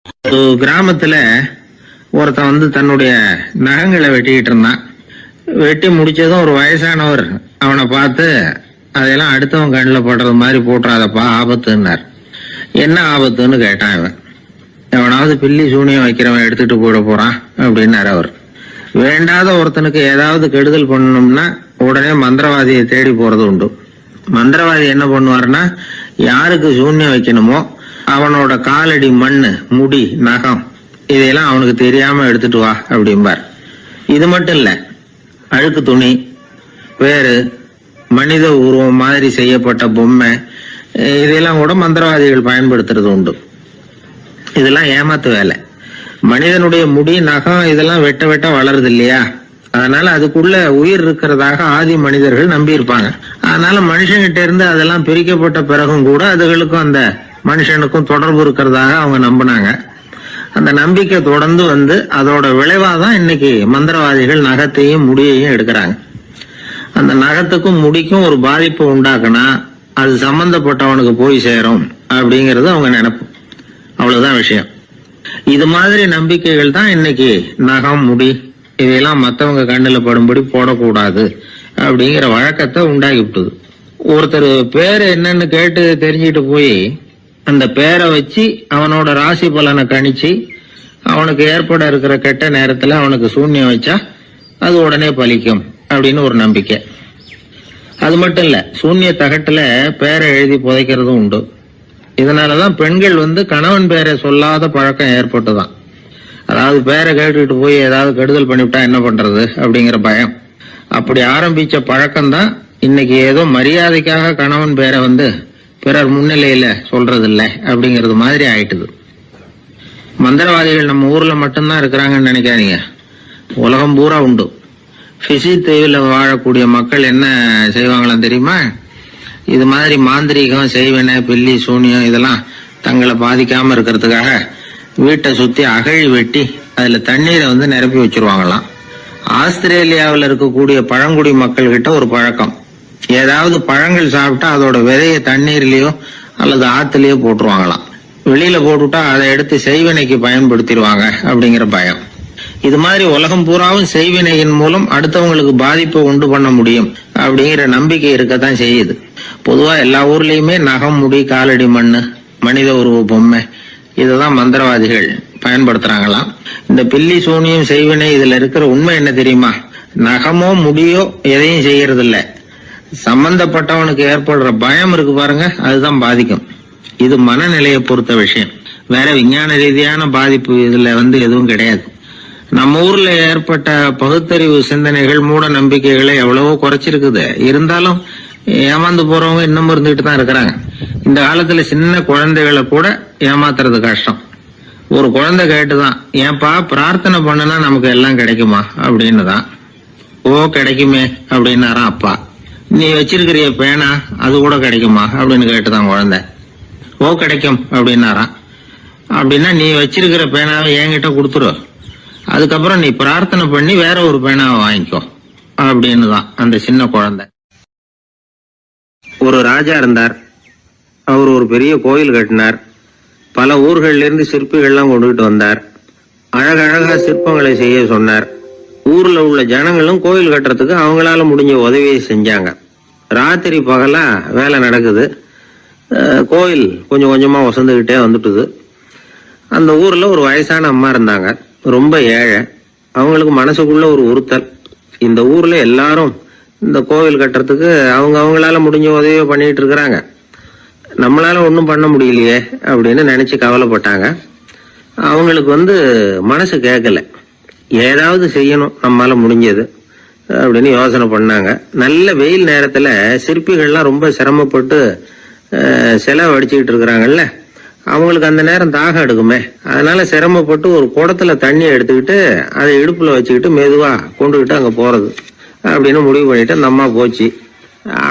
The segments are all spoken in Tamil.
ஒரு கிராமத்துல ஒருத்தன் தன்னுடைய நகங்களை வெட்டிக்கிட்டு இருந்தான். வெட்டி முடிச்சதும் ஒரு வயசானவர் அவனை பார்த்து, அதெல்லாம் அடுத்தவன் கண்ணில் படுறது மாதிரி போட்டுறாதப்பா, ஆபத்துன்னார். என்ன ஆபத்துன்னு கேட்டான் இவன். எவனாவது பில்லி சூனியம் வைக்கிறவன் எடுத்துட்டு போயிட போறான் அப்படின்னாரு அவர். வேண்டாத ஒருத்தனுக்கு ஏதாவது கெடுதல் பண்ணணும்னா உடனே மந்திரவாதியை தேடி போறது உண்டு. மந்திரவாதி என்ன பண்ணுவாருன்னா, யாருக்கு சூன்யம் வைக்கணுமோ அவனோட காலடி மண்ணு, முடி, நகம் இதையெல்லாம் அவனுக்கு தெரியாம எடுத்துட்டு வா அப்படிம்பார். இது மட்டும் இல்ல, அழுக்கு துணி, வேறு மனித உருவம் மாதிரி செய்யப்பட்ட பொம்மை இதெல்லாம் கூட மந்திரவாதிகள் பயன்படுத்துறது உண்டு. இதெல்லாம் ஏமாத்து வேலை. மனிதனுடைய முடி, நகம் இதெல்லாம் வெட்ட வெட்ட வளருது இல்லையா, அதனால அதுக்குள்ள உயிர் இருக்கிறதாக ஆதி மனிதர்கள் நம்பி இருப்பாங்க. அதனால மனுஷங்கிட்ட இருந்து அதெல்லாம் பிரிக்கப்பட்ட பிறகும் கூட அதுகளுக்கும் அந்த மனுஷனுக்கும் தொடர்பு இருக்கிறதாக அவங்க நம்பினாங்க. அந்த நம்பிக்கை தொடர்ந்து அதோட விளைவாதான் இன்னைக்கு மந்திரவாதிகள் நகத்தையும் முடியையும் எடுக்கிறாங்க. அந்த நகத்துக்கும் முடிக்கும் ஒரு பாதிப்பு உண்டாக்குனா அது சம்பந்தப்பட்டவனுக்கு போய் சேரும் அப்படிங்கறது அவங்க நினைப்பு. அவ்வளவுதான் விஷயம். இது மாதிரி நம்பிக்கைகள் தான் இன்னைக்கு நகம், முடி இதையெல்லாம் மத்தவங்க கண்ணுல படும்படி போடக்கூடாது அப்படிங்கிற வழக்கத்தை உண்டாக்கி விட்டுது. ஒருத்தர் பேரு என்னன்னு கேட்டு தெரிஞ்சுட்டு போய் அந்த பேரை வச்சு அவனோட ராசி பலனை கணிச்சு அவனுக்கு ஏற்பட இருக்கிற கெட்ட நேரத்துல அவனுக்கு சூன்யம் வச்சா அது உடனே பலிக்கும் அப்படின்னு ஒரு நம்பிக்கை. அது மட்டும் இல்ல, சூன்ய தகட்டுல பேரை எழுதி புதைக்கிறதும் உண்டு. இதனாலதான் பெண்கள் கணவன் பேரை சொல்லாத பழக்கம் ஏற்பட்டுதான். அதாவது பேரை கேட்டுக்கிட்டு போய் ஏதாவது கெடுதல் பண்ணிவிட்டா என்ன பண்றது அப்படிங்கிற பயம். அப்படி ஆரம்பிச்ச பழக்கம் தான் இன்னைக்கு ஏதோ மரியாதைக்காக கணவன் பேரை பிறர் முன்னிலையில சொல்றது இல்லை அப்படிங்கறது மாதிரி ஆயிட்டுது. மந்திரவாதிகள் நம்ம ஊர்ல மட்டும்தான் இருக்கிறாங்கன்னு நினைக்காதீங்க, உலகம் பூரா உண்டு. பிசி தீவில் வாழக்கூடிய மக்கள் என்ன செய்வாங்களாம் தெரியுமா? இது மாதிரி மாந்திரீகம், செய்வன, பில்லி, சூனியம் இதெல்லாம் தங்களை பாதிக்காம இருக்கிறதுக்காக வீட்டை சுத்தி அகழி வெட்டி அதுல தண்ணீரை நிரப்பி வச்சிருவாங்களாம். ஆஸ்திரேலியாவில் இருக்கக்கூடிய பழங்குடி மக்கள் கிட்ட ஒரு பழக்கம், ஏதாவது பழங்கள் சாப்பிட்டா அதோட விதைய தண்ணீர்லயோ அல்லது ஆத்துலயோ போட்டுருவாங்களாம். வெளியில போட்டுட்டா அதை எடுத்து செய்வினைக்கு பயன்படுத்திடுவாங்க அப்படிங்கிற பயம். இது மாதிரி உலகம் பூராவும் செய்வினையின் மூலம் அடுத்தவங்களுக்கு பாதிப்பை உண்டு பண்ண முடியும் அப்படிங்கிற நம்பிக்கை இருக்கத்தான் செய்யுது. பொதுவா எல்லா ஊர்லயுமே நகம், முடி, காலடி மண்ணு, மனித உருவ பொம்மை இததான் மந்திரவாதிகள் பயன்படுத்துறாங்களாம். இந்த பில்லி, சூனியம், செய்வினை இதுல இருக்கிற உண்மை என்ன தெரியுமா? நகமோ முடியோ எதையும் செய்யறது இல்ல, சம்பந்தப்பட்டவனுக்கு ஏற்படுற பயம் இருக்கு பாருங்க, அதுதான் பாதிக்கும். இது மனநிலையை பொறுத்த விஷயம், வேற விஞ்ஞான ரீதியான பாதிப்பு இதுல எதுவும் கிடையாது. நம்ம ஊர்ல ஏற்பட்ட பகுத்தறிவு சிந்தனைகள், மூட நம்பிக்கைகளை எவ்வளவோ குறைச்சிருக்குது. இருந்தாலும் ஏமாந்து போறவங்க இன்னும் இருந்துகிட்டு தான் இருக்கிறாங்க. இந்த காலத்துல சின்ன குழந்தைகளை கூட ஏமாத்துறது கஷ்டம். ஒரு குழந்தை கேட்டுதான், ஏன்பா பிரார்த்தனை பண்ணுனா நமக்கு எல்லாம் கிடைக்குமா அப்படின்னு தான். ஓ கிடைக்குமே அப்படின்னாராம் அப்பா. நீ வச்சிருக்கிறிய பேனா அது கூட கிடைக்குமா அப்படின்னு கேட்டுதான் குழந்தை. ஓ கிடைக்கும் அப்படின்னாராம். அப்படின்னா நீ வச்சிருக்கிற பேனாவை என்கிட்ட கொடுத்துரு, அதுக்கப்புறம் நீ பிரார்த்தனை பண்ணி வேற ஒரு பேனாவை வாங்கிக்கோ அப்படின்னு தான் அந்த சின்ன குழந்தை. ஒரு ராஜா இருந்தார். அவர் ஒரு பெரிய கோயில் கட்டினார். பல ஊர்கள்ல இருந்து சிற்பிகள்லாம் கொண்டுகிட்டு வந்தார். அழகழகா சிற்பங்களை செய்ய சொன்னார். ஊர்ல உள்ள ஜனங்களும் கோயில் கட்டுறதுக்கு அவங்களால முடிஞ்ச உதவியை செஞ்சாங்க. ராத்திரி பகலா வேலை நடக்குது. கோயில் கொஞ்சம் கொஞ்சமா வசந்துகிட்டே வந்துட்டுது. அந்த ஊர்ல ஒரு வயசான அம்மா இருந்தாங்க, ரொம்ப ஏழை. அவங்களுக்கு மனசுக்குள்ள ஒரு உறுத்தல், இந்த ஊர்ல எல்லாரும் இந்த கோவில் கட்டுறதுக்கு அவங்களால முடிஞ்ச உதவியை பண்ணிட்டு இருக்கிறாங்க, நம்மளால ஒன்றும் பண்ண முடியலையே அப்படின்னு நினைச்சு கவலைப்பட்டாங்க. அவங்களுக்கு மனசு கேட்கல, ஏதாவது செய்யணும் நம்மளால முடிஞ்சது அப்படின்னு யோசனை பண்ணாங்க. நல்ல வெயில் நேரத்துல சிற்பிகள்லாம் ரொம்ப சிரமப்பட்டு சிலை வடிச்சுக்கிட்டு இருக்கிறாங்கல்ல, அவங்களுக்கு அந்த நேரம் தாகம் எடுக்குமே, அதனால சிரமப்பட்டு ஒரு குடத்துல தண்ணி எடுத்துக்கிட்டு அதை இடுப்புல வச்சுக்கிட்டு மெதுவா கொண்டுகிட்டு அங்க போறது அப்படின்னு முடிவு பண்ணிட்டு அந்த அம்மா போச்சு.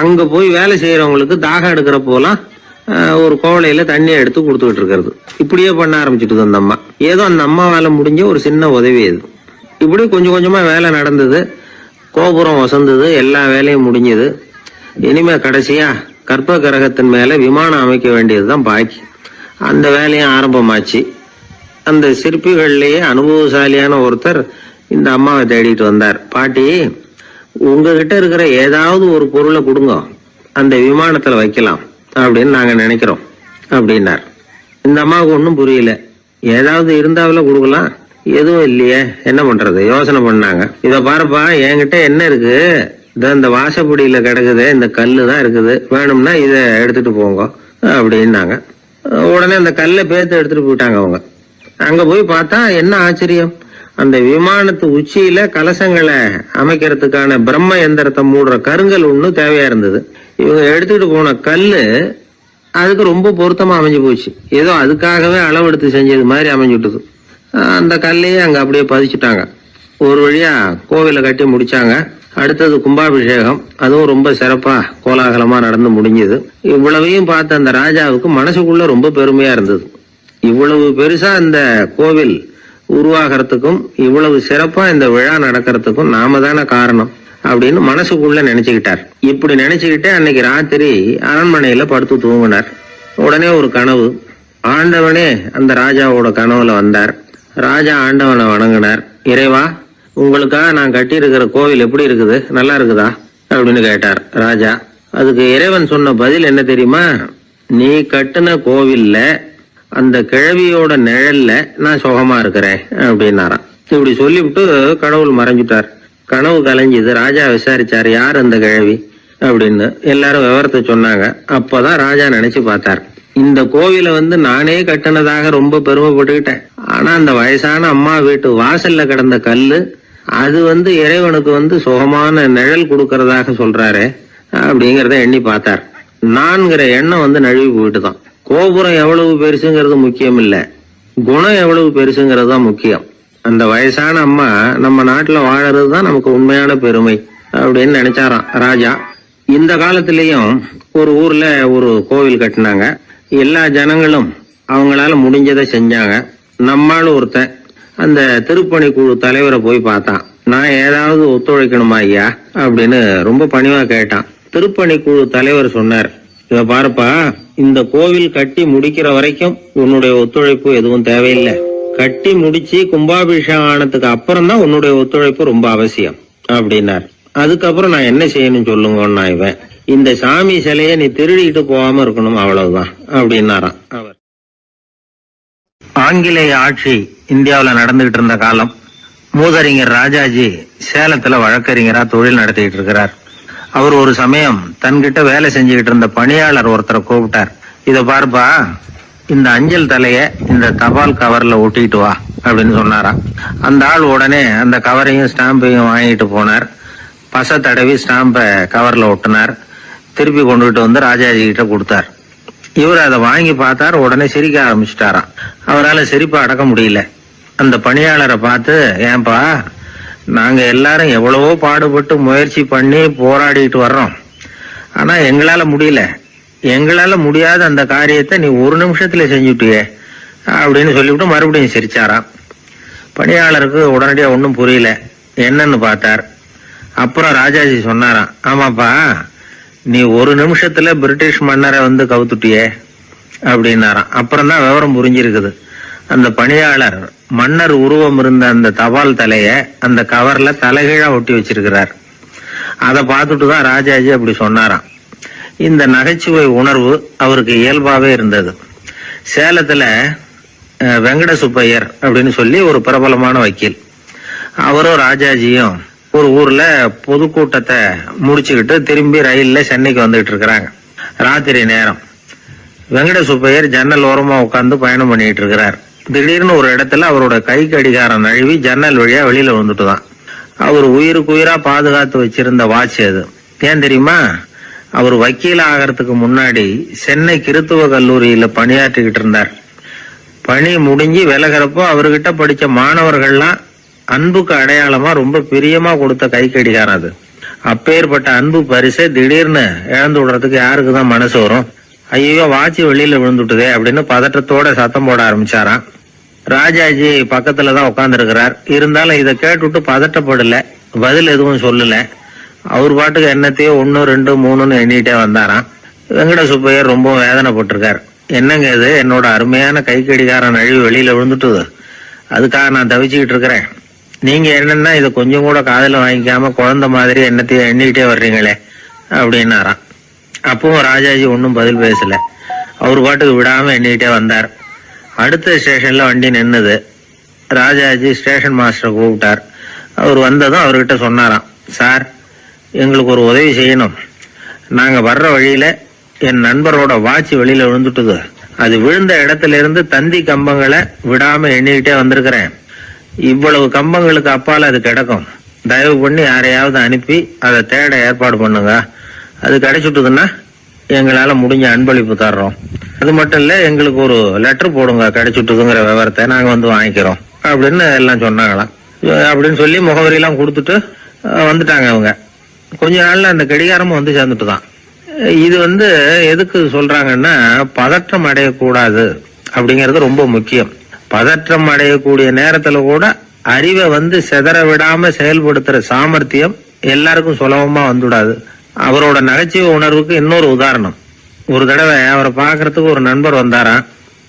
அங்க போய் வேலை செய்யறவங்களுக்கு தாகம் எடுக்கிற போலாம் ஒரு கோவலையில தண்ணியை எடுத்து கொடுத்துக்கிட்டு இருக்கிறது. இப்படியே பண்ண ஆரம்பிச்சுட்டு அந்த அம்மா. ஏதோ அந்த அம்மாவால முடிஞ்ச ஒரு சின்ன உதவி இது. இப்படி கொஞ்சம் கொஞ்சமா வேலை நடந்தது. கோபுரம் வசந்தது, எல்லா வேலையும் முடிஞ்சது. இனிமே கடைசியா கற்ப கிரகத்தின் மேல விமானம் அமைக்க வேண்டியதுதான் பாக்கி. அந்த வேலையும் ஆரம்பமாச்சு. அந்த சிற்பிகள்லயே அனுபவசாலியான ஒருத்தர் இந்த அம்மாவை தேடிட்டு வந்தார். பாட்டி, உங்ககிட்ட இருக்கிற ஏதாவது ஒரு பொருளை கொடுங்க, அந்த விமானத்துல வைக்கலாம் அப்படின்னு நாங்க நினைக்கிறோம் அப்படின்னார். இந்த அம்மாவுக்கு ஒன்றும் புரியல. ஏதாவது இருந்தாவில கொடுக்கலாம், எதுவும் இல்லையே, என்ன பண்றது? யோசனை பண்ணாங்க. இத பாருப்பா, என்கிட்ட என்ன இருக்கு, இந்த வாசப்படியில கிடக்குது, இந்த கல்லு தான் இருக்குது, வேணும்னா இத எடுத்துட்டு போங்க அப்படின்னாங்க. உடனே அந்த கல்லை பேத்து எடுத்துட்டு போயிட்டாங்க அவங்க. அங்க போய் பார்த்தா என்ன ஆச்சரியம், அந்த விமானத்து உச்சியில கலசங்களை அமைக்கிறதுக்கான பிரம்ம எந்திரத்தை மூடுற கருங்கல் ஒண்ணு தேவையா இருந்தது. இவங்க எடுத்துட்டு போன கல்லு அதுக்கு ரொம்ப பொருத்தமா அமைஞ்சு போச்சு. ஏதோ அதுக்காகவே அளவெடுத்து செஞ்சது மாதிரி அமைஞ்சுட்டுது. அந்த கல்லையே அங்க அப்படியே பதிச்சுட்டாங்க. ஒரு வழியா கோவிலை கட்டி முடிச்சாங்க. அடுத்தது கும்பாபிஷேகம், அதுவும் ரொம்ப சிறப்பா கோலாகலமா நடந்து முடிஞ்சது. இவ்வளவையும் பார்த்த அந்த ராஜாவுக்கு மனசுக்குள்ள ரொம்ப பெருமையா இருந்தது. இவ்வளவு பெருசா இந்த கோவில் உருவாகிறதுக்கும் இவ்வளவு சிறப்பா இந்த விழா நடக்கிறதுக்கும் நாம தானே காரணம் அப்படின்னு மனசுக்குள்ள நினைச்சுக்கிட்டார். இப்படி நினைச்சுக்கிட்டே அன்னைக்கு ராத்திரி அரண்மனையில படுத்து தூங்கினார். உடனே ஒரு கனவு. ஆண்டவனே அந்த ராஜாவோட கனவுல வந்தார். ராஜா ஆண்டவனை வணங்கினார். இறைவா, உங்களுக்காக நான் கட்டி இருக்கிற கோவில் எப்படி இருக்குது, நல்லா இருக்குதா அப்படின்னு கேட்டார் ராஜா. அதுக்கு இறைவன் சொன்ன பதில் என்ன தெரியுமா? நீ கட்டின கோவில்ல அந்த கிழவியோட நிழல்ல நான் சுகமா இருக்கிறேன் அப்படின்னாராம். இப்படி சொல்லிவிட்டு கடவுள் மறைஞ்சிட்டார். கனவு கலைஞ்சுது. ராஜா விசாரிச்சார், யார் அந்த கிழவி அப்படின்னு. எல்லாரும் விவரத்தை சொன்னாங்க. அப்பதான் ராஜா நினைச்சு பார்த்தார், இந்த கோவிலை நானே கட்டினதாக ரொம்ப பெருமைப்பட்டுக்கிட்டேன். ஆனா அந்த வயசான அம்மா வீட்டு வாசல்ல கிடந்த கல்லு அது இறைவனுக்கு சுகமான நிழல் கொடுக்கறதாக சொல்றாரு அப்படிங்கறத எண்ணி பார்த்தார். நான்கிற எண்ணம் நழுவி போயிட்டுதான். கோபுரம் எவ்வளவு பெருசுங்கிறது முக்கியம் இல்ல, குணம் எவ்வளவு பெருசுங்கிறது தான் முக்கியம். அந்த வயசான அம்மா நம்ம நாட்டுல வாழறது தான் நமக்கு உண்மையான பெருமை அப்படின்னு நினைச்சாராம் ராஜா. இந்த காலத்திலயும் ஒரு ஊர்ல ஒரு கோவில் கட்டினாங்க. எல்லா ஜனங்களும் அவங்களால முடிஞ்சதை செஞ்சாங்க. நம்மால ஒருத்தன் அந்த திருப்பணி குழு தலைவரை போய் பார்த்தான். நான் ஏதாவது ஒத்துழைக்கணுமா ஐயா அப்படின்னு ரொம்ப பணிவா கேட்டான். திருப்பணி குழு தலைவர் சொன்னார், இத பாருப்பா, இந்த கோவில் கட்டி முடிக்கிற வரைக்கும் உன்னுடைய ஒத்துழைப்பு எதுவும் தேவையில்லை. கட்டி முடிச்சு கும்பாபிஷேகம் ஆனதுக்கு அப்புறம் தான் உன்னுடைய ஒத்துழைப்பு ரொம்ப அவசியம் அப்படின்னார். அதுக்கப்புறம் நான் என்ன செய்யணும் சொல்லுங்கன்னா, இவன் இந்த சாமி சிலைய நீ திருடிட்டு போகாம இருக்கணும், அவ்வளவுதான் அப்படின்னாராம் அவர். ஆங்கிலேய ஆட்சி இந்தியாவில நடந்துகிட்டு இருந்த காலம். மூதறிஞர் ராஜாஜி சேலத்துல வழக்கறிஞரா தொழில் நடத்திட்டு இருக்கிறார். அவர் ஒரு சமயம் தன்கிட்ட வேலை செஞ்சுக்கிட்டு இருந்த பணியாளர் ஒருத்தரை கூப்பிட்டார். இத பாருப்பா, இந்த அஞ்சல் தலைய இந்த தபால் கவர்ல ஒட்டிட்டு வா அப்படின்னு சொன்னாராம். அந்த ஆள் உடனே அந்த கவரையும் ஸ்டாம்பையும் வாங்கிட்டு போனார். பசை தடவி ஸ்டாம்பை கவர்ல ஒட்டினார். திருப்பி கொண்டுகிட்டு ராஜாஜி கிட்ட கொடுத்தார். இவர் அதை வாங்கி பார்த்தார். உடனே சிரிக்க ஆரம்பிச்சுட்டாராம். அவரால் சிரிப்பை அடக்க முடியல. அந்த பணியாளரை பார்த்து, ஏன்பா, நாங்க எல்லாரும் எவ்வளவோ பாடுபட்டு முயற்சி பண்ணி போராடிட்டு வர்றோம், ஆனா எங்களால முடியல, எங்களால முடியாத அந்த காரியத்தை நீ ஒரு நிமிஷத்துல செஞ்சுட்டியே அப்படின்னு சொல்லிவிட்டு மறுபடியும் சிரிச்சாராம். பணியாளருக்கு உடனடியா ஒன்னும் புரியல. என்னன்னு பார்த்தார். அப்புறம் ராஜாஜி சொன்னாராம், ஆமாப்பா, நீ ஒரு நிமிஷத்துல பிரிட்டிஷ் மன்னரை கவுத்துட்டியே அப்படின்னாராம். அப்புறம் தான் விவரம் புரிஞ்சிருக்குது. அந்த பணியாளர் மன்னர் உருவம் இருந்த அந்த தபால் தலைய அந்த கவர்ல தலைகீழா ஒட்டி வச்சிருக்கிறார். அதை பார்த்துட்டு தான் ராஜாஜி அப்படி சொன்னாராம். இந்த நகைச்சுவை உணர்வு அவருக்கு இயல்பாவே இருந்தது. சேலத்துல வெங்கட சுப்பையர் அப்படின்னு சொல்லி ஒரு பிரபலமான வக்கீல், அவரும் ராஜாஜியும் ஒரு ஊர்ல பொதுக்கூட்டத்தை முடிச்சுக்கிட்டு திரும்பி ரயில்ல சென்னைக்கு வந்துகிட்டு இருக்கிறாங்க. ராத்திரி நேரம். வெங்கட சுப்பையர் ஜன்னல் ஓரமா உட்கார்ந்து பயணம் பண்ணிட்டு இருக்கிறார். திடீர்னு ஒரு இடத்துல அவரோட கை கடிகாரம் நழுவி ஜன்னல் வழியா வெளியில வந்துட்டுதான். அவர் உயிருக்கு உயிரா பாதுகாத்து வச்சிருந்த வாட்ச் அது. ஏன் தெரியுமா? அவர் வக்கீல் ஆகிறதுக்கு முன்னாடி சென்னை கிறித்துவ கல்லூரியில பணியாற்றிக்கிட்டு இருந்தார். பணி முடிஞ்சு விலகிறப்போ அவர்கிட்ட படிச்ச மாணவர்கள்லாம் அன்புக்கு அடையாளமா ரொம்ப பிரியமா கொடுத்த கை கடிகாரம் அது. அப்பேற்பட்ட அன்பு பரிசை திடீர்னு இழந்து விடுறதுக்கு யாருக்குதான் மனசு வரும்? ஐயோ, வாட்சி வெளியில விழுந்துட்டுதே அப்படின்னு பதட்டத்தோட சத்தம் போட ஆரம்பிச்சாராம். ராஜாஜி பக்கத்துலதான் உட்கார்ந்து இருக்கிறார். இருந்தாலும் இதை கேட்டுட்டு பதட்டப்படல, பதில் எதுவும் சொல்லல. அவர் பாட்டுக்கு என்னத்தையோ 1 2 3ன்னு எண்ணிட்டே வந்தாராம். வெங்கட சுப்பையர் ரொம்ப வேதனைப்பட்டிருக்கார். என்னங்க இது, என்னோட அருமையான கை கடிகாரம் நழுவி வெளியில விழுந்துட்டுது, அதுக்காக நான் தவிச்சுக்கிட்டு இருக்கிறேன். நீங்க என்னன்னா இதை கொஞ்சம் கூட காதுல வாங்கிக்காம குழந்தை மாதிரி என்னத்தையும் எண்ணிக்கிட்டே வர்றீங்களே அப்படின்னாராம். அப்பவும் ராஜாஜி ஒன்றும் பதில் பேசல. அவர் பாட்டுக்கு விடாம எண்ணிக்கிட்டே வந்தார். அடுத்த ஸ்டேஷன்ல வண்டி நின்னுது. ராஜாஜி ஸ்டேஷன் மாஸ்டரை கூப்பிட்டார். அவர் வந்ததும் அவர்கிட்ட சொன்னாராம், சார், எங்களுக்கு ஒரு உதவி செய்யணும். நாங்க வர்ற வழியில என் நண்பரோட வாட்ச் வெளியில விழுந்துட்டுது. அது விழுந்த இடத்துல இருந்து தந்தி கம்பங்களை விடாம எண்ணிக்கிட்டே வந்திருக்கிறேன். இவ்வளவு கம்பங்களுக்கு அப்பால அது கிடக்கும். தயவு பண்ணி யாரையாவது அனுப்பி அதை தேட ஏற்பாடு பண்ணுங்க. அது கிடைச்சுட்டுதுன்னா எங்களால முடிஞ்ச அன்பளிப்பு தர்றோம். அது மட்டும் இல்ல, எங்களுக்கு ஒரு லெட்டர் போடுங்க, கிடைச்சுட்டுதுங்கிற விவரத்தை நாங்க வந்து வாங்கிக்கிறோம் அப்படின்னு எல்லாம் சொன்னாங்களாம். அப்படின்னு சொல்லி முகவரியெல்லாம் கொடுத்துட்டு வந்துட்டாங்க அவங்க. கொஞ்ச நாள்ல அந்த கடிகாரமும் வந்து சேர்ந்துட்டுதான். இது எதுக்கு சொல்றாங்கன்னா, பதற்றம் அடையக்கூடாது அப்படிங்கிறது ரொம்ப முக்கியம். பதற்றம் அடையக்கூடிய நேரத்துல கூட அறிவை சிதற விடாம செயல்படுத்துற சாமர்த்தியம் எல்லாருக்கும் சுலபமா வந்துடாது. அவரோட நகைச்சுவை உணர்வுக்கு இன்னொரு உதாரணம். ஒரு தடவை அவரை பாக்குறதுக்கு ஒரு நண்பர் வந்தாராம்.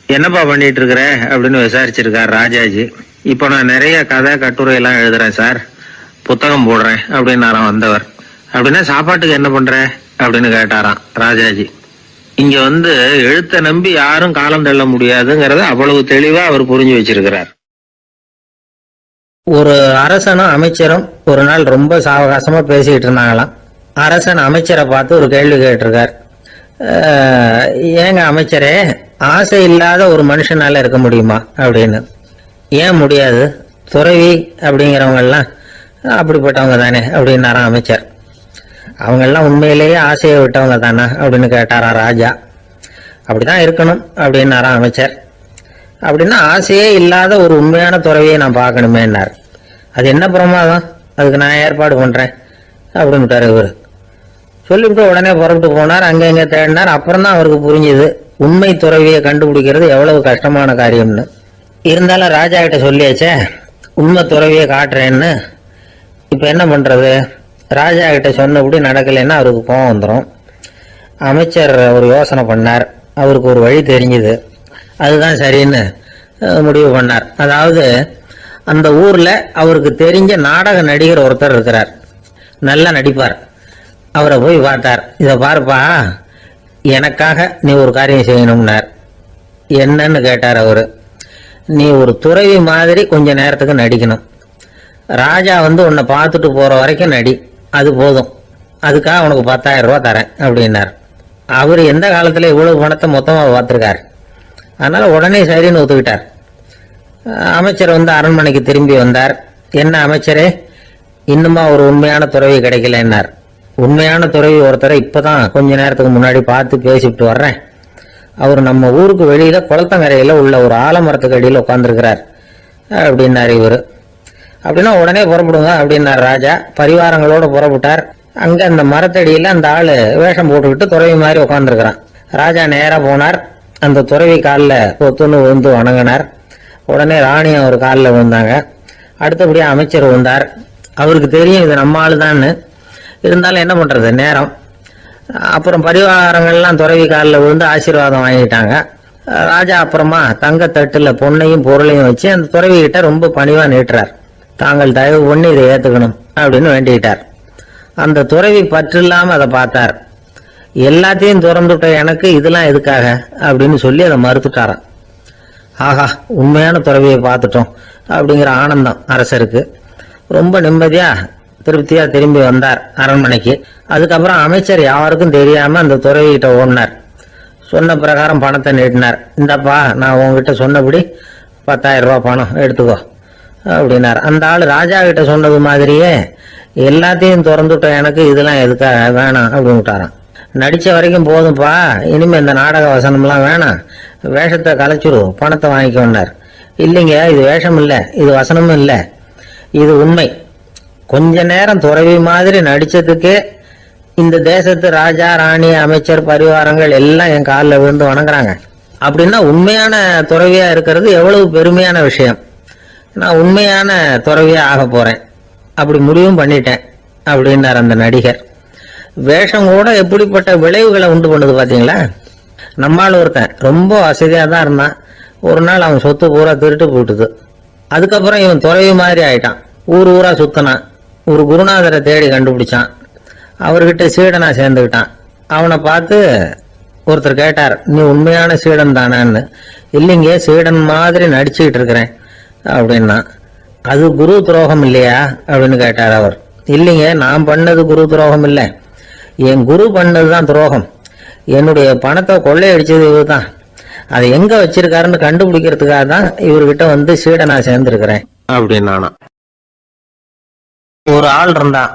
என்னப்பா பண்ணிட்டு இருக்கிற அப்படின்னு விசாரிச்சிருக்கார் ராஜாஜி. இப்ப நான் நிறைய கதை கட்டுரை எல்லாம் எழுதுறேன் சார், புத்தகம் போடுறேன் அப்படின்னாராம் வந்தவர். அப்படின்னா சாப்பாட்டுக்கு என்ன பண்ற அப்படின்னு கேட்டாராம் ராஜாஜி. இங்க எழுத்த நம்பி யாரும் காலம் தள்ள முடியாதுங்கிறத அவ்வளவு தெளிவா அவர் புரிஞ்சு வச்சிருக்கிறார். ஒரு அரசனும் அமைச்சரும் ஒரு நாள் ரொம்ப சாவகாசமா பேசிக்கிட்டு இருந்தாங்களாம். அரசன் அமைச்சரை பார்த்து ஒரு கேள்வி கேட்டிருக்கார். ஏங்க அமைச்சரே, ஆசை இல்லாத ஒரு மனுஷனால இருக்க முடியுமா அப்படின்னு. ஏன் முடியாது, துறவி அப்படிங்கிறவங்க எல்லாம் அப்படிப்பட்டவங்க தானே அப்படின்னாராம் அமைச்சர். அவங்கெல்லாம் உண்மையிலேயே ஆசையை விட்டவங்க தானே அப்படின்னு கேட்டாரா ராஜா. அப்படிதான் இருக்கணும் அப்படின்னாராம் அமைச்சர். அப்படின்னா ஆசையே இல்லாத ஒரு உண்மையான துறவியை நான் பார்க்கணுமேன்னார். அது என்ன பிரமாதம், அதுக்கு நான் ஏற்பாடு பண்றேன் அப்படின்ட்டார் இவர். சொல்லிவிட்டு உடனே புறப்பட்டு போனார். அங்க இங்க தேடினார். அப்புறம் தான் அவருக்கு புரிஞ்சுது உண்மை துறவியை கண்டுபிடிக்கிறது எவ்வளவு கஷ்டமான காரியம்னு. இருந்தாலும் ராஜா கிட்ட சொல்லியாச்சே, உண்மை துறவியை காட்டுறேன்னு. இப்ப என்ன பண்றது? ராஜா கிட்ட சொன்னபடி நடக்கலைன்னா அவருக்கு கோவம் வந்துடும். அமைச்சர் ஒரு யோசனை பண்ணார். அவருக்கு ஒரு வழி தெரிஞ்சுது. அதுதான் சரின்னு முடிவு பண்ணார். அதாவது அந்த ஊர்ல அவருக்கு தெரிஞ்ச நாடக நடிகர் ஒருத்தர் இருக்கிறார், நல்லா நடிப்பார். அவரை போய் பார்த்தார். இதை பாருப்பா, எனக்காக நீ ஒரு காரியம் செய்யணும்னார். என்னன்னு கேட்டார் அவரு. நீ ஒரு துறவி மாதிரி கொஞ்ச நேரத்துக்கு நடிக்கணும். ராஜா உன்னை பார்த்துட்டு போற வரைக்கும் நடி, அது போதும். அதுக்காக உனக்கு 10,000 ரூபாய் தரேன் அப்படின்னார். அவர் எந்த காலத்துல இவ்வளவு பணத்தை மொத்தமா பார்த்திருக்கார். அதனால உடனே சரின்னு ஒத்துக்கிட்டார். அமைச்சர் அரண்மனைக்கு திரும்பி வந்தார். என்ன அமைச்சரே, இன்னுமா ஒரு உண்மையான துறவி கிடைக்கலன்னார். உண்மையான துறவி ஒருத்தரை இப்பதான் கொஞ்ச நேரத்துக்கு முன்னாடி பார்த்து பேசிவிட்டு வர்றேன். அவர் நம்ம ஊருக்கு வெளியில குளத்தங்கரையில உள்ள ஒரு ஆலமரத்துக்கு அடியில் உட்கார்ந்துருக்கிறார் அப்படின்னாரு இவரு. அப்படின்னா உடனே புறப்படுங்க அப்படின்னார் ராஜா. பரிவாரங்களோட புறப்பட்டார். அங்க அந்த மரத்தடியில அந்த ஆளு வேஷம் போட்டுக்கிட்டு துறவி மாதிரி உட்காந்துருக்கிறான். ராஜா நேரா போனார். அந்த துறவி காலில் பொத்துன்னு விழுந்து வணங்கினார். உடனே ராணியும் அவர் காலில் விழுந்தாங்க. அடுத்தபடியா அமைச்சர் விழுந்தார். அவருக்கு தெரியும் இது நம்ம ஆளுதான்னு. இருந்தாலும் என்ன பண்றது, நேரம். அப்புறம் பரிவாரங்கள்லாம் துறவி காலில் விழுந்து ஆசீர்வாதம் வாங்கிட்டாங்க. ராஜா அப்புறமா தங்கத்தட்டுல பொண்ணையும் பொருளையும் வச்சு அந்த துறவி கிட்ட ரொம்ப பணிவா நீட்டுறார். தாங்கள் தயவு பண்ணி இதை ஏத்துக்கணும் அப்படின்னு வேண்டிக்கிட்டார். அந்த துறவி பற்று இல்லாம அதை பார்த்தார். எல்லாத்தையும் திறந்துட்ட எனக்கு இதெல்லாம் எதுக்காக அப்படின்னு சொல்லி அதை மறுத்துட்டாராம். ஆஹா, உண்மையான துறவியை பார்த்துட்டோம் அப்படிங்கிற ஆனந்தம் அரசருக்கு. ரொம்ப நிம்மதியா திருப்தியா திரும்பி வந்தார் அரண்மனைக்கு. அதுக்கப்புறம் அமைச்சர் யாருக்கும் தெரியாம அந்த துறவிகிட்ட ஓடினார். சொன்ன பிரகாரம் பணத்தை நீட்டினார். இந்தப்பா, நான் உங்ககிட்ட சொன்னபடி 10,000 ரூபாய் பணம் எடுத்துக்கோ அப்படின்னார். அந்த ஆள் ராஜா கிட்ட சொன்னது மாதிரியே எல்லாத்தையும் திறந்துட்ட எனக்கு இதெல்லாம் எதுக்காக வேணாம் அப்படின்னு விட்டாராம். நடிச்ச வரைக்கும் போதும்பா, இனிமே இந்த நாடக வசனம்லாம் வேணாம், வேஷத்தை கலைச்சிரு, பணத்தை வாங்கிக்கோன்னார். இல்லைங்க, இது வேஷம் இல்லை, இது வசனமும் இல்லை, இது உண்மை. கொஞ்ச நேரம் துறவி மாதிரி நடிச்சதுக்கே இந்த தேசத்து ராஜா, ராணி, அமைச்சர், பரிவாரங்கள் எல்லாம் என் காலில் விழுந்து வணங்குறாங்க. அப்படின்னா உண்மையான துறவியா இருக்கிறது எவ்வளவு பெருமையான விஷயம். நான் உண்மையான துறவியா ஆக போறேன், அப்படி முடிவும் பண்ணிட்டேன் அப்படின்னார் அந்த நடிகர். வேஷம் கூட எப்படிப்பட்ட விளைவுகளை உண்டு பண்ணுது பாத்தீங்களா. நம்மால் ஒருத்தன் ரொம்ப வசதியா தான் இருந்தான். ஒரு நாள் அவன் சொத்து பூரா திருட்டு போட்டுது. அதுக்கப்புறம் இவன் துறவி மாதிரி ஆயிட்டான். ஊர் ஊரா சுத்தினான். ஒரு குருநாதரை தேடி கண்டுபிடிச்சான். அவர்கிட்ட சீடனா சேர்ந்துக்கிட்டான். அவனை பார்த்து ஒருத்தர் கேட்டார், நீ உண்மையான சீடன் தானேன்னு. இல்லைங்க, சீடன் மாதிரி நடிச்சுக்கிட்டு இருக்கிறேன் அப்படின்னா. அது குரு துரோகம் இல்லையா அப்படின்னு கேட்டார் அவர். இல்லைங்க, நான் பண்ணது குரு துரோகம் இல்லை, என் குரு பண்ணதுதான் துரோகம். என்னுடைய பணத்தை கொள்ளையடிச்சது இவர் தான். அதை எங்க வச்சிருக்காருன்னு கண்டுபிடிக்கிறதுக்காக தான் இவர்கிட்ட வந்து சீடனா சேர்ந்திருக்கிறேன் அப்படின்னானா. ஒரு ஆள் இருந்தான்,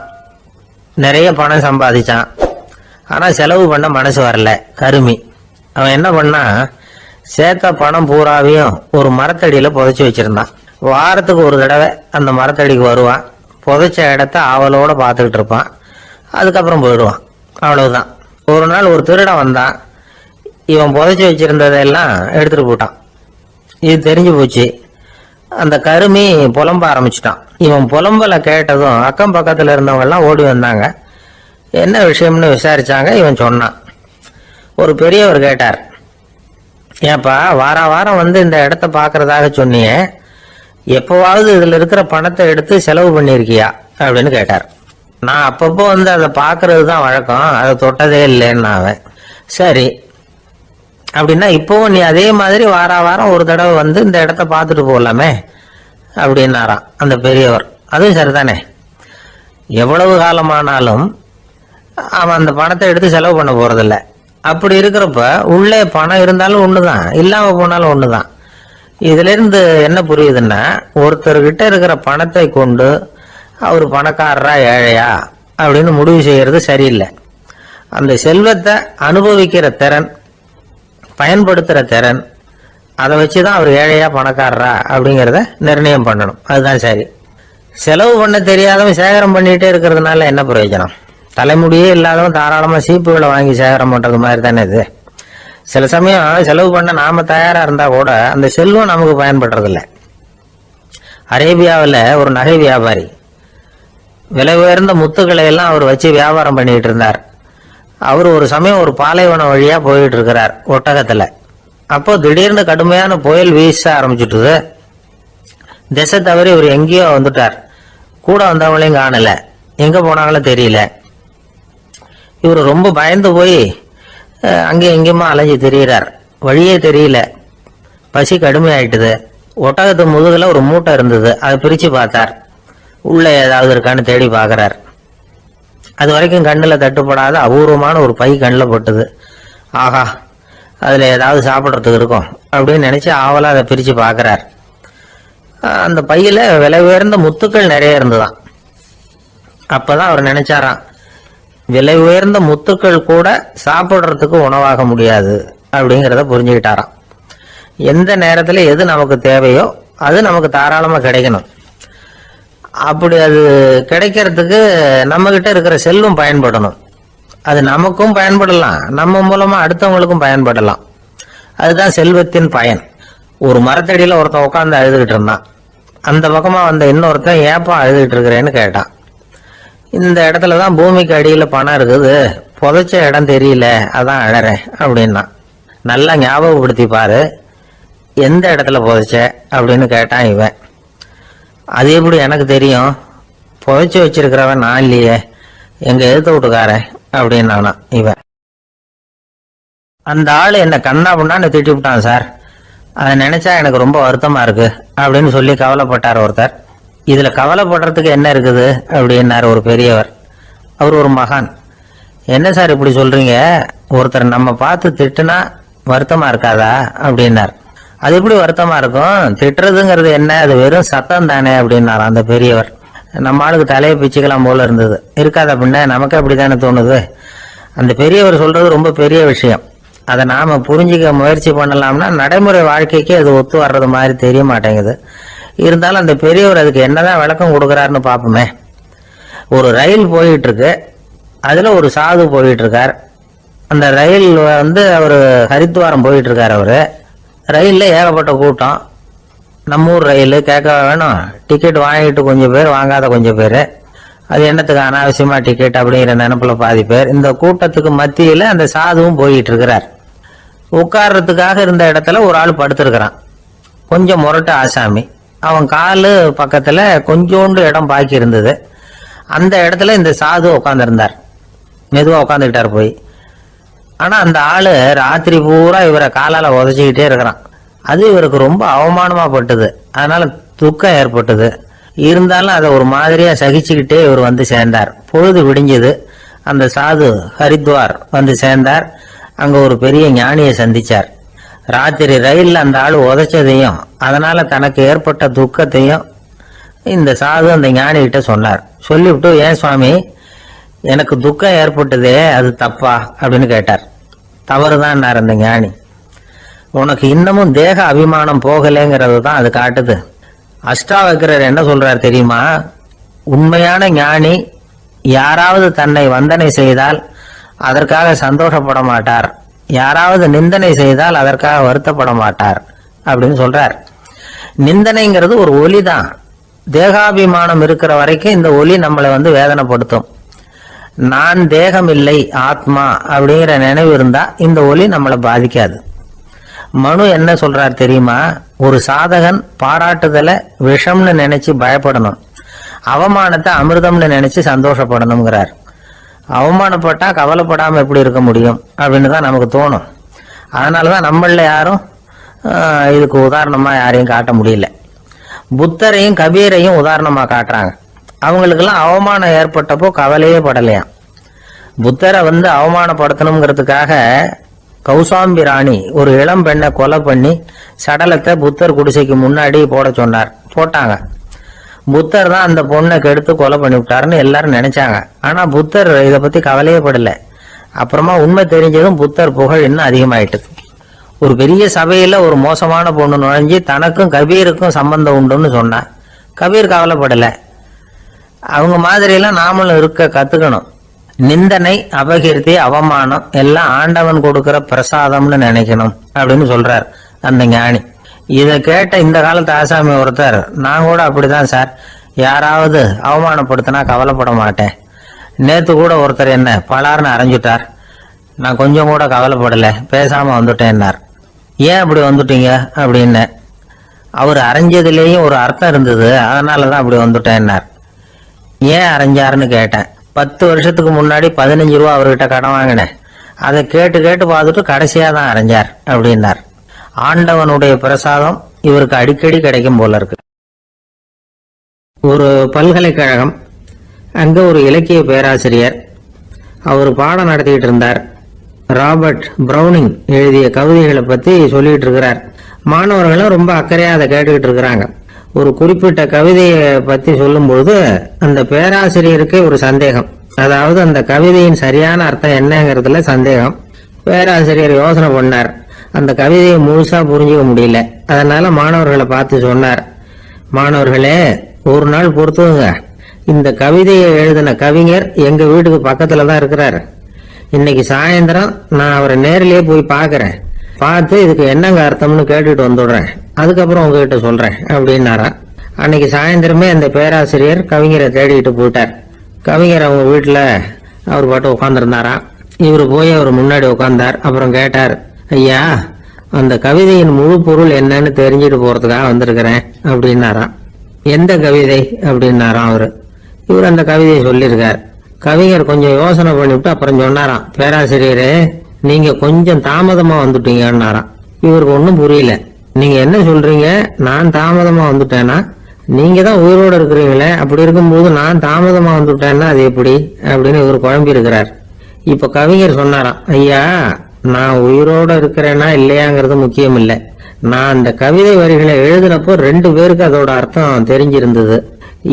நிறைய பணம் சம்பாதிச்சான். ஆனா செலவு பண்ண மனசு வரல, கருமி. அவன் என்ன பண்ணா, சேர்த்த பணம் பூராவையும் ஒரு மரத்தடியில புதைச்சி வச்சிருந்தான். வாரத்துக்கு ஒரு தடவை அந்த மரத்தடிக்கு வருவான். புதைச்ச இடத்த ஆவலோட பார்த்துக்கிட்டு இருப்பான். அதுக்கப்புறம் போயிடுவான். அவ்வளவுதான். ஒரு நாள் ஒரு திருடன் வந்தான். இவன் புதைச்சி வச்சிருந்ததெல்லாம் எடுத்துட்டு போட்டான். இது தெரிஞ்சு போச்சு. அந்த கருமி புலம்ப ஆரம்பிச்சிட்டான். இவன் புலம்பலை கேட்டதும் அக்கம் பக்கத்துல இருந்தவங்க எல்லாம் ஓடி வந்தாங்க. என்ன விஷயம்னு விசாரிச்சாங்க. இவன் சொன்னான். ஒரு பெரியவர் கேட்டார், ஏப்பா வாரம் வந்து இந்த இடத்த பாக்குறதாக சொன்னியே, எப்பவாவது இதுல இருக்கிற பணத்தை எடுத்து செலவு பண்ணிருக்கியா அப்படின்னு கேட்டார். நான் அப்பப்போ வந்து அதை பாக்குறது தான் வழக்கம், அதை தொட்டதே இல்லைன்னு அவன். சரி அப்படின்னா இப்பவும் நீ அதே மாதிரி வாரம் ஒரு தடவை வந்து இந்த இடத்த பார்த்துட்டு போகலாமே அப்படின்னாராம் அந்த பெரியவர். அதுவும் சரிதானே, எவ்வளவு காலமானாலும் அவன் அந்த பணத்தை எடுத்து செலவு பண்ண போறதில்ல. அப்படி இருக்கிறப்ப உள்ளே பணம் இருந்தாலும் ஒண்ணுதான், இல்லாம போனாலும் ஒண்ணுதான். இதுல இருந்து என்ன புரியுதுன்னா, ஒருத்தர்கிட்ட இருக்கிற பணத்தை கொண்டு அவர் பணக்காரரா ஏழையா அப்படின்னு முடிவு செய்யறது சரியில்லை. அந்த செல்வத்தை அனுபவிக்கிற திறன், பயன்படுத்துற திறன், அதை வச்சுதான் அவர் ஏழையா பணக்காரரா அப்படிங்கிறத நிர்ணயம் பண்ணணும். அதுதான் சரி. செலவு பண்ண தெரியாதவன் சேகரம் பண்ணிட்டே இருக்கிறதுனால என்ன பிரயோஜனம்? தலைமுடியே இல்லாதவன் தாராளமா சீப்புகளை வாங்கி சேகரம் பண்றது மாதிரி தானே இது. சில சமயம் செலவு பண்ண நாம தயாரா இருந்தா கூட அந்த செல்வம் நமக்கு பயன்படுறதில்லை. அரேபியாவில் ஒரு நகை வியாபாரி விலை உயர்ந்த முத்துக்களை எல்லாம் அவர் வச்சு வியாபாரம் பண்ணிட்டு இருந்தார். அவர் ஒரு சமயம் ஒரு பாலைவனம் வழியா போயிட்டு இருக்கிறார் ஒட்டகத்துல. அப்போ திடீர்னு கடுமையான புயல் வீச ஆரம்பிச்சுட்டுது. திசை தவறி இவர் எங்கேயோ வந்துட்டார். கூட வந்தவங்களையும் காணல, எங்க போனாங்களும் தெரியல. இவர் ரொம்ப பயந்து போய் அங்கே எங்கேயுமா அலைஞ்சு திரியிறார். வழியே தெரியல. பசி கடுமையாயிட்டுது. ஒட்டகத்து முதுகுல ஒரு மூட்டை இருந்தது. அதை பிரிச்சு பார்த்தார். உள்ள ஏதாவது இருக்கான்னு தேடி பார்க்கறார். அது வரைக்கும் கண்ணுல தட்டுப்படாத அபூர்வமான ஒரு பை கண்ணில் பட்டுது. ஆஹா, அதுல ஏதாவது சாப்பிட்றதுக்கு இருக்கும் அப்படின்னு நினைச்சு ஆவலா அதை பிரிச்சு பார்க்கறார். அந்த பையில விலை உயர்ந்த முத்துக்கள் நிறைய இருந்துதான். அப்பதான் அவர் நினைச்சாராம், விலை உயர்ந்த முத்துக்கள் கூட சாப்பிட்றதுக்கு உணவாக முடியாது அப்படிங்கிறத புரிஞ்சுக்கிட்டாராம். எந்த நேரத்துல எது நமக்கு தேவையோ அது நமக்கு தாராளமா கிடைக்கணும். அப்படி அது கிடைக்கிறதுக்கு நம்ம கிட்ட இருக்கிற செல்வம் பயன்படணும். அது நமக்கும் பயன்படலாம், நம்ம மூலமா அடுத்தவங்களுக்கும் பயன்படலாம். அதுதான் செல்வத்தின் பயன். ஒரு மரத்தடியில ஒருத்தன் உட்காந்து அழுதுகிட்டு இருந்தான். அந்த பக்கமா வந்த இன்னொருத்தன் ஏப்பா அழுதுகிட்டு இருக்கிறேன்னு கேட்டான். இந்த இடத்துலதான் பூமிக்கு அடியில பணம் இருக்குது, புதைச்ச இடம் தெரியல, அதான் அழறேன் அப்படின்னா. நல்லா ஞாபகப்படுத்தி பாரு, எந்த இடத்துல புதைச்ச அப்படின்னு கேட்டான் இவன். அது எப்படி எனக்கு தெரியும், புதைச்சு வச்சிருக்கிறவன் நான் இல்லையே, எங்க எழுத்து வீட்டுக்காரன் அப்படின்னானா இவன். அந்த ஆளு என்ன கண்ணா பண்ணான்னு திட்டி விட்டான் சார், அதை நினைச்சா எனக்கு ரொம்ப வருத்தமா இருக்கு அப்படின்னு சொல்லி கவலைப்பட்டார் ஒருத்தர். இதுல கவலைப்படுறதுக்கு என்ன இருக்குது அப்படின்னாரு ஒரு பெரியவர். அவர் ஒரு மகான். என்ன சார் இப்படி சொல்றீங்க, ஒருத்தர் நம்ம பார்த்து திட்டுனா வருத்தமா இருக்காதா அப்படின்னார். அது எப்படி வருத்தமா இருக்கும், திட்டுறதுங்கிறது என்ன, அது வெறும் சத்தம் தானே அப்படின்னாரு அந்த பெரியவர். நம்ம ஆளுக்கு தலையை பிச்சுக்கலாம் போல இருந்தது. இருக்காத அப்படின்னா நமக்கு அப்படித்தானே தோணுது. அந்த பெரியவர் சொல்றது ரொம்ப பெரிய விஷயம். அதை நாம புரிஞ்சிக்க முயற்சி பண்ணலாம்னா நடைமுறை வாழ்க்கைக்கு அது ஒத்து வர்றது மாதிரி தெரிய மாட்டேங்குது. இருந்தாலும் அந்த பெரியவர் அதுக்கு என்னதான் விளக்கம் கொடுக்கறாருன்னு பாப்போமே. ஒரு ரயில் போயிட்டு இருக்கு, அதுல ஒரு சாது போயிட்டு இருக்கார். அந்த ரயில் வந்து அவரு ஹரித்வாரம் போயிட்டு இருக்காரு. அவரு ரயில்ல ஏகப்பட்ட கூட்டம். நம்ம ஊர் ரயில் கேட்க வேணும், டிக்கெட் வாங்கிட்டு கொஞ்சம் பேர், வாங்காத கொஞ்சம் பேர். அது என்னத்துக்கு அனாவசியமா டிக்கெட் அப்படிங்கிற நினைப்புல பாதி பேர். இந்த கூட்டத்துக்கு மத்தியில அந்த சாதுவும் போயிட்டு இருக்கிறார். உட்கார்றதுக்காக இருந்த இடத்துல ஒரு ஆள் படுத்திருக்கிறான். கொஞ்சம் முரட்டு ஆசாமி. அவன் காலு பக்கத்துல கொஞ்சோண்டு இடம் பாக்கி இருந்தது. அந்த இடத்துல இந்த சாது உட்காந்துருந்தார். மெதுவா உட்காந்துக்கிட்டார் போய். ஆனா அந்த ஆளு ராத்திரி பூரா இவரை காலால உதச்சிக்கிட்டே இருக்கிறான். அது இவருக்கு ரொம்ப அவமானமா பட்டது. அதனால துக்கம் ஏற்பட்டது. இருந்தாலும் அதை ஒரு மாதிரியா சகிச்சுக்கிட்டே இவர் வந்து சேர்ந்தார். பொழுது விடிஞ்சது. அந்த சாது ஹரித்வார் வந்து சேர்ந்தார். அங்க ஒரு பெரிய ஞானியை சந்திச்சார். ராத்திரி ரயில்ல அந்த ஆளு உதைச்சதையும் அதனால தனக்கு ஏற்பட்ட துக்கத்தையும் இந்த சாது அந்த ஞானி கிட்ட சொன்னார். சொல்லிவிட்டு, ஏன் சுவாமி, எனக்கு துக்கம் ஏற்பட்டதே அது தப்பா அப்படின்னு கேட்டார். தவறுதான் அந்த ஞானி. உனக்கு இன்னமும் தேக அபிமானம் போகலைங்கிறது தான் அது காட்டுது. அஷ்டாவக்கிரர் என்ன சொல்றார் தெரியுமா? உண்மையான ஞானி யாராவது தன்னை வந்தனை செய்தால் அதற்காக சந்தோஷப்பட மாட்டார், யாராவது நிந்தனை செய்தால் அதற்காக வருத்தப்பட மாட்டார் அப்படின்னு சொல்றார். நிந்தனைங்கிறது ஒரு ஒலி தான். தேகாபிமானம் இருக்கிற வரைக்கும் இந்த ஒலி நம்மளை வந்து வேதனைப்படுத்தும். நான் தேகம் இல்லை, ஆத்மா அப்படிங்கிற நினைவு இருந்தா இந்த ஒலி நம்மளை பாதிக்காது. மனு என்ன சொல்றார் தெரியுமா? ஒரு சாதகன் பாராட்டுதலை விஷம்னு நினைச்சு பயப்படணும், அவமானத்தை அமிர்தம்னு நினைச்சு சந்தோஷப்படணுங்கிறார். அவமானப்பட்டா கவலைப்படாம எப்படி இருக்க முடியும் அப்படின்னு தான் நமக்கு தோணும். அதனாலதான் நம்மள யாரும் இதுக்கு உதாரணமா யாரையும் காட்ட முடியல. புத்தரையும் கபீரையும் உதாரணமா காட்டுறாங்க. அவங்களுக்கெல்லாம் அவமானம் ஏற்பட்டப்போ கவலையே படலையாம். புத்தரை வந்து அவமானப்படுத்தணுங்கிறதுக்காக கௌசாம்பி ராணி ஒரு இளம் பெண்ணை கொலை பண்ணி சடலத்தை புத்தர் குடிசைக்கு முன்னாடி போட சொன்னார். போட்டாங்க. புத்தர் தான் அந்த பொண்ணை கெடுத்து கொலை பண்ணி விட்டாருன்னு எல்லாரும் நினைச்சாங்க. ஆனா புத்தர் இதை பத்தி கவலையே படல. அப்புறமா உண்மை தெரிஞ்சதும் புத்தர் புகழ் இன்னும் அதிகமாயிட்டது. ஒரு பெரிய சபையில ஒரு மோசமான பொண்ணு நுழைஞ்சு தனக்கும் கபீருக்கும் சம்பந்தம் உண்டுன்னு சொன்னா கபீர் கவலைப்படல. அவங்க மாதிரியெல்லாம் நாமளும் இருக்க கத்துக்கணும். நிந்தனை, அபகீர்த்தி, அவமானம் எல்லாம் ஆண்டவன் கொடுக்கிற பிரசாதம்னு நினைக்கணும் அப்படின்னு சொல்றார் அந்த ஞானி. இதை கேட்ட இந்த காலத்து ஆசாமி ஒருத்தர், நான் கூட அப்படிதான் சார், யாராவது அவமானப்படுத்தினா கவலைப்பட மாட்டேன். நேத்து கூட ஒருத்தர் என்ன பலார்னு அரைஞ்சுட்டார், நான் கொஞ்சம் கூட கவலைப்படல, பேசாம வந்துட்டேன்னார். ஏன் அப்படி வந்துட்டீங்க அப்படின்னு. அவர் அரைஞ்சதுலேயும் ஒரு அர்த்தம் இருந்தது, அதனாலதான் அப்படி வந்துட்டேன்னார். ஏன் அரைஞ்சாருன்னு கேட்டேன். 10 வருஷத்துக்கு முன்னாடி 15 ரூபா அவர்கிட்ட கடன் வாங்கினேன், அதை கேட்டு கேட்டு பார்த்துட்டு கடைசியா தான் அரைஞ்சார் அப்படின்னார். ஆண்டவனுடைய பிரசாதம் இவருக்கு அடிக்கடி கிடைக்கும் போல இருக்கு. ஒரு பல்கலைக்கழகம், அங்க ஒரு இலக்கிய பேராசிரியர், அவர் பாடம் நடத்திட்டு இருந்தார். ராபர்ட் பிரௌனிங் எழுதிய கவிதைகளை பத்தி சொல்லிட்டு இருக்கிறார். மாணவர்களும் ரொம்ப அக்கறையா அதை கேட்டுக்கிட்டு இருக்கிறாங்க. ஒரு குறிப்பிட்ட கவிதையை பத்தி சொல்லும்போது அந்த பேராசிரியருக்கு ஒரு சந்தேகம். அதாவது அந்த கவிதையின் சரியான அர்த்தம் என்னங்கிறதுல சந்தேகம். பேராசிரியர் யோசனை பண்ணார். அந்த கவிதையை முழுசா புரிஞ்சுக்க முடியல. அதனால மாணவர்களை பார்த்து சொன்னார், மாணவர்களே, ஒரு நாள் பொறுத்துங்க, இந்த கவிதையை எழுதின கவிஞர் எங்க வீட்டுக்கு பக்கத்துல தான் இருக்கிறாரு. இன்னைக்கு சாயந்தரம் நான் அவரை நேரிலேயே போய் பாக்குறேன், பார்த்து இதுக்கு என்னங்க அர்த்தம்னு கேட்டுட்டு வந்துடுறேன், அதுக்கப்புறம் உங்ககிட்ட சொல்றேன் அப்படின்னாரா. அன்னைக்கு சாயந்தரமே அந்த பேராசிரியர் கவிஞரை தேடிட்டு போயிட்டார். கவிஞர் அவங்க வீட்டுல அவர் பாட்டு உட்காந்துருந்தாராம். இவர் போய் அவர் முன்னாடி உட்கார்ந்தார். அப்புறம் கேட்டார், ஐயா, அந்த கவிதையின் முழு பொருள் என்னன்னு தெரிஞ்சுட்டு போறதுக்காக வந்திருக்கிறேன் அப்படின்னாராம். எந்த கவிதை அப்படின்னாராம் அவரு. இவர் அந்த கவிதையை சொல்லியிருக்கார். கவிஞர் கொஞ்சம் யோசனை பண்ணிவிட்டு அப்புறம் சொன்னாராம், பேராசிரியரே, நீங்க கொஞ்சம் தாமதமா வந்துட்டீங்கன்னாராம். இவருக்கு ஒன்னும் புரியல. நீங்க என்ன சொல்றீங்க? நான் தாமதமா வந்துட்டேன்னா? நீங்க தான் உயிரோட இருக்கிறீங்களே, அப்படி இருக்கும்போது நான் தாமதமா வந்துட்டேன்னா அது எப்படி அப்படின்னு இவர் குழம்பி இருக்கிறார். இப்ப கவிஞர் சொன்னாராம், ஐயா, நான் உயிரோட இருக்கிறேன்னா இல்லையாங்கிறது முக்கியம் இல்லை. நான் அந்த கவிதை வரிகளை எழுதினப்போ 2 பேருக்கு அதோட அர்த்தம் தெரிஞ்சிருந்தது.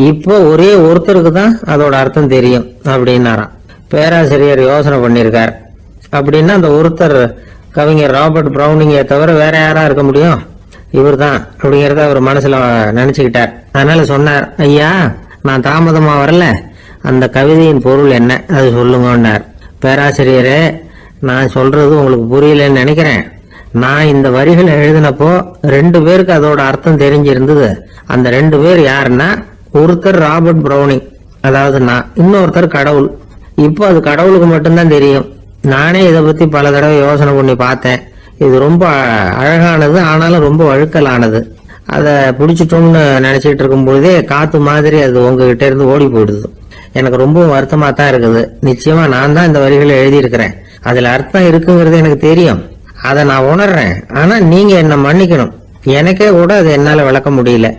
இப்போ ஒரே ஒருத்தருக்கு தான் அதோட அர்த்தம் தெரியும் அப்படின்னாராம். பேராசிரியர் யோசனை பண்ணியிருக்கார். அப்படின்னா அந்த ஒருத்தர் கவிஞர் ராபர்ட் பிரௌனிங்கை தவிர வேற யாரா இருக்க முடியும்? இவர் தான் அப்படிங்கறத அவர் மனசுல நினைச்சுக்கிட்டார். அதனால சொன்னார், ஐயா, நான் தாமதமா வரல, அந்த கவிதையின் பொருள் என்ன அது சொல்லுங்கன்னார். பேராசிரியரே, நான் சொல்றது உங்களுக்கு புரியலன்னு நினைக்கிறேன். நான் இந்த வரிகளை எழுதினப்போ 2 பேருக்கு அதோட அர்த்தம் தெரிஞ்சிருந்தது. அந்த 2 பேர் யாருன்னா, ஒருத்தர் ராபர்ட் பிரௌனிங், அதாவது நான், இன்னொருத்தர் கடவுள். இப்போ அது கடவுளுக்கு மட்டும்தான் தெரியும். நானே இதை பத்தி பல தடவை யோசனை பண்ணி பார்த்தேன். இது ரொம்ப அழகானது, ஆனாலும் ரொம்ப வழுக்கலானது. அதை பிடிச்சிட்டோம்னு நினைச்சிட்டு இருக்கும் பொழுதே காத்து மாதிரி அது உங்ககிட்ட இருந்து ஓடி போயிடுது. எனக்கு ரொம்பவும் வருத்தமா தான் இருக்குது. நிச்சயமா நான் தான் இந்த வரிகளை எழுதியிருக்கிறேன். அதுல அர்த்தம் இருக்குங்கிறது எனக்கு தெரியும், அதை நான் உணர்றேன். ஆனா நீங்க என்ன மன்னிக்கணும், எனக்கே கூட அதை என்னால விளக்க முடியல.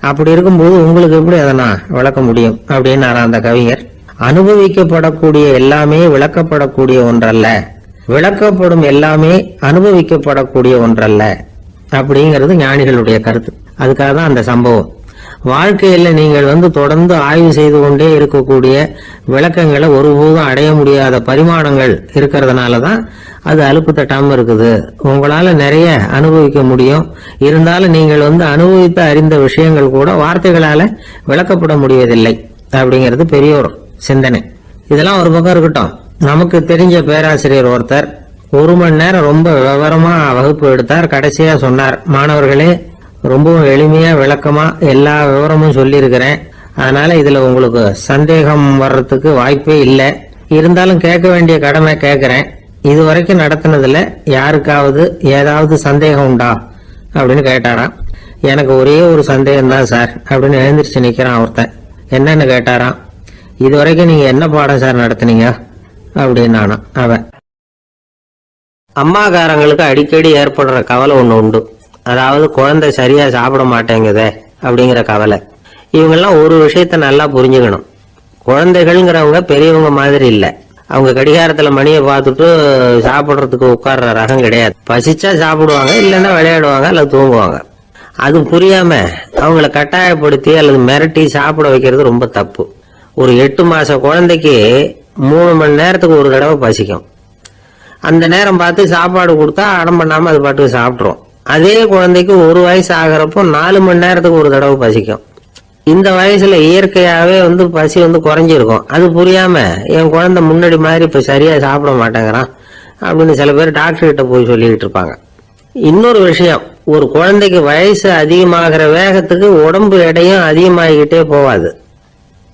அப்படி இருக்கும்போது உங்களுக்கு எப்படி அதை நான் விளக்க முடியும் அப்படின்னு அந்த கவிஞர். அனுபவிக்கப்படக்கூடிய எல்லாமே விளக்கப்படக்கூடிய ஒன்றல்ல, விளக்கப்படும் எல்லாமே அனுபவிக்கப்படக்கூடிய ஒன்றல்ல அப்படிங்கிறது ஞானிகளுடைய கருத்து. அதுக்காக தான் அந்த சம்பவம். வாழ்க்கையில நீங்கள் தொடர்ந்து ஆய்வு செய்து கொண்டே இருக்கக்கூடிய விளக்கங்களை ஒருபோதும் அடைய முடியாத பரிமாணங்கள் இருக்கிறதுனாலதான் அது அலுப்பு தட்டாம இருக்குது. உங்களால நிறைய அனுபவிக்க முடியும், இருந்தாலும் நீங்கள் அனுபவித்து அறிந்த விஷயங்கள் கூட வார்த்தைகளால விளக்கப்பட முடிவதில்லை அப்படிங்கிறது பெரிய ஒரு சிந்தனை. இதெல்லாம் ஒரு பக்கம் இருக்கட்டும். நமக்கு தெரிஞ்ச பேராசிரியர் ஒருத்தர் 1 மணி நேரம் ரொம்ப விவரமா வகுப்பு எடுத்தார். கடைசியா சொன்னார், மாணவர்களே, ரொம்பவும் எளிமையா விளக்கமா எல்லா விவரமும் சொல்லியிருக்கிறேன். அதனால இதுல உங்களுக்கு சந்தேகம் வர்றதுக்கு வாய்ப்பே இல்லை. இருந்தாலும் கேட்க வேண்டிய கடமை கேட்கிறேன். இதுவரைக்கும் நடத்தினதுல யாருக்காவது ஏதாவது சந்தேகம் உண்டா அப்படின்னு கேட்டாராம். எனக்கு ஒரே ஒரு சந்தேகம் தான் சார் அப்படின்னு எழுந்திரிச்சு நிக்கிறான் ஒருத்தன். என்னன்னு கேட்டாராம். இதுவரைக்கும் நீங்க என்ன பாடம் சார் நடத்துனீங்க அப்படின்னானா அவன். அம்மாக்காரங்களுக்கு அடிக்கடி ஏற்படுற கவலை ஒண்ணு உண்டு. அதாவது குழந்தை சரியா சாப்பிட மாட்டேங்குதே அப்படிங்கிற கவலை. இவங்கெல்லாம் ஒரு விஷயத்த நல்லா புரிஞ்சுக்கணும். குழந்தைகள்ங்கிறவங்க பெரியவங்க மாதிரி இல்ல. அவங்க கடிகாரத்துல மணியை பார்த்துட்டு சாப்பிடுறதுக்கு உட்கார்ற ரகம் கிடையாது. பசிச்சா சாப்பிடுவாங்க, இல்லைன்னா விளையாடுவாங்க அல்லது தூங்குவாங்க. அது புரியாம அவங்கள கட்டாயப்படுத்தி அல்லது மிரட்டி சாப்பிட வைக்கிறது ரொம்ப தப்பு. ஒரு 8 மாச குழந்தைக்கு 3 மணி நேரத்துக்கு ஒரு தடவை பசிக்கும். அந்த நேரம் பார்த்து சாப்பாடு கொடுத்தா அடம் பண்ணாம அது பாட்டுக்கு சாப்பிட்றோம். அதே குழந்தைக்கு 1 வயசு ஆகிறப்போ 4 மணி நேரத்துக்கு ஒரு தடவை பசிக்கும். இந்த வயசுல இயற்கையாவே பசி குறைஞ்சிருக்கும். அது புரியாம என் குழந்தை முன்னாடி மாதிரி இப்ப சரியா சாப்பிட மாட்டேங்கிறான் அப்படின்னு சில பேர் டாக்டர் கிட்ட போய் சொல்லிக்கிட்டு இருப்பாங்க. இன்னொரு விஷயம், ஒரு குழந்தைக்கு வயசு அதிகமாகிற வேகத்துக்கு உடம்பு எடையும் அதிகமாகிக்கிட்டே போவாது.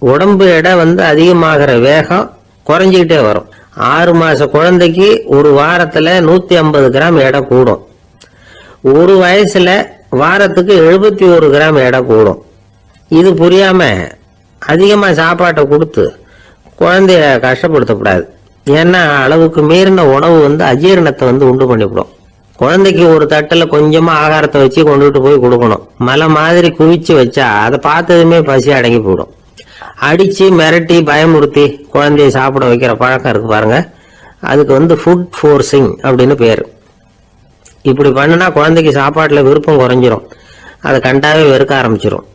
உடம்பு எடை அதிகமாகிற வேகம் குறைஞ்சிக்கிட்டே வரும். 6 மாச குழந்தைக்கு ஒரு வாரத்துல 150 கிராம் எடை கூடும். ஒரு வயசுல வாரத்துக்கு 71 கிராம் எடை கூடும். இது புரியாம அதிகமா சாப்பாட்டை கொடுத்து குழந்தைய கஷ்டப்படுத்தக்கூடாது. ஏன்னா அளவுக்கு மீறின உணவு அஜீரணத்தை உண்டு பண்ணிவிடும். குழந்தைக்கு ஒரு தட்டுல கொஞ்சமா ஆகாரத்தை வச்சு கொண்டுட்டு போய் கொடுக்கணும். மலை மாதிரி குவிச்சு வச்சா அதை பார்த்ததுமே பசி அடங்கி போயிடும். அடிச்சு மிரட்டி பயமுறுத்தி குழந்தைய சாப்பிட வைக்கிற பழக்கம் இருக்கு பாருங்க, அதுக்கு ஃபுட் ஃபோர்சிங் அப்படின்னு பேரு. இப்படி பண்ணுனா குழந்தைக்கு சாப்பாட்டுல விருப்பம் குறைஞ்சிரும், அதை கண்டாவே வெறுக்க ஆரம்பிச்சிரும்.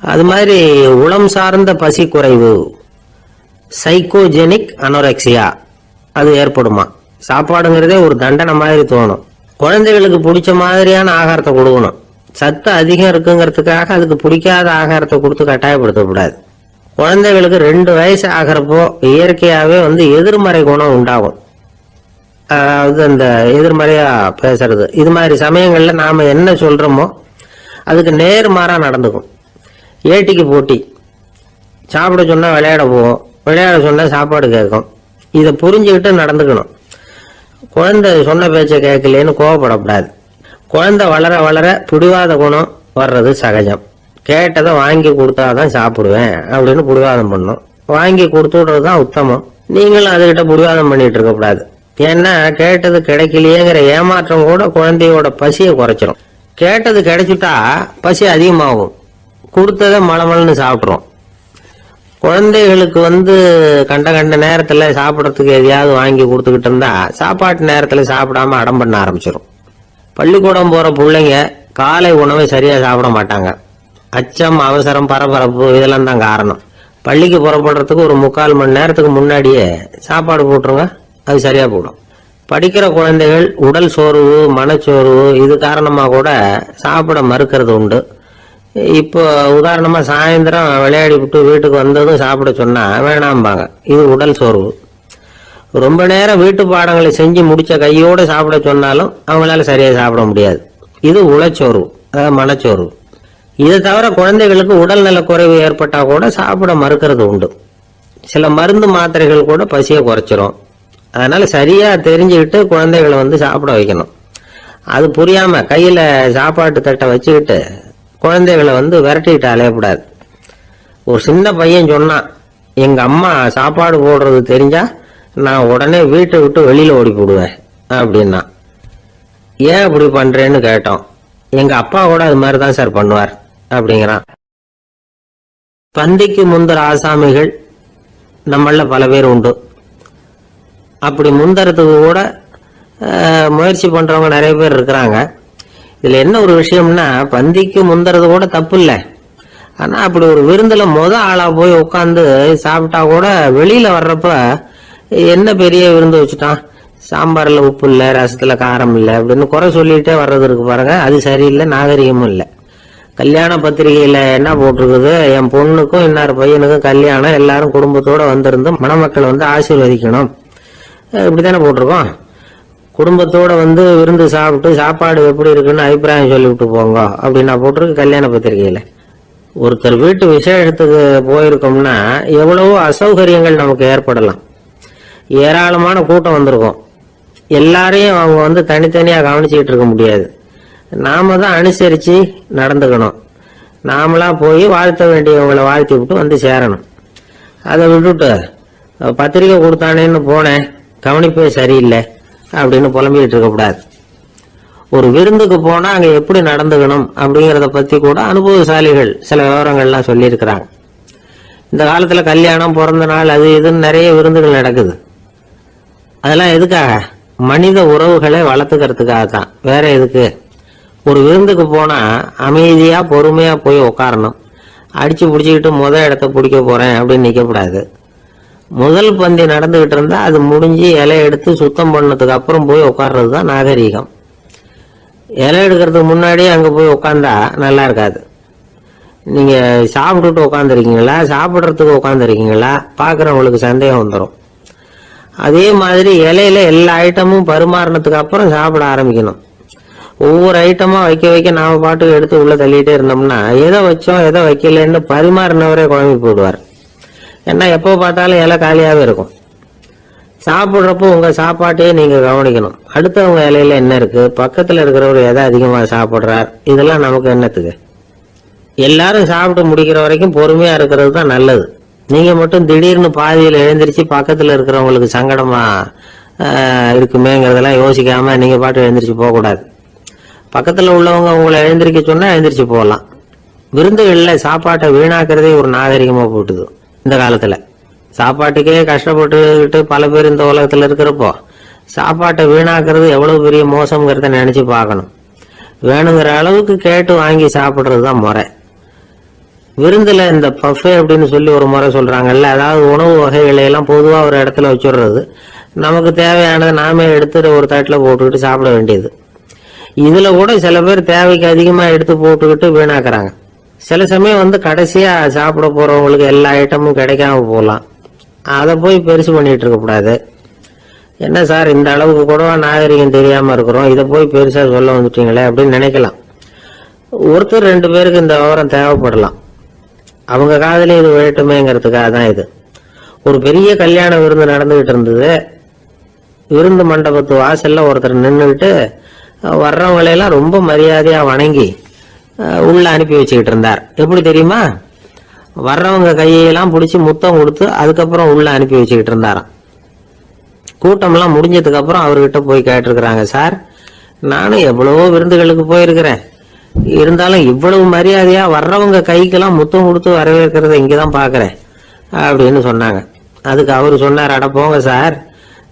அது மாதிரி உளம் சார்ந்த பசி குறைவு, சைக்கோஜெனிக் அனோரெக்சியா, அது ஏற்படுமா. சாப்பாடுங்கிறதே ஒரு தண்டனை மாதிரி தோணும். குழந்தைகளுக்கு பிடிச்ச மாதிரியான ஆகாரத்தை கொடுக்கணும். சத்து அதிகம் இருக்குங்கிறதுக்காக அதுக்கு பிடிக்காத ஆகாரத்தை கொடுத்து கட்டாயப்படுத்தக்கூடாது. குழந்தைகளுக்கு 2 வயசு ஆகிறப்போ இயற்கையாவே எதிர்மறை குணம் உண்டாகும். அதாவது அந்த எதிர்மறையா பேசுறது. இது மாதிரி சமயங்கள்ல நாம என்ன சொல்றோமோ அதுக்கு நேர்மாறா நடந்துக்கும். ஏட்டிக்கு போட்டி. சாப்பிட சொன்னா விளையாட போவோம், விளையாட சொன்னா சாப்பாடு கேட்கும். இதை புரிஞ்சுக்கிட்டு நடந்துக்கணும். குழந்தை சொன்ன பேச்சை கேட்கலேன்னு கோவப்படக்கூடாது. குழந்தை வளர வளர பிடிவாத குணம் வர்றது சகஜம். கேட்டதை வாங்கி கொடுத்தாதான் சாப்பிடுவேன் அப்படின்னு பிடிவாதம் பண்ணும். வாங்கி கொடுத்து விடுறதுதான் உத்தமம். நீங்களும் அதுகிட்ட பிடிவாதம் பண்ணிட்டு இருக்க கூடாது. ஏன்னா கேட்டது கிடைக்கலையேங்கிற ஏமாற்றம் கூட குழந்தையோட பசியை குறைச்சிரும். கேட்டது கிடைச்சிட்டா பசி அதிகமாகும். கொடுத்ததை மலமலன்னு சாப்பிட்றோம். குழந்தைகளுக்கு கண்ட கண்ட நேரத்துல சாப்பிடறதுக்கு எதையாவது வாங்கி கொடுத்துக்கிட்டு இருந்தா சாப்பாட்டு நேரத்துல சாப்பிடாம அடம் பண்ண ஆரம்பிச்சிடும். பள்ளிக்கூடம் போற பிள்ளைங்க காலை உணவை சரியா சாப்பிட மாட்டாங்க. அச்சம், அவசரம், பரபரப்பு இதெல்லாம் தான் காரணம். பள்ளிக்கு புறப்படுறதுக்கு ஒரு 3/4 மணி நேரத்துக்கு முன்னாடியே சாப்பாடு போட்டுருங்க, அது சரியா போடும். படிக்கிற குழந்தைகள் உடல் சோர்வு, மனச்சோர்வு இது காரணமா கூட சாப்பிட மறுக்கிறது உண்டு. இப்போ உதாரணமா சாயந்தரம் விளையாடி விட்டு வீட்டுக்கு வந்ததும் சாப்பிட சொன்னா வேணாம்பாங்க. இது உடல் சோர்வு. ரொம்ப நேரம் வீட்டு பாடங்களை செஞ்சு முடிச்ச கையோட சாப்பிட சொன்னாலும் அவங்களால சரியா சாப்பிட முடியாது. இது உளச்சோர்வு, அதாவது மனச்சோர்வு. இதை தவிர குழந்தைகளுக்கு உடல் நல குறைவு ஏற்பட்டா கூட சாப்பிட மறுக்கிறது உண்டு. சில மருந்து மாத்திரைகள் கூட பசியை குறைச்சிரும். அதனால சரியா தெரிஞ்சுக்கிட்டு குழந்தைகளை சாப்பிட வைக்கணும். அது புரியாம கையில சாப்பாட்டு தட்டை வச்சுக்கிட்டு குழந்தைகளை விரட்டிட்டு அலையக்கூடாது. ஒரு சின்ன பையன் சொன்னான், எங்க அம்மா சாப்பாடு போடுறது தெரிஞ்சா நான் உடனே வீட்டை விட்டு வெளியில ஓடி போடுவேன் அப்படின்னா. ஏன் அப்படி பண்றேன்னு கேட்டோம். எங்க அப்பா கூட அது மாதிரி தான் சார் பண்ணுவார் அப்படிங்கிறான். பந்திக்கு முந்தர ஆசாமிகள் நம்மள பல பேர் உண்டு. அப்படி முந்தறதுக்கு கூட முயற்சி பண்றவங்க நிறைய பேர் இருக்கிறாங்க. இதுல என்ன ஒரு விஷயம்னா, பந்திக்கு முந்தறது கூட தப்பு இல்லை. ஆனா அப்படி ஒரு விருந்துல ஆளா போய் உட்காந்து சாப்பிட்டா கூட வெளியில வர்றப்ப என்ன பெரிய விருந்து வச்சுட்டான், சாம்பார்ல உப்பு இல்லை, ரசத்துல காரம் இல்லை அப்படின்னு குறை சொல்லிட்டே வர்றது இருக்கு பாருங்க. அது சரியில்லை, நாகரிகமும் இல்லை. கல்யாண பத்திரிகையில என்ன போட்டிருக்குது, என் பொண்ணுக்கும் இன்னார் பையனுக்கும் கல்யாணம், எல்லாரும் குடும்பத்தோட வந்திருந்து மணமக்கள் ஆசீர்வதிக்கணும், இப்படித்தானே போட்டிருக்கோம். குடும்பத்தோட விருந்து சாப்பிட்டு சாப்பாடு எப்படி இருக்குன்னு அபிப்பிராயம் சொல்லிவிட்டு போங்க அப்படின்னா போட்டிருக்கு கல்யாண பத்திரிகையில. ஒருத்தர் வீட்டு விசேஷத்துக்கு போயிருக்கோம்னா எவ்வளவோ அசௌகரியங்கள் நமக்கு ஏற்படலாம். ஏராளமான கூட்டம் வந்திருக்கும். எல்லாரையும் அவங்க தனித்தனியா கவனிச்சுக்கிட்டு இருக்க முடியாது. நாம தான் அனுசரிச்சு நடந்துக்கணும். நாமளா போய் வாழ்த்த வேண்டியவங்களை வாழ்த்தி விட்டு சேரணும். அதை விட்டுட்டு பத்திரிக்கை கொடுத்தானேன்னு போனேன், கவனிப்பே சரியில்லை அப்படின்னு புலம்பிக்கிட்டு இருக்கக்கூடாது. ஒரு விருந்துக்கு போனா அங்க எப்படி நடந்துக்கணும் அப்படிங்கறத பத்தி கூட அனுபவசாலிகள் சில விவரங்கள்லாம் சொல்லியிருக்கிறாங்க. இந்த காலத்துல கல்யாணம், பிறந்த நாள், அது இதுன்னு நிறைய விருந்துகள் நடக்குது. அதெல்லாம் எதுக்காக? மனித உறவுகளை வளர்த்துக்கிறதுக்காக தான், வேற எதுக்கு? ஒரு விருந்துக்கு போனா அமைதியா பொறுமையா போய் உட்காரணும். அடிச்சு பிடிச்சிக்கிட்டு இடத்த பிடிக்க போறேன் அப்படின்னு நிற்கக்கூடாது. முதல் பந்தி நடந்துகிட்டு இருந்தா அது முடிஞ்சு இலை எடுத்து சுத்தம் பண்ணதுக்கு அப்புறம் போய் உட்கார்றது தான் நாகரீகம். இலை எடுக்கிறதுக்கு முன்னாடியே அங்க போய் உட்காந்தா நல்லா இருக்காது. நீங்க சாப்பிட்டுட்டு உட்காந்துருக்கீங்களா, சாப்பிட்றதுக்கு உட்காந்துருக்கீங்களா, பாக்குறவங்களுக்கு சந்தேகம் வந்துடும். அதே மாதிரி இலையில எல்லா ஐட்டமும் பரிமாறினதுக்கு அப்புறம் சாப்பிட ஆரம்பிக்கணும். ஒவ்வொரு ஐட்டமா வைக்க வைக்க நாம பாட்டுக்கு எடுத்து உள்ள தள்ளிட்டே இருந்தோம்னா எதை வச்சோம் எதை வைக்கலன்னு பரிமாறினவரே குழம்பி போயிடுவார். ஏன்னா எப்போ பார்த்தாலும் இலை காலியாவே இருக்கும். சாப்பிட்றப்போ உங்க சாப்பாட்டையே நீங்க கவனிக்கணும். அடுத்தவங்க இலையில என்ன இருக்கு, பக்கத்துல இருக்கிறவர் எதை அதிகமா சாப்பிடுறார், இதெல்லாம் நமக்கு என்னத்துக்கு? எல்லாரும் சாப்பிட்டு முடிக்கிற வரைக்கும் பொறுமையா இருக்கிறது தான் நல்லது. நீங்க மட்டும் திடீர்னு பாதியில எழுந்திரிச்சு பக்கத்துல இருக்கிறவங்களுக்கு சங்கடமா இருக்குமேங்கிறதெல்லாம் யோசிக்காம நீங்க பாட்டு எழுந்திரிச்சு போக கூடாது. பக்கத்துல உள்ளவங்க உங்களை எழுந்திரிக்க சொன்னா எழுந்திரிச்சு போகலாம். விருந்துகள்ல சாப்பாட்டை வீணாக்குறதே ஒரு நாகரிகமா போட்டுது இந்த காலத்துல. சாப்பாட்டுக்கே கஷ்டப்பட்டுக்கிட்டு பல பேர் இந்த உலகத்துல இருக்கிறப்போ சாப்பாட்டை வீணாக்குறது எவ்வளவு பெரிய மோசம்ங்கிறத நினைச்சு பார்க்கணும். வேணுங்கிற அளவுக்கு கேட்டு வாங்கி சாப்பிடுறதுதான் முறை. விருந்துல இந்த பஃபே அப்படின்னு சொல்லி ஒரு முறை சொல்றாங்கல்ல, அதாவது உணவு வகைகளை எல்லாம் பொதுவா ஒரு இடத்துல வச்சுடுறது, நமக்கு தேவையானதை நாமே எடுத்துட்டு ஒரு தட்டுல போட்டுக்கிட்டு சாப்பிட வேண்டியது. இதுல கூட சில பேர் தேவைக்கு அதிகமா எடுத்து போட்டுக்கிட்டு வீணாக்குறாங்க. சில சமயம் கடைசியா சாப்பிட போறவங்களுக்கு எல்லா ஐட்டமும் கிடைக்காம போகலாம். அதை போய் பெருசு பண்ணிட்டு இருக்க கூடாது. என்ன சார் இந்த அளவுக்கு கூட நாகரிகம் தெரியாம இருக்கிறோம், இதை போய் பெருசா சொல்ல வந்துட்டீங்களே அப்படின்னு நினைக்கலாம். ஒருத்தர் ரெண்டு பேருக்கு இந்த விவரம் தேவைப்படலாம். அவங்க காதலே இது விழட்டுமேங்கிறதுக்காக தான் இது. ஒரு பெரிய கல்யாண விருந்து நடந்துகிட்டு இருந்தது. விருந்து மண்டபத்து வாசல்ல ஒருத்தர் நின்றுகிட்டு வர்றவங்களையெல்லாம் ரொம்ப மரியாதையா வணங்கி உள்ள அனுப்பி வச்சுக்கிட்டு இருந்தார். எப்படி தெரியுமா? வர்றவங்க கையெல்லாம் பிடிச்சி முத்தம் கொடுத்து அதுக்கப்புறம் உள்ள அனுப்பி வச்சுக்கிட்டு இருந்தாராம். கூட்டம்லாம் முடிஞ்சதுக்கு அப்புறம் அவர்கிட்ட போய் கேட்டிருக்கிறாங்க, சார் நானும் எவ்வளவோ விருந்துகளுக்கு போயிருக்கிறேன், இருந்தாலும் இவ்வளவு மரியாதையா வர்றவங்க கைக்கெல்லாம் முத்தம் கொடுத்து வரவேற்கிறத இங்கதான் பாக்குறேன் அப்படின்னு சொன்னாங்க. அதுக்கு அவரு சொன்னார், அட போங்க சார்,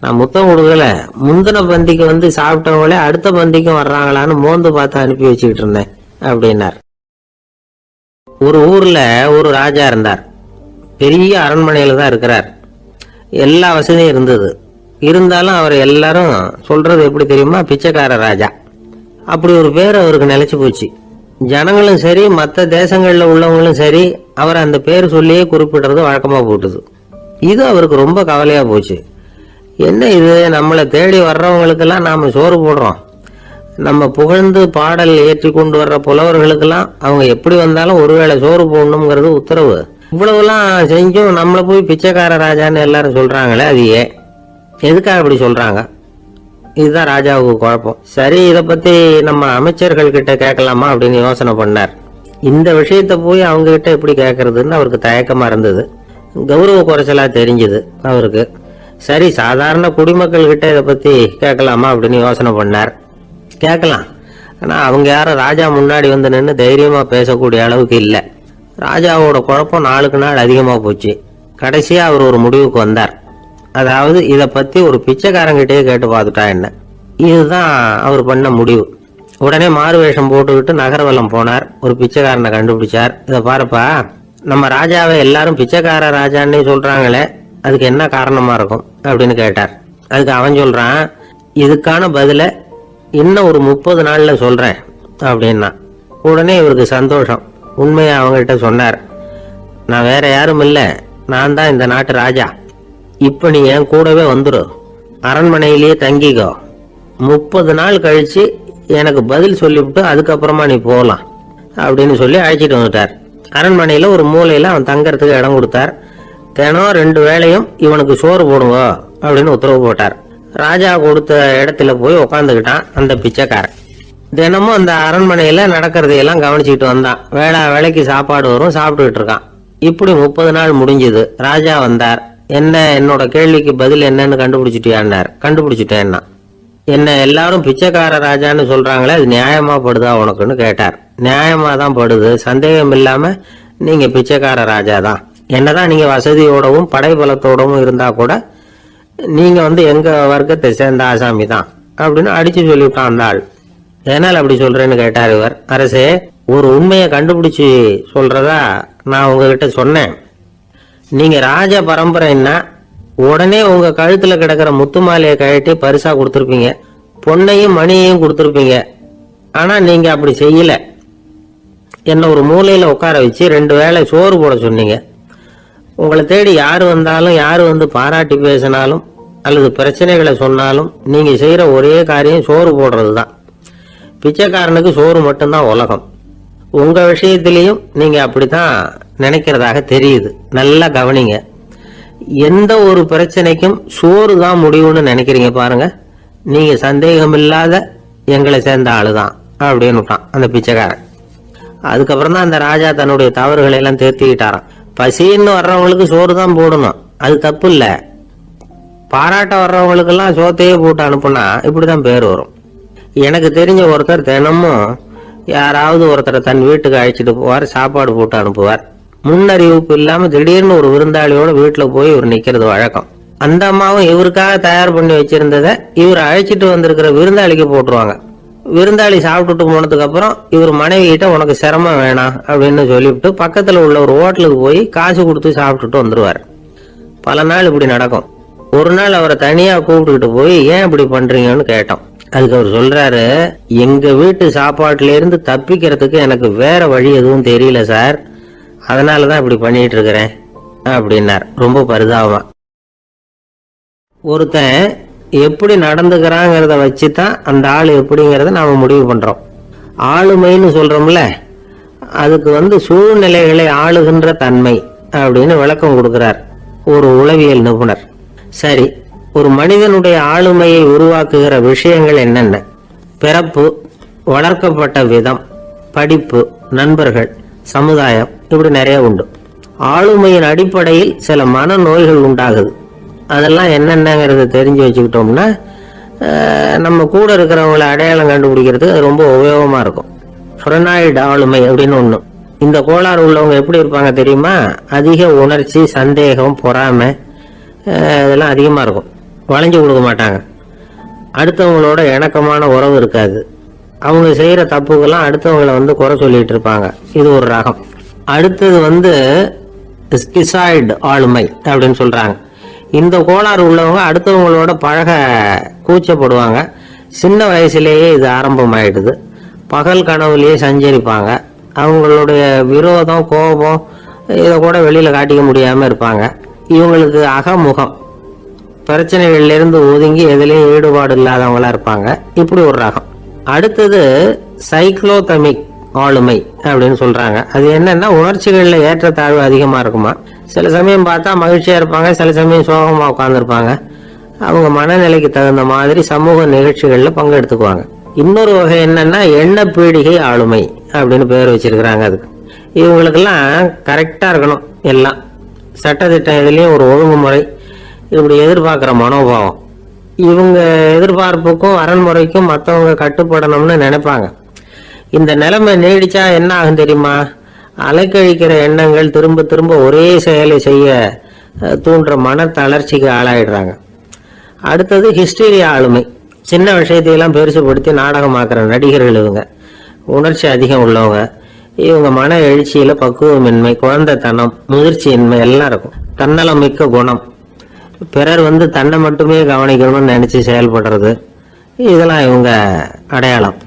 நான் முத்தம் கொடுக்கல, முந்தின பந்திக்கு சாப்பிட்டவங்களே அடுத்த பந்திக்கும் வர்றாங்களான்னு மோந்து பார்த்து அனுப்பி வச்சுக்கிட்டு இருந்தேன் அப்படின்னார். ஒரு ஊர்ல ஒரு ராஜா இருந்தார். பெரிய அரண்மனையில தான் இருக்கிறார். எல்லா வசதியும் இருந்தது. இருந்தாலும் அவர் எல்லாரும் சொல்றது எப்படி தெரியுமா, பிச்சைக்கார ராஜா. அப்படி ஒரு பேர் அவருக்கு நிலைச்சு போச்சு. ஜனங்களும் சரி மற்ற தேசங்கள்ல உள்ளவங்களும் சரி அவர் அந்த பேர் சொல்லியே குறிப்பிடுறது வழக்கமா போட்டுது. இது அவருக்கு ரொம்ப கவலையா போச்சு. என்ன இது, நம்மளை தேடி வர்றவங்களுக்கெல்லாம் நாம சோறு போடுறோம், நம்ம புகழ்ந்து பாடல் ஏற்றி கொண்டு வர்ற புலவர்களுக்கெல்லாம் அவங்க எப்படி வந்தாலும் ஒருவேளை சோறு போடணுங்கிறது உத்தரவு. இவ்வளவுலாம் செஞ்சும் நம்மளை போய் பிச்சைக்கார ராஜான்னு எல்லாரும் சொல்றாங்களே, அது ஏன், எதுக்காக அப்படி சொல்றாங்க? இதுதான் ராஜாவுக்கு குழப்பம். சரி, இதை பத்தி நம்ம அமைச்சர்கள் கிட்ட கேட்கலாமா அப்படின்னு யோசனை பண்ணார். இந்த விஷயத்த போய் அவங்க கிட்ட எப்படி கேட்கறதுன்னு அவருக்கு தயக்கமா இருந்தது. கௌரவ குறைச்சலா தெரிஞ்சது அவருக்கு. சரி, சாதாரண குடிமக்கள் கிட்ட இதை பத்தி கேட்கலாமா அப்படின்னு யோசனை பண்ணார். கேட்கலாம், ஆனா அவங்க யாரும் ராஜா முன்னாடி வந்து நின்று தைரியமா பேசக்கூடிய அளவுக்கு இல்லை. ராஜாவோட குழப்பம் நாளுக்கு நாள் அதிகமா போச்சு. கடைசியா அவர் ஒரு முடிவுக்கு வந்தார். அதாவது இதை பத்தி ஒரு பிச்சைக்காரங்கிட்டே கேட்டு பார்த்துட்டா என்ன. இதுதான் அவர் பண்ண முடிவு. உடனே மாறு வேஷம் போட்டுக்கிட்டு நகரவலம் போனார். ஒரு பிச்சைக்காரனை கண்டுபிடிச்சார். இதை பாருப்பா, நம்ம ராஜாவை எல்லாரும் பிச்சைக்கார ராஜான்னே சொல்றாங்களே, அதுக்கு என்ன காரணமா இருக்கும் அப்படின்னு கேட்டார். அதுக்கு அவன் சொல்றான், இதுக்கான பதில இன்னும் ஒரு 30 நாள்ல சொல்றேன் அப்படின்னா. உடனே இவருக்கு சந்தோஷம். உண்மையை அவங்ககிட்ட சொன்னார். நான் வேற யாரும் இல்லை, நான் தான் இந்த நாட்டு ராஜா. இப்ப நீ என் கூடவே வந்துரு, அரண்மனையிலேயே தங்கிக்கோ. 30 நாள் கழிச்சு எனக்கு பதில் சொல்லிவிட்டு அதுக்கப்புறமா நீ போகலாம் அப்படின்னு சொல்லி அழைச்சிட்டு வந்துட்டார். அரண்மனையில ஒரு மூலையில அவன் தங்கறதுக்கு இடம் கொடுத்தார். தினம் 2 வேளையும் இவனுக்கு சோறு போடுங்க அப்படின்னு உத்தரவு போட்டார். ராஜா கொடுத்த இடத்துல போய் உக்காந்துக்கிட்டான் அந்த பிச்சைக்காரன். தினமும் அந்த அரண்மனையில நடக்கிறதையெல்லாம் கவனிச்சுக்கிட்டு வந்தான். வேளைக்கு சாப்பாடு வரும், சாப்பிட்டுக்கிட்டு இருக்கான். இப்படி 30 நாள் முடிஞ்சது. ராஜா வந்தார். என்ன, என்னோட கேள்விக்கு பதில் என்னன்னு கண்டுபிடிச்சிட்டியான்னார். கண்டுபிடிச்சிட்டேன்னா. என்ன எல்லாரும் பிச்சைக்கார ராஜான்னு சொல்றாங்களே, அது நியாயமா படுதா உனக்குன்னு கேட்டார். நியாயமா தான் படுது, சந்தேகம் இல்லாம நீங்க பிச்சைக்கார ராஜா தான். என்னதான் நீங்க வசதியோடவும் படைபலத்தோடவும் இருந்தா கூட நீங்க எங்க வர்க்கத்தை சேர்ந்த ஆசாமி தான் அப்படின்னு அடிச்சு சொல்லிவிட்டான் அந்த ஆள். என்னால் அப்படி சொல்றேன்னு கேட்டார் இவர். அரசே, ஒரு உண்மையை கண்டுபிடிச்சு சொல்றதா நான் உங்ககிட்ட சொன்னேன். நீங்க ராஜ பரம்பரைன்னா உடனே உங்க கழுத்துல கிடக்கிற முத்து மாலையை கழட்டி பரிசா கொடுத்துருப்பீங்க, பொன்னையும் மணியையும் கொடுத்துருப்பீங்க. ஆனா நீங்க அப்படி செய்யல. என்ன ஒரு மூலையில உட்கார வச்சு 2 வேளை சோறு போட சொன்னீங்க. உங்களை தேடி யாரு வந்தாலும், யாரு பாராட்டி பேசினாலும் அல்லது பிரச்சனைகளை சொன்னாலும் நீங்க செய்யற ஒரே காரியம் சோறு போடுறதுதான். பிச்சைக்காரனுக்கு சோறு மட்டும்தான் உலகம். உங்க விஷயத்திலையும் நீங்க அப்படித்தான் நினைக்கிறதாக தெரியுது. நல்லா கவனிங்க. எந்த ஒரு பிரச்சனைக்கும் சோறு தான் முடிவுன்னு நினைக்கிறீங்க பாருங்க. நீங்க சந்தேகம் இல்லாத எங்களை சேர்ந்த ஆளுதான் அப்படின்னு விட்டான் அந்த பிச்சைக்காரன். அதுக்கப்புறம் தான் அந்த ராஜா தன்னுடைய தவறுகளை எல்லாம் தேர்த்திக்கிட்டாராம். பசின்னு வர்றவங்களுக்கு சோறு தான் போடணும், அது தப்பு இல்ல. பாராட்ட வர்றவங்களுக்கெல்லாம் சோத்தையே போட்டு அனுப்புனா இப்படிதான் பேர் வரும். எனக்கு தெரிஞ்ச ஒருத்தர் தினமும் யாராவது ஒருத்தரை தன் வீட்டுக்கு அழைச்சிட்டு போவார், சாப்பாடு போட்டு அனுப்புவார். முன்னறிவிப்பு இல்லாம திடீர்னு ஒரு விருந்தாளியோட வீட்டுல போய் இவர் நிக்கிறது வழக்கம். அந்த அம்மாவும் இவருக்காக தயார் பண்ணி வச்சிருந்ததை இவர் அழைச்சிட்டு வந்திருக்கிற விருந்தாளிக்கு போட்டுருவாங்க. விருந்தாளி சாப்பிட்டுட்டு போனதுக்கு அப்புறம் இவர் மனைவி கிட்ட உனக்கு சிரமம் வேணாம் அப்படின்னு சொல்லிவிட்டு பக்கத்துல உள்ள ஒரு ஹோட்டலுக்கு போய் காசு கொடுத்து சாப்பிட்டுட்டு வந்துருவார். பல நாள் இப்படி நடக்கும். ஒரு நாள் அவரை தனியா கூப்பிட்டுக்கிட்டு போய் ஏன் இப்படி பண்றீங்கன்னு கேட்டோம். அதுக்கு அவர் சொல்றாரு, எங்க வீட்டு சாப்பாட்டுல இருந்து தப்பிக்கிறதுக்கு எனக்கு வேற வழி எதுவும் தெரியல சார், அதனாலதான் இப்படி பண்ணிட்டு இருக்கிறேன் அப்படின்னார் ரொம்ப பரிதாபமா. ஒருத்தன் எப்படி நடந்துக்கிறாங்கிறத வச்சுதான் அந்த ஆள் எப்படிங்கிறத நாம முடிவு பண்றோம். ஆளுமைன்னு சொல்றோம்ல, அதுக்கு சூழ்நிலைகளை ஆளுகின்ற தன்மை அப்படின்னு விளக்கம் கொடுக்கிறார் ஒரு உளவியல் நிபுணர். சரி, ஒரு மனிதனுடைய ஆளுமையை உருவாக்குகிற விஷயங்கள் என்னென்ன? பிறப்பு, வளர்க்கப்பட்ட விதம், படிப்பு, நண்பர்கள், சமுதாயம், இப்படி நிறைய உண்டு. ஆளுமையின் அடிப்படையில் சில மனநோய்கள் உண்டாகுது. அதெல்லாம் என்னென்னங்கிறத தெரிஞ்சு வச்சுக்கிட்டோம்னா நம்ம கூட இருக்கிறவங்களை அடையாளம் கண்டுபிடிக்கிறதுக்கு அது ரொம்ப உபயோகமா இருக்கும். ஃப்ரெனாய்டு ஆளுமை அப்படின்னு ஒண்ணு. இந்த கோளாறு உள்ளவங்க எப்படி இருப்பாங்க தெரியுமா? அதிக உணர்ச்சி, சந்தேகம், பொறாமை இதெல்லாம் அதிகமா இருக்கும். வளைஞ்சு கொடுக்க மாட்டாங்க. அடுத்தவங்களோட இணக்கமான உறவு இருக்காது. அவங்க செய்யற தப்புக்கெல்லாம் அடுத்தவங்களை குறை சொல்லிட்டு இருப்பாங்க. இது ஒரு ரகம். அடுத்தது ஸ்கிசாய்டு ஆளுமை அப்படின்னு சொல்றாங்க. இந்த கோளாறு உள்ளவங்க அடுத்தவங்களோட பழக கூச்சப்படுவாங்க. சின்ன வயசுலேயே இது ஆரம்பமாயிடுது. பகல் கனவுலேயே சஞ்சரிப்பாங்க. அவங்களுடைய விரோதம், கோபம் இதை கூட வெளியில காட்டிக்க முடியாம இருப்பாங்க. இவங்களுக்கு அகமுகம், பிரச்சனைகள்ல இருந்து ஒதுங்கி எதுலேயும் ஈடுபாடு இல்லாதவங்களா இருப்பாங்க. இப்படி ஒரு ரகம். அடுத்தது சைக்ளோதமிக் ஆளுமை அப்படின்னு சொல்றாங்க. அது என்னன்னா உணர்ச்சிகள்ல ஏற்றத்தாழ்வு அதிகமா இருக்குமா. சில சமயம் பார்த்தா மகிழ்ச்சியா இருப்பாங்க, சில சமயம் சோகமா உட்கார்ந்துருப்பாங்க. அவங்க மனநிலைக்கு தகுந்த மாதிரி சமூக நிகழ்ச்சிகள்ல பங்கெடுத்துக்குவாங்க. இன்னொரு வகை என்னன்னா எண்ண பீடிகை ஆளுமை அப்படின்னு பேர் வச்சிருக்கிறாங்க. அதுக்கு இவங்களுக்கெல்லாம் கரெக்டாக இருக்கணும், எல்லாம் சட்டத்திட்டம் இதுலேயும் ஒரு ஒழுங்குமுறை, இப்படி எதிர்பார்க்குற மனோபாவம். இவங்க எதிர்பார்ப்புக்கும் அரண்முறைக்கும் மற்றவங்க கட்டுப்படணும்னு நினைப்பாங்க. இந்த நிலைமை நீடிச்சா என்ன ஆகும் தெரியுமா? அலைக்கழிக்கிற எண்ணங்கள் திரும்ப திரும்ப ஒரே செயலை செய்ய தூண்டுற மன தளர்ச்சிக்கு ஆளாயிடுறாங்க. அடுத்தது ஹிஸ்டீரியா ஆளுமை. சின்ன விஷயத்தையெல்லாம் பெருசுபடுத்தி நாடகமாக்குற நடிகர்கள் இவங்க. உணர்ச்சி அதிகம் உள்ளவங்க. இவங்க மன எழுச்சியில பக்குவமின்மை, குழந்தைத்தனம், முதிர்ச்சியின்மை எல்லாம் இருக்கும். தன்னலம் மிக்க குணம், பிறர் தன்னை மட்டுமே கவனிக்கணும்னு நினைச்சு செயல்படுறது, இதெல்லாம் இவங்க அடையாளம்.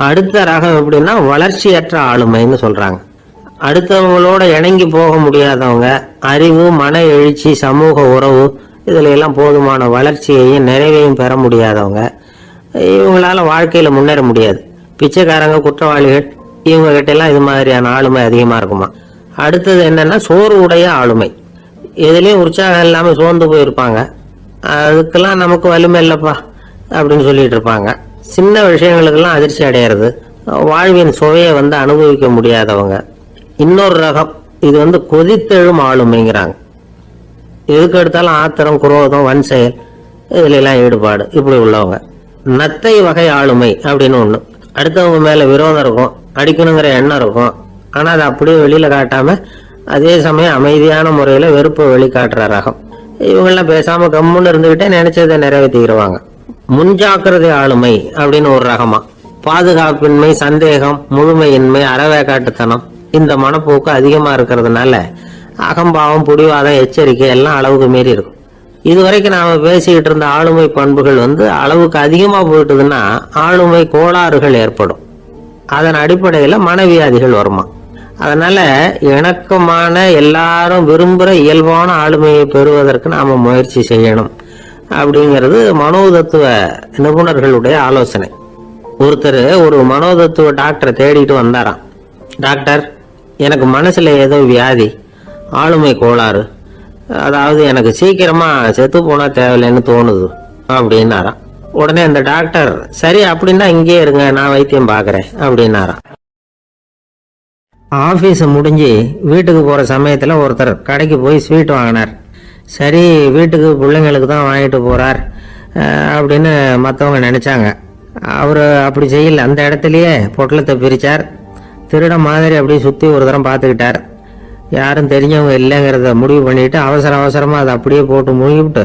அடுத்த ரகம் எப்படின்னா வளர்ச்சியற்ற ஆளுமைன்னு சொல்றாங்க. அடுத்தவங்களோட இணங்கி போக முடியாதவங்க, அறிவு, மன எழுச்சி, சமூக உறவு இதுல எல்லாம் போதுமான வளர்ச்சியையும் நிறைவையும் பெற முடியாதவங்க. இவங்களால வாழ்க்கையில முன்னேற முடியாது. பிச்சைக்காரங்க, குற்றவாளிகள் இவங்க கிட்ட எல்லாம் இது மாதிரியான ஆளுமை அதிகமா இருக்குமா. அடுத்தது என்னன்னா சோர்வுடைய ஆளுமை. எதுலயும் உற்சாகம் இல்லாம சோர்ந்து போயிருப்பாங்க. அதுக்கெல்லாம் நமக்கு வலிமை இல்லப்பா அப்படின்னு சொல்லிட்டு இருப்பாங்க. சின்ன விஷயங்களுக்கெல்லாம் அதிர்ச்சி அடையிறது, வாழ்வின் சுவையை அனுபவிக்க முடியாதவங்க. இன்னொரு ரகம் இது கொதித்தெழும் ஆளுமைங்கிறாங்க. எதுக்கு எடுத்தாலும் ஆத்திரம், குரோதம், வன் செயல் இதுல எல்லாம் ஈடுபாடு இப்படி உள்ளவங்க. நத்தை வகை ஆளுமை அப்படின்னு ஒண்ணு. அடுத்தவங்க மேல விரோதம் இருக்கும், அடிக்கணுங்கிற எண்ணம் இருக்கும். ஆனா அதை அப்படியே வெளியில காட்டாம அதே சமயம் அமைதியான முறையில வெறுப்பை வெளிக்காட்டுற ரகம். இவங்கெல்லாம் பேசாம கம்முன்னு இருந்துகிட்டே நினைச்சதை நிறைவேற்றிடுவாங்க. முன்ஜாக்கிரதை ஆளுமை அப்படின்னு ஒரு ரகமா. பாதுகாப்பின்மை, சந்தேகம், முழுமையின்மை, அறவேக்காட்டுத்தனம் இந்த மனப்போக்கு அதிகமா இருக்கிறதுனால அகம்பாவம், புடிவாதம், எச்சரிக்கை எல்லாம் அளவுக்கு மீறி இருக்கும். இதுவரைக்கும் நாம பேசிக்கிட்டு இருந்த ஆளுமை பண்புகள் அளவுக்கு அதிகமா போயிட்டுதுன்னா ஆளுமை கோளாறுகள் ஏற்படும். அதன் அடிப்படையில மனவியாதிகள் வருமா. அதனால இணக்கமான, எல்லாரும் விரும்புகிற இயல்பான ஆளுமையை பெறுவதற்கு நாம முயற்சி செய்யணும் அப்படிங்கிறது மனோதத்துவ நிபுணர்களுடைய ஆலோசனை. ஒருத்தர் ஒரு மனோதத்துவ டாக்டரை தேடிட்டு வந்தாராம். டாக்டர், எனக்கு மனசுல ஏதோ வியாதி, ஆளுமை கோளாறு, அதாவது எனக்கு சீக்கிரமா செத்து போனா தேவையில்லைன்னு தோணுது அப்படின்னாராம். உடனே அந்த டாக்டர், சரி அப்படின்னா இங்கே இருங்க, நான் வைத்தியம் பாக்குறேன் அப்படின்னாராம். ஆபீஸ் முடிஞ்சு வீட்டுக்கு போற சமயத்துல ஒருத்தர் கடைக்கு போய் ஸ்வீட் வாங்கினார். சரி, வீட்டுக்கு பிள்ளைங்களுக்கு தான் வாங்கிட்டு போறார் அப்படின்னு மற்றவங்க நினைச்சாங்க. அவரு அப்படி செய்யல. அந்த இடத்துலயே பொட்டலத்தை பிரிச்சார். திருட மாதிரி அப்படியே சுத்தி ஒரு தரம் பார்த்துக்கிட்டார். யாரும் தெரிஞ்சவங்க இல்லைங்கிறத முடிவு பண்ணிட்டு அவசரமா அதை அப்படியே போட்டு முழுகிவிட்டு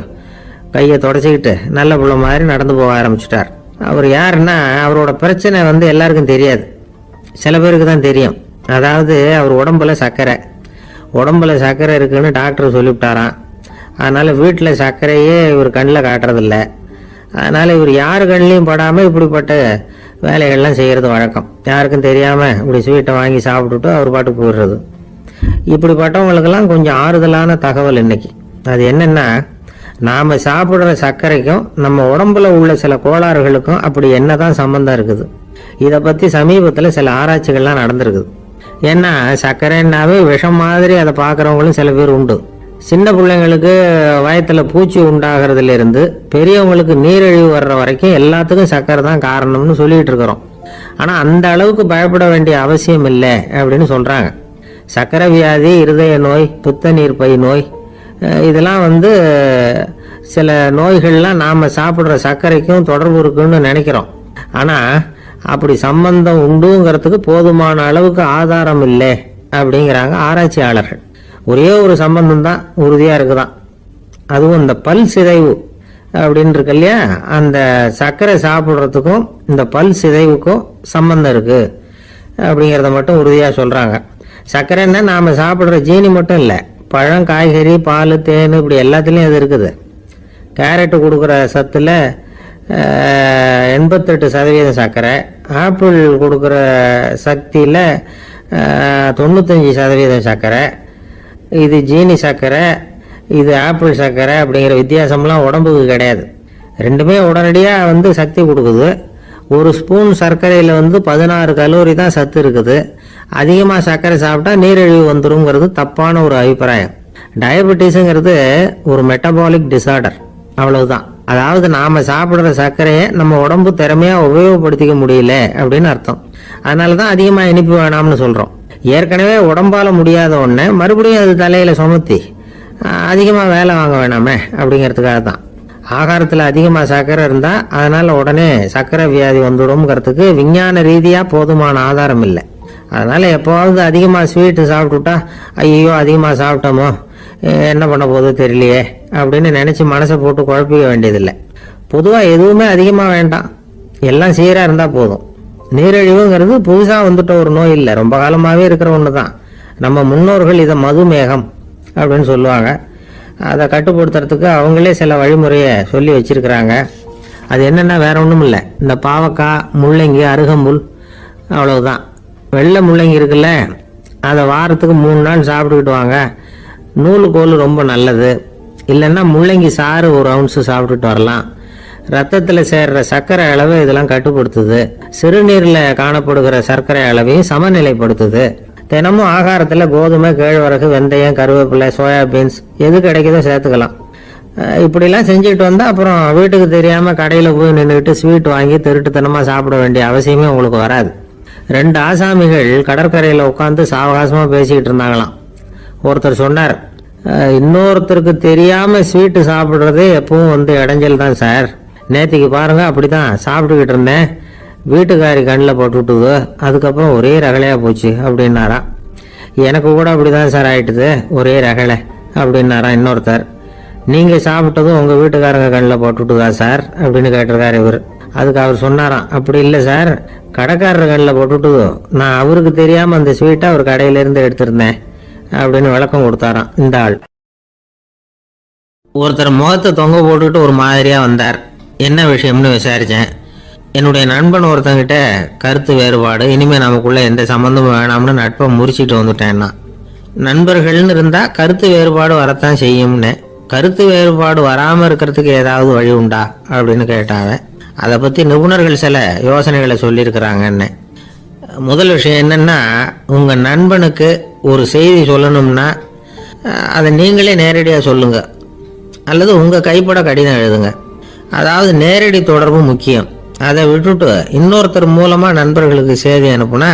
கையை தொடச்சிக்கிட்டு நல்ல புள்ள மாதிரி நடந்து போக ஆரம்பிச்சிட்டார். அவர் யாருன்னா, அவரோட பிரச்சனை எல்லாருக்கும் தெரியாது, சில பேருக்கு தான் தெரியும். அதாவது அவர் உடம்புல சர்க்கரை இருக்குன்னு டாக்டர் சொல்லிவிட்டாராம். அதனால வீட்டில் சர்க்கரையே இவர் கண்ணில் காட்டுறதில்ல. அதனால இவர் யாரு கண்ணிலையும் படாமல் இப்படிப்பட்ட வேலைகள்லாம் செய்கிறது வழக்கம். யாருக்கும் தெரியாமல் இப்படி ஸ்வீட்டை வாங்கி சாப்பிட்டுட்டு அவர் பாட்டுக்கு போயிடுறது. இப்படிப்பட்டவங்களுக்கெல்லாம் கொஞ்சம் ஆறுதலான தகவல் இன்னைக்கு. அது என்னன்னா, நாம சாப்பிடுற சர்க்கரைக்கும் நம்ம உடம்புல உள்ள சில கோளாறுகளுக்கும் அப்படி என்னதான் சம்பந்தம் இருக்குது. இதை பத்தி சமீபத்துல சில ஆராய்ச்சிகள்லாம் நடந்திருக்குது. ஏன்னா சர்க்கரைன்னாவே விஷம் மாதிரி அதை பார்க்கறவங்களும் சில பேர் உண்டு. சின்ன பிள்ளைங்களுக்கு வயத்துல பூச்சி உண்டாகிறதுல இருந்து பெரியவங்களுக்கு நீரிழிவு வர்ற வரைக்கும் எல்லாத்துக்கும் சர்க்கரை தான் காரணம்னு சொல்லிட்டு இருக்கிறோம். ஆனா அந்த அளவுக்கு பயப்பட வேண்டிய அவசியம் இல்லை அப்படின்னு சொல்றாங்க. சர்க்கரை வியாதி, இருதய நோய், பித்த நீர்ப்பை நோய் இதெல்லாம் சில நோய்கள்லாம் நாம சாப்பிட்ற சர்க்கரைக்கும் தொடர்பு இருக்குன்னு நினைக்கிறோம். ஆனா அப்படி சம்பந்தம் உண்டுங்கிறதுக்கு போதுமான அளவுக்கு ஆதாரம் இல்லை அப்படிங்கிறாங்க ஆராய்ச்சியாளர்கள். ஒரே ஒரு சம்பந்தம் தான் உறுதியா இருக்குதான். அதுவும் இந்த பல் சிதைவு அப்படின்னு இருக்கு இல்லையா, அந்த சர்க்கரை சாப்பிட்றதுக்கும் இந்த பல் சிதைவுக்கும் சம்பந்தம் இருக்கு அப்படிங்கிறத மட்டும் உறுதியா சொல்றாங்க. சர்க்கரைன்னா நாம சாப்பிட்ற ஜீனி மட்டும் இல்லை, பழம், காய்கறி, பால், தேன் இப்படி எல்லாத்துலேயும் அது இருக்குது. கேரட்டு கொடுக்குற சத்துல 88% சர்க்கரை, ஆப்பிள் கொடுக்குற சக்தியில் 95% சர்க்கரை. இது ஜீனி சர்க்கரை, இது ஆப்பிள் சர்க்கரை அப்படிங்கிற வித்தியாசம்லாம் உடம்புக்கு கிடையாது. ரெண்டுமே உடனடியாக சக்தி கொடுக்குது. ஒரு ஸ்பூன் சர்க்கரையில் 16 கலோரி தான் சத்து இருக்குது. அதிகமாக சர்க்கரை சாப்பிட்டா நீரிழிவு வந்துருங்கிறது தப்பான ஒரு அபிப்பிராயம். டயபெட்டிஸுங்கிறது ஒரு மெட்டபாலிக் டிசார்டர், அவ்வளவுதான். அதாவது நாம சாப்பிட்ற சர்க்கரையை நம்ம உடம்பு திறமையா உபயோகப்படுத்திக்க முடியல அப்படின்னு அர்த்தம். அதனாலதான் அதிகமா இனிப்பு வேணாம்னு சொல்றோம். ஏற்கனவே உடம்பால முடியாத ஒன்றை மறுபடியும் அது தலையில சுமத்தி அதிகமாக வேலை வாங்க வேணாமே அப்படிங்கிறதுக்காக தான். ஆகாரத்தில் அதிகமாக சர்க்கரை இருந்தால் அதனால் உடனே சர்க்கரை வியாதி வந்துடும்ங்கிறதுக்கு விஞ்ஞான ரீதியாக போதுமான ஆதாரம் இல்லை. அதனால் எப்போவாவது அதிகமாக ஸ்வீட்டு சாப்பிட்டுட்டா ஐயோ அதிகமாக சாப்பிட்டோமோ என்ன பண்ண போதோ தெரியலையே அப்படின்னு நினச்சி மனசை போட்டு குழப்பிக்க வேண்டியதில்லை. பொதுவாக எதுவுமே அதிகமாக வேண்டாம், எல்லாம் சீராக இருந்தால் போதும். நீரிழிவுங்கிறது புதுசாக வந்துட்ட ஒரு நோய் இல்லை, ரொம்ப காலமாகவே இருக்கிற ஒன்று தான். நம்ம முன்னோர்கள் இதை மதுமேகம் அப்படின்னு சொல்லுவாங்க. அதை கட்டுப்படுத்துறதுக்கு அவங்களே சில வழிமுறையை சொல்லி வச்சிருக்கிறாங்க. அது என்னென்னா வேற ஒன்றும் இல்லை, இந்த பாவக்காய், முள்ளங்கி, அருகம்புல், அவ்வளவுதான். வெள்ளை முள்ளங்கி இருக்குல்ல, அதை வாரத்துக்கு 3 நாள் சாப்பிட்டுக்கிட்டு வாங்க. நூலுக்கோல் ரொம்ப நல்லது. இல்லைன்னா முள்ளங்கி சாறு 1 ounce சாப்பிட்டுட்டு வரலாம். ரத்தத்தில் சேர்ற சர்க்கரை அளவு இதெல்லாம் கட்டுப்படுத்துது. சிறுநீரில் காணப்படுகிற சர்க்கரை அளவையும் சமநிலைப்படுத்துது. தினமும் ஆகாரத்தில் கோதுமை, கேழ்வரகு, வெந்தயம், கருவேப்பிலை, சோயாபீன்ஸ் எது கிடைக்குதோ சேர்த்துக்கலாம். இப்படிலாம் செஞ்சுட்டு வந்தால் அப்புறம் வீட்டுக்கு தெரியாமல் கடையில் போய் நின்றுட்டு ஸ்வீட் வாங்கி திருட்டுத்தனமாக சாப்பிட வேண்டிய அவசியமே உங்களுக்கு வராது. 2 ஆசாமிகள் கடற்கரையில் உட்காந்து சாவகாசமாக பேசிக்கிட்டு இருந்தாங்களாம். ஒருத்தர் சொன்னார், இன்னொருத்தருக்கு தெரியாமல் ஸ்வீட்டு சாப்பிட்றதே எப்பவும் இடைஞ்சல் தான் சார். நேற்றுக்கு பாருங்க அப்படி தான் சாப்பிட்டுக்கிட்டு இருந்தேன், வீட்டுக்காரி கண்ணில் போட்டுவிட்டுது, அதுக்கப்புறம் ஒரே ரகலையாக போச்சு அப்படின்னாரா. எனக்கு கூட அப்படி தான் சார் ஆயிட்டுது, ஒரே ரகலை அப்படின்னாரா இன்னொருத்தர். நீங்கள் சாப்பிட்டதும் உங்கள் வீட்டுக்காரங்க கண்ணில் போட்டுவிட்டுதா சார் அப்படின்னு கேட்டிருக்காரு இவர். அதுக்கு அவர் சொன்னாராம், அப்படி இல்லை சார், கடைக்காரர் கண்ணில் போட்டுவிட்டுதோ, நான் அவருக்கு தெரியாமல் அந்த ஸ்வீட்டை அவர் கடையிலேருந்து எடுத்திருந்தேன் அப்படின்னு விளக்கம் கொடுத்தாராம் இந்த ஆள். ஒருத்தர் முகத்தை தொங்க போட்டுக்கிட்டு ஒரு மாதிரியாக வந்தார். என்ன விஷயம்னு விசாரித்தேன். என்னுடைய நண்பன் ஒருத்தங்கிட்ட கருத்து வேறுபாடு, இனிமேல் நமக்குள்ளே எந்த சம்மந்தமும் வேணாம்னு நட்பை முறிச்சிட்டு வந்துட்டேன்னா. நண்பர்கள்னு இருந்தால் கருத்து வேறுபாடு வரத்தான் செய்யும்னு. கருத்து வேறுபாடு வராமல் இருக்கிறதுக்கு ஏதாவது வழி உண்டா அப்படின்னு கேட்டாங்க. அதை பற்றி நிபுணர்கள் சில யோசனைகளை சொல்லியிருக்கிறாங்கன்னு. முதல் விஷயம் என்னென்னா, உங்கள் நண்பனுக்கு ஒரு செய்தி சொல்லணும்னா அதை நீங்களே நேரடியாக சொல்லுங்கள், அல்லது உங்கள் கைப்பட கடிதம் எழுதுங்க. அதாவது நேரடி தொடர்பு முக்கியம். அதை விட்டுட்டு இன்னொருத்தர் மூலமாக நண்பர்களுக்கு செய்தி அனுப்புனா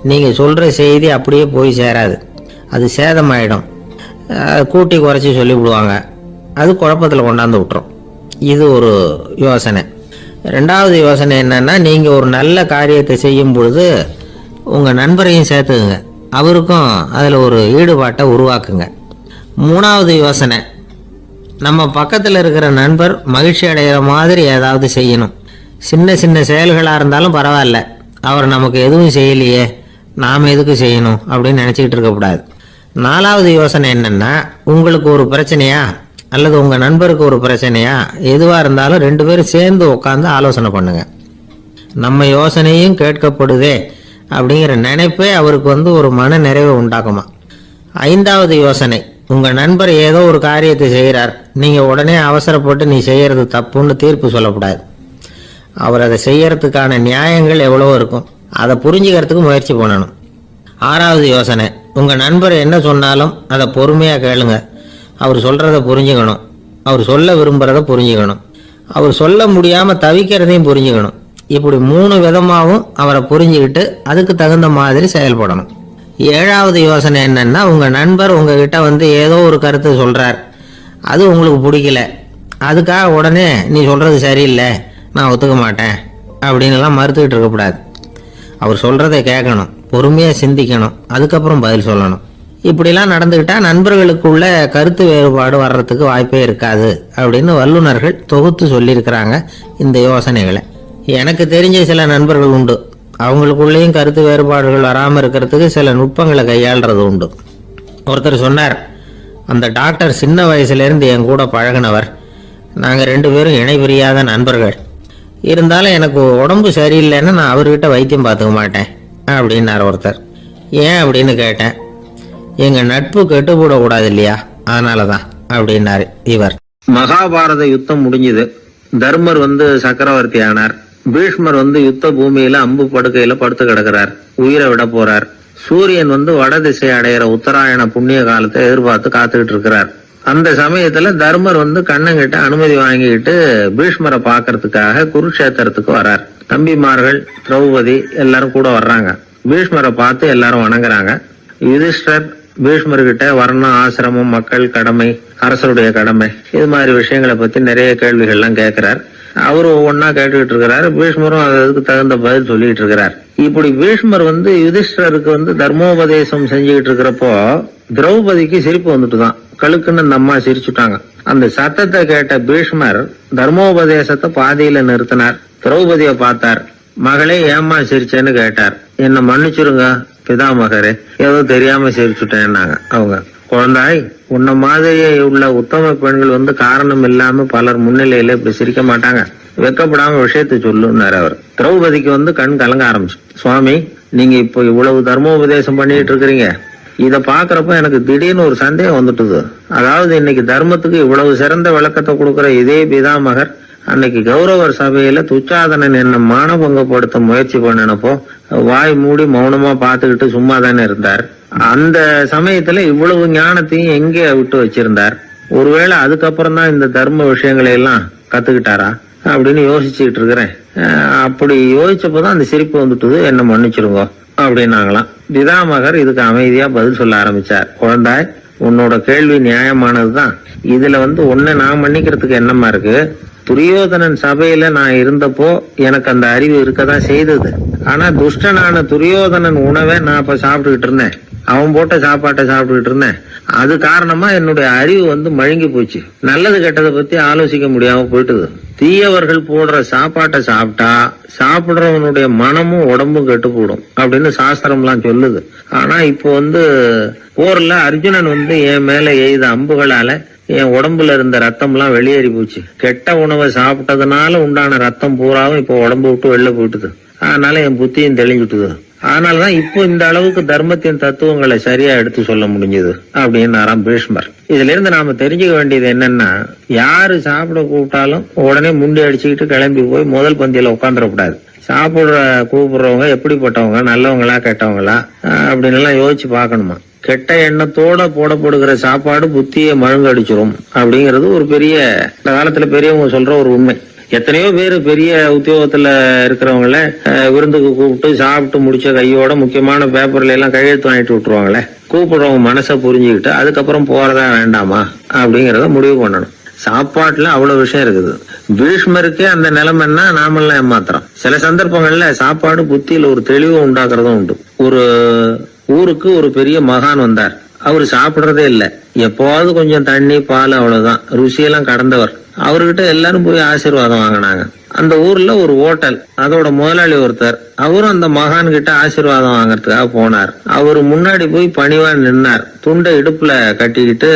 நீங்கள் சொல்கிற செய்தி அப்படியே போய் சேராது, அது சேதமாயிடும். கூட்டி குறைச்சி சொல்லிவிடுவாங்க, அது குழப்பத்தில் கொண்டாந்து விட்டுரும். இது ஒரு யோசனை. 2வது யோசனை என்னன்னா, நீங்கள் ஒரு நல்ல காரியத்தை செய்யும் பொழுது உங்கள் நண்பரையும் சேர்த்துக்குங்க, அவருக்கும் அதில் ஒரு ஈடுபாட்டை உருவாக்குங்க. 3வது யோசனை, நம்ம பக்கத்தில் இருக்கிற நண்பர் மகிழ்ச்சி அடைகிற மாதிரி ஏதாவது செய்யணும். சின்ன சின்ன செயல்களாக இருந்தாலும் பரவாயில்ல, அவர் நமக்கு எதுவும் செய்யலையே, நாம் எதுக்கு செய்யணும் அப்படின்னு நினச்சிக்கிட்டு இருக்கக்கூடாது. 4வது யோசனை என்னென்னா, உங்களுக்கு ஒரு பிரச்சனையா அல்லது உங்கள் நண்பருக்கு ஒரு பிரச்சனையா, எதுவாக இருந்தாலும் 2 பேரும் சேர்ந்து உட்காந்து ஆலோசனை பண்ணுங்க. நம்ம யோசனையும் கேட்கப்படுதே அப்படிங்கிற நினைப்பே அவருக்கு ஒரு மன நிறைவை உண்டாக்குமா. 5வது யோசனை, உங்கள் நண்பர் ஏதோ ஒரு காரியத்தை செய்கிறார், நீங்கள் உடனே அவசரப்பட்டு நீ செய்கிறது தப்புன்னு தீர்ப்பு சொல்லக்கூடாது. அவர் அதை செய்யறதுக்கான நியாயங்கள் எவ்வளவோ இருக்கும், அதை புரிஞ்சுக்கிறதுக்கு முயற்சி பண்ணணும். 6வது யோசனை, உங்கள் நண்பர் என்ன சொன்னாலும் அதை பொறுமையாக கேளுங்க. அவர் சொல்கிறத புரிஞ்சுக்கணும், அவர் சொல்ல விரும்புகிறத புரிஞ்சுக்கணும், அவர் சொல்ல முடியாமல் தவிக்கிறதையும் புரிஞ்சுக்கணும். இப்படி 3 விதமாகவும் அவரை புரிஞ்சுக்கிட்டு அதுக்கு தகுந்த மாதிரி செயல்படணும். 7வது யோசனை என்னன்னா, உங்கள் நண்பர் உங்ககிட்ட ஏதோ ஒரு கருத்தை சொல்கிறார், அது உங்களுக்கு பிடிக்கல, அதுக்காக உடனே நீ சொல்கிறது சரியில்லை, நான் ஒத்துக்க மாட்டேன் அப்படின்லாம் மறுத்துக்கிட்டு இருக்கக்கூடாது. அவர் சொல்கிறத கேட்கணும், பொறுமையாக சிந்திக்கணும், அதுக்கப்புறம் பதில் சொல்லணும். இப்படிலாம் நடந்துக்கிட்டால் நண்பர்களுக்குள்ள கருத்து வேறுபாடு வர்றதுக்கு வாய்ப்பே இருக்காது அப்படின்னு வல்லுநர்கள் தொகுத்து சொல்லியிருக்கிறாங்க இந்த யோசனைகளை. எனக்கு தெரிஞ்ச சில நண்பர்கள் உண்டு, அவங்களுக்குள்ளேயும் கருத்து வேறுபாடுகள் வராமல் இருக்கிறதுக்கு சில நுட்பங்களை கையாளுறது உண்டு. ஒருத்தர் சொன்னார், அந்த டாக்டர் சின்ன வயசுலேருந்து என் கூட பழகினவர், நாங்கள் 2 பேரும் இணை பிரியாத நண்பர்கள், இருந்தாலும் எனக்கு உடம்பு சரியில்லைன்னா நான் அவர்கிட்ட வைத்தியம் பார்த்துக்க மாட்டேன் அப்படின்னார் ஒருத்தர். ஏன் அப்படின்னு கேட்டேன். எங்கள் நட்பு கெட்டுப்படக்கூடாது இல்லையா, அதனால தான் அப்படின்னாரு இவர். மகாபாரத யுத்தம் முடிஞ்சுது. தர்மர் சக்கரவர்த்தி ஆனார். பீஷ்மர் யுத்த பூமியில அம்பு படுக்கையில படுத்து கிடக்கிறார், உயிரை விட போறார். சூரியன் வட திசை அடையிற உத்தராயண புண்ணிய காலத்தை எதிர்பார்த்து காத்துக்கிட்டு இருக்கிறார். அந்த சமயத்துல தர்மர் கண்ணங்கிட்ட அனுமதி வாங்கிக்கிட்டு பீஷ்மரை பாக்கிறதுக்காக குருக்ஷேத்திரத்துக்கு வர்றார். தம்பிமார்கள், திரௌபதி எல்லாரும் கூட வர்றாங்க. பீஷ்மரை பார்த்து எல்லாரும் வணங்குறாங்க. யுதிஷ்டர் பீஷ்மர்கிட்ட வர்ணம், ஆசிரமம், மக்கள் கடமை, அரசருடைய கடமை, இது மாதிரி விஷயங்களை பத்தி நிறைய கேள்விகள்லாம் கேட்கிறார். அவரு ஒவ்வொன்னா கேட்டுக்கிட்டு இருக்கிறாரு. பீஷ்மரும் அதுக்கு தகுந்த பதில் சொல்லிட்டு இருக்கிறார். இப்படி பீஷ்மர் யுதிஷ்டருக்கு தர்மோபதேசம் செஞ்சுக்கிட்டு இருக்கிறப்போ திரௌபதிக்கு சிரிப்பு வந்துட்டுதான். கழுக்குன்னு அந்த அம்மா சிரிச்சுட்டாங்க. அந்த சத்தத்தை கேட்ட பீஷ்மர் தர்மோபதேசத்தை பாதியில நிறுத்தினார். திரௌபதிய பார்த்தார். மகளே, ஏம்மா சிரிச்சேன்னு கேட்டார். என்ன மன்னிச்சிருங்க பிதாமகரே, ஏதோ தெரியாம சிரிச்சுட்டேன்னாங்க அவங்க. குழந்தாய், உன்ன மாதிரியே உள்ள உத்தம பெண்கள் காரணம் இல்லாம பலர் முன்னிலையில இப்படி சிரிக்க மாட்டாங்க. வெக்கப்படாம விஷயத்தை சொல்லுன்னாரு அவர். திரௌபதிக்கு கண் கலங்க ஆரம்பிச்சு. சுவாமி, நீங்க இப்போ இவ்வளவு தர்மோபதேசம் பண்ணிட்டு இருக்கிறீங்க, இத பாக்குறப்ப எனக்கு திடீர்னு ஒரு சந்தேகம் வந்துட்டுது. அதாவது இன்னைக்கு தர்மத்துக்கு இவ்வளவு சிறந்த விளக்கத்தை கொடுக்கிற இதே பிதாமகர் அன்னைக்கு கௌரவர் சபையில துச்சாதனன் என்ன மானபங்கப்படுத்த முயற்சி பண்ணினப்போ வாய் மூடி மௌனமா பாத்துக்கிட்டு சும்மா தானே இருந்தார். அந்த சமயத்துல இவ்வளவு ஞானத்தையும் எங்கே விட்டு வச்சிருந்தார்? ஒருவேளை அதுக்கப்புறம் தான் இந்த தர்ம விஷயங்களை எல்லாம் கத்துக்கிட்டாரா அப்படின்னு யோசிச்சுட்டு இருக்கிறேன். அப்படி யோசிச்சப்பதான் அந்த சிரிப்பு வந்துட்டுது. என்ன மன்னிச்சிருங்க அப்படின்னாங்களாம். பிதாமகர் இதுக்கு அமைதியா பதில் சொல்ல ஆரம்பிச்சார். குழந்தாய், உன்னோட கேள்வி நியாயமானதுதான். இதுல உன்னை நான் மன்னிக்கிறதுக்கு என்னமா இருக்கு? துரியோதனன் சபையில நான் இருந்தப்போ எனக்கு அந்த அறிவு இருக்கதான் செய்தது. ஆனா துஷ்டனான துரியோதனன் உணவை நான் அப்ப சாப்பிட்டுக்கிட்டு இருந்தேன். அவன் போட்ட சாப்பாட்டை சாப்பிட்டுக்கிட்டு இருந்தேன். அது காரணமா என்னுடைய அறிவு மழுங்கி போச்சு. நல்லது கெட்டதை பத்தி ஆலோசிக்க முடியாம போயிட்டுது. தீயவர்கள் போடுற சாப்பாட்டை சாப்பிட்டா சாப்பிடுறவனுடைய மனமும் உடம்பும் கெட்டு போடும் அப்படின்னு சாஸ்திரம் எல்லாம் சொல்லுது. ஆனா இப்போ போர்ல அர்ஜுனன் என் மேல எய்த அம்புகளால என் உடம்புல இருந்த ரத்தம் எல்லாம் வெளியேறி போச்சு. கெட்ட உணவை சாப்பிட்டதுனால உண்டான ரத்தம் பூராவும் இப்போ உடம்பு விட்டு வெளில போயிட்டுது. அதனால என் புத்தியும் தெளிஞ்சுட்டுது. அதனாலதான் இப்போ இந்த அளவுக்கு தர்மத்தின் தத்துவங்களை சரியா எடுத்து சொல்ல முடிஞ்சது அப்படின்னு பீஷ்மர். இதுல இருந்து நாம தெரிஞ்சுக்க வேண்டியது என்னன்னா, யாரு சாப்பிட கூப்பிட்டாலும் உடனே முண்டி அடிச்சுக்கிட்டு கிளம்பி போய் முதல் பந்தியில உட்காந்துடக்கூடாது. கூப்பிடுறவங்க எப்படிப்பட்டவங்க, நல்லவங்களா கெட்டவங்களா அப்படின்னு எல்லாம் யோசிச்சு பாக்கணுமா. கெட்ட எண்ணத்தோட போடப்படுகிற சாப்பாடு புத்தியை மழுங்கடிச்சிரும் அப்படிங்கிறது ஒரு பெரிய, இந்த காலத்துல பெரியவங்க சொல்ற ஒரு உண்மை. எத்தனையோ பேர் பெரிய உத்தியோகத்துல இருக்கிறவங்கள விருந்துக்கு கூப்பிட்டு சாப்பிட்டு முடிச்ச கையோட முக்கியமான பேப்பர்ல எல்லாம் கையெழுத்து வாங்கிட்டு விட்டுருவாங்களே. கூப்பிடுறவங்க மனசை புரிஞ்சுக்கிட்டு அதுக்கப்புறம் போறதா வேண்டாமா அப்படிங்கறத முடிவு பண்ணணும். சாப்பாட்டுல அவ்வளவு விஷயம் இருக்குது. பீஷ்மருக்கே அந்த நிலைமைன்னா நாமெல்லாம் ஏமாத்திரம். சில சந்தர்ப்பங்கள்ல சாப்பாடு புத்தியில ஒரு தெளிவு உண்டாக்குறதும் உண்டு. ஒரு ஊருக்கு ஒரு பெரிய மகான் வந்தார். அவரு சாப்பிடுறதே இல்லை. எப்போவாவது கொஞ்சம் தண்ணி, பால், அவ்வளவுதான். ருசியெல்லாம் கடந்தவர். அவர்கிட்ட எல்லாரும் போய் ஆசீர்வாதம் வாங்கினாங்க. அந்த ஊர்ல ஒரு ஹோட்டல், அதோட முதலாளி ஒருத்தர், அவரும் அந்த மகான் கிட்ட ஆசீர்வாதம் வாங்கறதுக்காக போனார். அவரு முன்னாடி போய் பணிவா நின்னார். துண்டை இடுப்புல கட்டிக்கிட்டு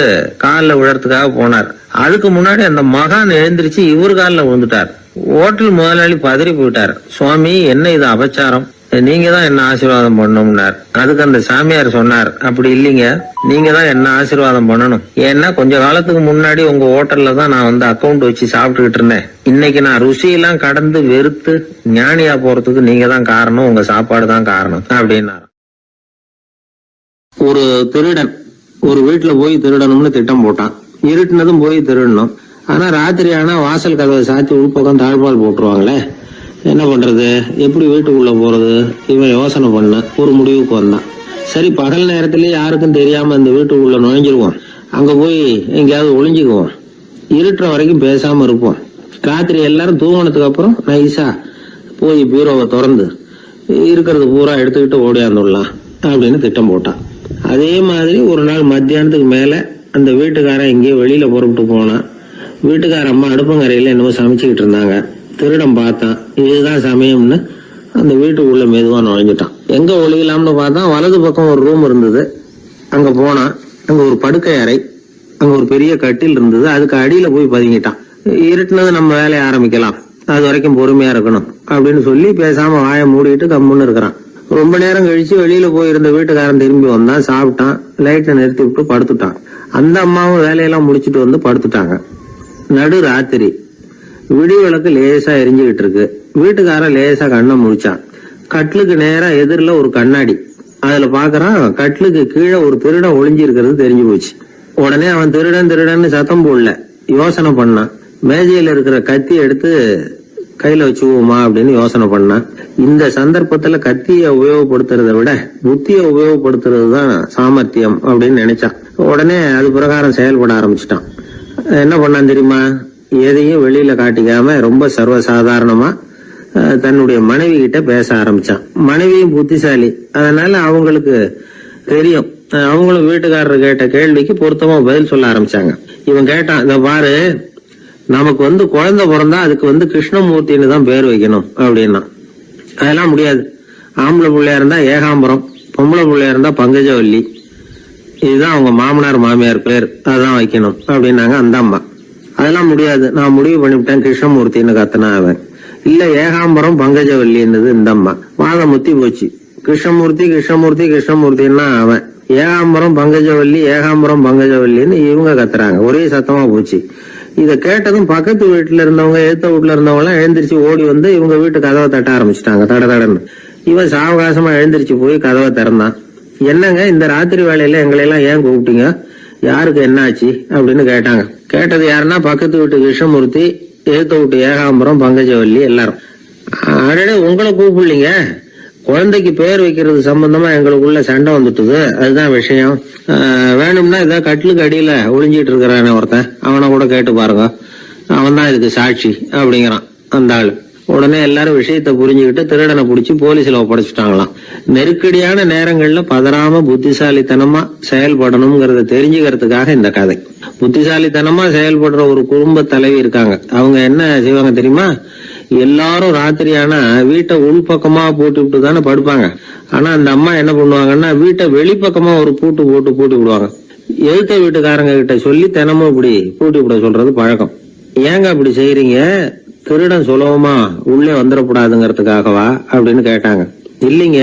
காலில் விழறதுக்காக போனார். அதுக்கு முன்னாடி அந்த மகான் எழுந்திருச்சு இவரு காலில் விழுந்துட்டார். ஹோட்டல் முதலாளி பதறி போயிட்டார். சுவாமி, என்ன இது அபச்சாரம், நீங்க தான் என்ன ஆசீர்வாதம் பண்ணணும்னார். அதுக்கு அந்த சாமியார் சொன்னார், அப்படி இல்லைங்க, நீங்க தான் என்ன ஆசீர்வாதம் பண்ணணும். ஏன்னா கொஞ்ச காலத்துக்கு முன்னாடி உங்க ஹோட்டல்ல தான் நான் அக்கௌண்ட் வச்சு சாப்பிட்டுக்கிட்டு இருந்தேன். இன்னைக்கு நான் ருசியெல்லாம் கடந்து வெறுத்து ஞானியா போறதுக்கு நீங்க தான் காரணம், உங்க சாப்பாடு தான் காரணம் அப்படின்னாரு. ஒரு திருடன் ஒரு வீட்டுல போய் திருடணும்னு திட்டம் போட்டான். இருட்டுனதும் போய் திருடணும். ஆனா ராத்திரி ஆனா வாசல் கதவை சாத்தி உள்பக்கம் தாழ்பால் போட்டுருவாங்களே, என்ன பண்றது, எப்படி வீட்டுக்குள்ள போறது? இவன் யோசனை பண்ண ஒரு முடிவுக்கு வந்தான். சரி, பகல் நேரத்திலேயே யாருக்கும் தெரியாம இந்த வீட்டுக்குள்ள நுழைஞ்சிருவோம். அங்க போய் எங்கேயாவது ஒளிஞ்சுக்குவோம். இருட்டுற வரைக்கும் பேசாம இருப்போம். ராத்திரி எல்லாரும் தூங்கினதுக்கு அப்புறம் நைஸா போய் பீரோவை திறந்து இருக்கிறது பூரா எடுத்துக்கிட்டு ஓடியாந்துடலாம் அப்படின்னு திட்டம் போட்டான். அதே மாதிரி ஒரு நாள் மத்தியானத்துக்கு மேல அந்த வீட்டுக்காரன் எங்கேயோ வெளியில புறப்பட்டு போனான். வீட்டுக்கார அம்மா அடுப்பங்கரையில என்னமோ சமைச்சுக்கிட்டு இருந்தாங்க. திருடன் பார்த்தான். இதுதான் சமயம்னு அந்த வீட்டுக்குள்ள மெதுவா நுழைஞ்சிட்டான். எங்க ஒளியலாம்னு பார்த்தா வலது பக்கம் ஒரு ரூம் இருந்தது. அங்க போனான். அங்க ஒரு படுக்கை அறை, அங்க ஒரு பெரிய கட்டில் இருந்தது. அதுக்கு அடியில போய் பதுங்கிட்டான். இருட்டுனது நம்ம வேலையை ஆரம்பிக்கலாம், அது வரைக்கும் பொறுமையா இருக்கணும் அப்படின்னு சொல்லி பேசாம வாயை மூடிட்டு கம்முன்னு இருக்கிறான். ரொம்ப நேரம் கழிச்சு வெளியில போயிருந்த வீட்டுக்காரன் திரும்பி வந்தான். சாப்பிட்டான். லைட்டை நிறுத்தி விட்டு படுத்துட்டான். அந்த அம்மாவும் வேலையெல்லாம் முடிச்சுட்டு படுத்துட்டாங்க. நடு ராத்திரி. விடி விளக்கு லேசா எரிஞ்சுகிட்டு இருக்கு. வீட்டுக்காரன் லேசா கண்ணை முடிச்சான். கட்லுக்கு நேரா எதிரில ஒரு கண்ணாடி. அதுல பாக்குறான், கட்லுக்கு கீழே ஒரு திருடன் ஒளிஞ்சு இருக்கிறது தெரிஞ்சு போச்சு. உடனே அவன் திருடன் திருடன்னு சத்தம் போடல, யோசனை பண்ணான். மேஜையில இருக்கிற கத்தி எடுத்து கையில வச்சுக்குவோமா அப்படின்னு யோசனை பண்ணான். இந்த சந்தர்ப்பத்துல கத்திய உபயோகப்படுத்துறதை விட புத்திய உபயோகப்படுத்துறது தான் சாமர்த்தியம் அப்படின்னு நினைச்சான். உடனே அது பிரகாரம் செயல்பட ஆரம்பிச்சிட்டான். என்ன பண்ணான் தெரியுமா? எதையும் வெளியில காட்டிக்காம ரொம்ப சர்வசாதாரணமா தன்னுடைய மனைவி கிட்ட பேச ஆரம்பிச்சான். மனைவியும் புத்திசாலி, அதனால அவங்களுக்கு தெரியும். அவங்களும் வீட்டுக்காரர் கேட்ட கேள்விக்கு பொருத்தமா பதில் சொல்ல ஆரம்பிச்சாங்க. இவன் கேட்டான், இத பாரு, நமக்கு குழந்தை பிறந்தா அதுக்கு கிருஷ்ணமூர்த்தின்னு தான் பேர் வைக்கணும் அப்படின்னா. அதெல்லாம் முடியாது. ஆம்பளை பிள்ளையா இருந்தா ஏகாம்பரம், பொம்பளை பிள்ளையா இருந்தா பங்கஜவல்லி, இதுதான் அவங்க மாமனார் மாமியார் பேர், அதான் வைக்கணும் அப்படின்னாங்க அந்த அம்மா. அதெல்லாம் முடியாது, நான் முடிவு பண்ணிவிட்டேன் கிருஷ்ணமூர்த்தின்னு கத்தனா அவன். இல்ல ஏகாம்பரம் பங்கஜவல்லின்னுது இந்த அம்மா. வாதம் முத்தி போச்சு. கிருஷ்ணமூர்த்தி கிருஷ்ணமூர்த்தி கிருஷ்ணமூர்த்தின்னா அவன், ஏகாம்பரம் பங்கஜவல்லி ஏகாம்பரம் பங்கஜவல்லின்னு இவங்க கத்துறாங்க. ஒரே சத்தமா போச்சு. இத கேட்டதும் பக்கத்து வீட்டுல இருந்தவங்க, எழுத்த வீட்டுல இருந்தவங்க எல்லாம் எழுந்திரிச்சு ஓடி வந்து இவங்க வீட்டு கதவை தட்ட ஆரம்பிச்சுட்டாங்க. தடன்னு இவன் சாவகாசமா எழுந்திரிச்சு போய் கதவை திறந்தான். என்னங்க இந்த ராத்திரி வேலையில எங்களை எல்லாம் ஏன் கூப்பிட்டீங்க, யாருக்கு என்ன ஆச்சு அப்படின்னு கேட்டாங்க. கேட்டது யாருன்னா பக்கத்து வீட்டு கிருஷ்ணமூர்த்தி, எழுத்த வீட்டு ஏகாம்பரம் பங்கஜவல்லி எல்லாரும். அடடே, உங்களை கூப்பிடலீங்க, குழந்தைக்கு பேர் வைக்கிறது சம்பந்தமா எங்களுக்குள்ள சண்டை வந்துட்டுது, அதுதான் விஷயம். வேணும்னா இதை கட்டிலுக்கு அடியில ஒளிஞ்சிட்டு இருக்கிறானே ஒருத்தன், அவனை கூட கேட்டு பாருங்க, அவன் தான் இதுக்கு சாட்சி அப்படிங்கிறான் அந்த ஆளு. உடனே எல்லாரும் விஷயத்த புரிஞ்சுக்கிட்டு திருடனை பிடிச்சி போலீஸ்ல ஒப்படைச்சிட்டாங்களாம். நெருக்கடியான நேரங்கள்ல பதறாம புத்திசாலித்தனமா செயல்படணுங்கிறத தெரிஞ்சுக்கிறதுக்காக இந்த கதை. புத்திசாலித்தனமா செயல்படுற ஒரு குடும்ப தலைவி இருக்காங்க. அவங்க என்ன செய்வாங்க தெரியுமா? எல்லாரும் ராத்திரி ஆனா வீட்டை உள்பக்கமா போட்டு தானே படுப்பாங்க. ஆனா அந்த அம்மா என்ன பண்ணுவாங்கன்னா வீட்டை வெளிப்பக்கமா ஒரு பூட்டு விடுவாங்க. எழுத்த வீட்டுக்காரங்க கிட்ட சொல்லி தினமும் இப்படி பூட்டி விட சொல்றது பழக்கம். ஏங்க அப்படி செய்யறீங்க, திருடன் சுலபமா உள்ளே வந்துடக்கூடாதுங்கிறதுக்காகவா அப்படின்னு கேட்டாங்க. இல்லைங்க,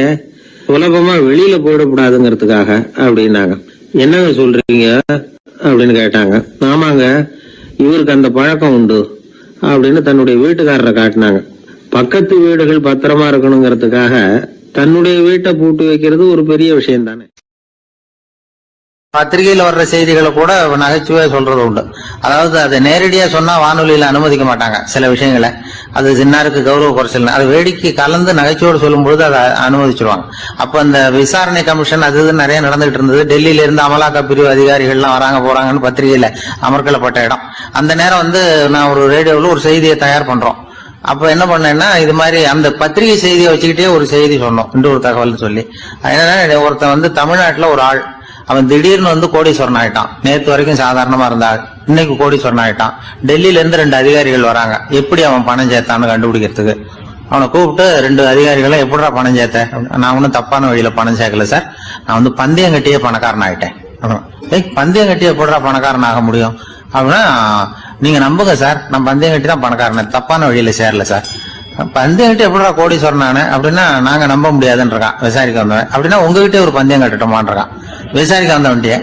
சுலபமா வெளியில போயிடக்கூடாதுங்கிறதுக்காக அப்படின்னாங்க. என்னங்க சொல்றீங்க அப்படின்னு கேட்டாங்க. ஆமாங்க, இவருக்கு அந்த பழக்கம் உண்டு அப்படின்னு தன்னுடைய வீட்டுக்காரரை காட்டினாங்க. பக்கத்து வீடுகள் பத்திரமா இருக்கணுங்கிறதுக்காக தன்னுடைய வீட்டை பூட்டி வைக்கிறது ஒரு பெரிய விஷயம் தானே. பத்திரிகையில வர்ற செய்திகளை கூட நகைச்சுவையா சொல்றது உண்டு. அதாவது அதை நேரடியா சொன்னா வானொலியில அனுமதிக்க மாட்டாங்க சில விஷயங்களை. அது சின்னாருக்கு கௌரவ குறைச்சல், அது வேடிக்கை கலந்து நகைச்சுவோடு சொல்லும் பொழுது அதை அனுமதிச்சிருவாங்க. அப்ப அந்த விசாரணை கமிஷன் அது நிறைய நடந்துகிட்டு இருந்தது. டெல்லியில இருந்து அமலாக்க பிரிவு அதிகாரிகள்லாம் வராங்க போறாங்கன்னு பத்திரிகையில அமர்க்கலப்பட்ட இடம். அந்த நேரம் நான் ஒரு ரேடியோவில் ஒரு செய்தியை தயார் பண்றோம். அப்ப என்ன பண்ணேன்னா, இது மாதிரி அந்த பத்திரிகை செய்தியை வச்சுக்கிட்டே ஒரு செய்தி சொன்னோம், இன்னொரு தகவல் சொல்லி. என்னன்னா, ஒருத்தன் தமிழ்நாட்டுல ஒரு ஆள், அவன் திடீர்னு கோடீஸ்வரன் ஆயிட்டான். நேற்று வரைக்கும் சாதாரணமா இருந்தாள், இன்னைக்கு கோடீஸ்வரன் ஆயிட்டான். டெல்லியில இருந்து 2 அதிகாரிகள் வராங்க. எப்படி அவன் பணம் சேர்த்தான்னு கண்டுபிடிக்கிறதுக்கு அவனை கூப்பிட்டு 2 அதிகாரிகளை, எப்படிடா பணம் சேர்த்த? நான் ஒன்னும் தப்பான வழியில பணம் சேர்க்கல சார், நான் பந்தயம் கட்டியே பணக்காரன் ஆயிட்டேன். பந்தயம் கட்டி எப்படிடா பணக்காரன் ஆக முடியும் அப்படின்னா, நீங்க நம்புங்க சார், நான் பந்தயம் கட்டி தான் பணக்காரன், தப்பான வழியில சேரல சார். பந்தயம் கட்டி எப்படிடா கோடீஸ்வரன் அப்படின்னா, நாங்க நம்ப முடியாதுன்னு இருக்கான் விசாரிக்க வந்தவன். அப்படின்னா உங்ககிட்ட ஒரு பந்தயம் கட்டட்டுமான் இருக்கான் விசாரிக்க வந்தவன்ட்டிய.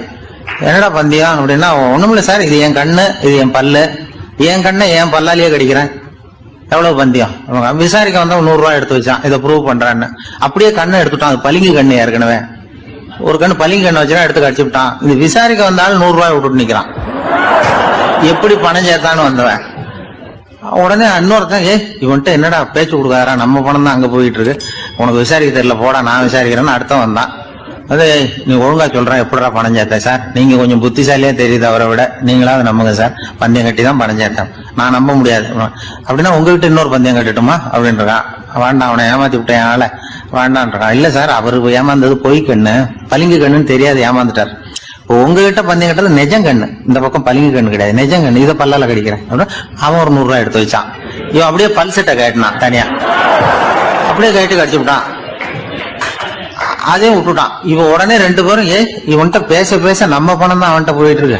என்னடா பந்தயம் அப்படின்னா, ஒண்ணுமில்ல சார், இது என் கண்ணு, இது என் பல்லு, என் கண்ணை என் பல்லாலேயே கடிக்கிறேன், எவ்வளவு பந்தயம். விசாரிக்க வந்தவன் 100 ரூபாய் எடுத்து வச்சான், இதை ப்ரூவ் பண்றான்னு. அப்படியே கண்ணை எடுத்துட்டான். அது பளிங்கு கண்ணு, ஏற்கனவே ஒரு கண்ணு பளிங்கு கண்ணு வச்சுனா எடுத்து கடிச்சு விட்டான். இது விசாரிக்க வந்தாலும் 100 ரூபாய் விட்டுட்டு நிக்கிறான். எப்படி பணம் சேர்த்தான்னு வந்தவன். உடனே இன்னொருத்தன், இவன்ட்ட என்னடா பேச்சு கொடுக்காரா, நம்ம பணம் தான் அங்க போயிட்டு இருக்கு, உனக்கு விசாரிக்க தெரியல, போடா நான் விசாரிக்கிறேன்னு அடுத்த வந்தான். அது நீ ஒழுங்கா சொல்றேன், எப்படிடா பணம் சேர்த்த சார், நீங்க கொஞ்சம் புத்திசாலியா தெரியுது அவரை விட, நீங்களாவது நம்புங்க சார், பந்தயம் கட்டி தான் பணம் சேர்த்தேன், நான் நம்ப முடியாது. அப்படின்னா உங்ககிட்ட இன்னொரு பந்தயம் கட்டட்டுமா அப்படின்றான். வேண்டாம், அவனை ஏமாத்தி விட்டேன் ஆள வேண்டான்றான். இல்ல சார், அவரு ஏமாந்தது பொய் கண்ணு, பளிங்கு கண்ணுன்னு தெரியாது, ஏமாந்துட்டார். உங்ககிட்ட பந்தயம் கட்டது நெஜம் கண்ணு, இந்த பக்கம் பளிங்கு கண்ணு கிடையாது, நெஜம் கண்ணு, இதை பல்லால கடிக்கிறேன். அவன் ஒரு 100 ரூபாய் எடுத்து வச்சான். இவன் அப்படியே பல் செட்டை கட்டினான் தனியா, அப்படியே கட்டி கடிச்சு விட்டான். அதையும் விட்டுட்டான். இவன் உடனே 2 பேரும், இவன்கிட்ட பேச பேச நம்ம பணம் தான் அவன்கிட்ட போயிட்டு இருக்கு,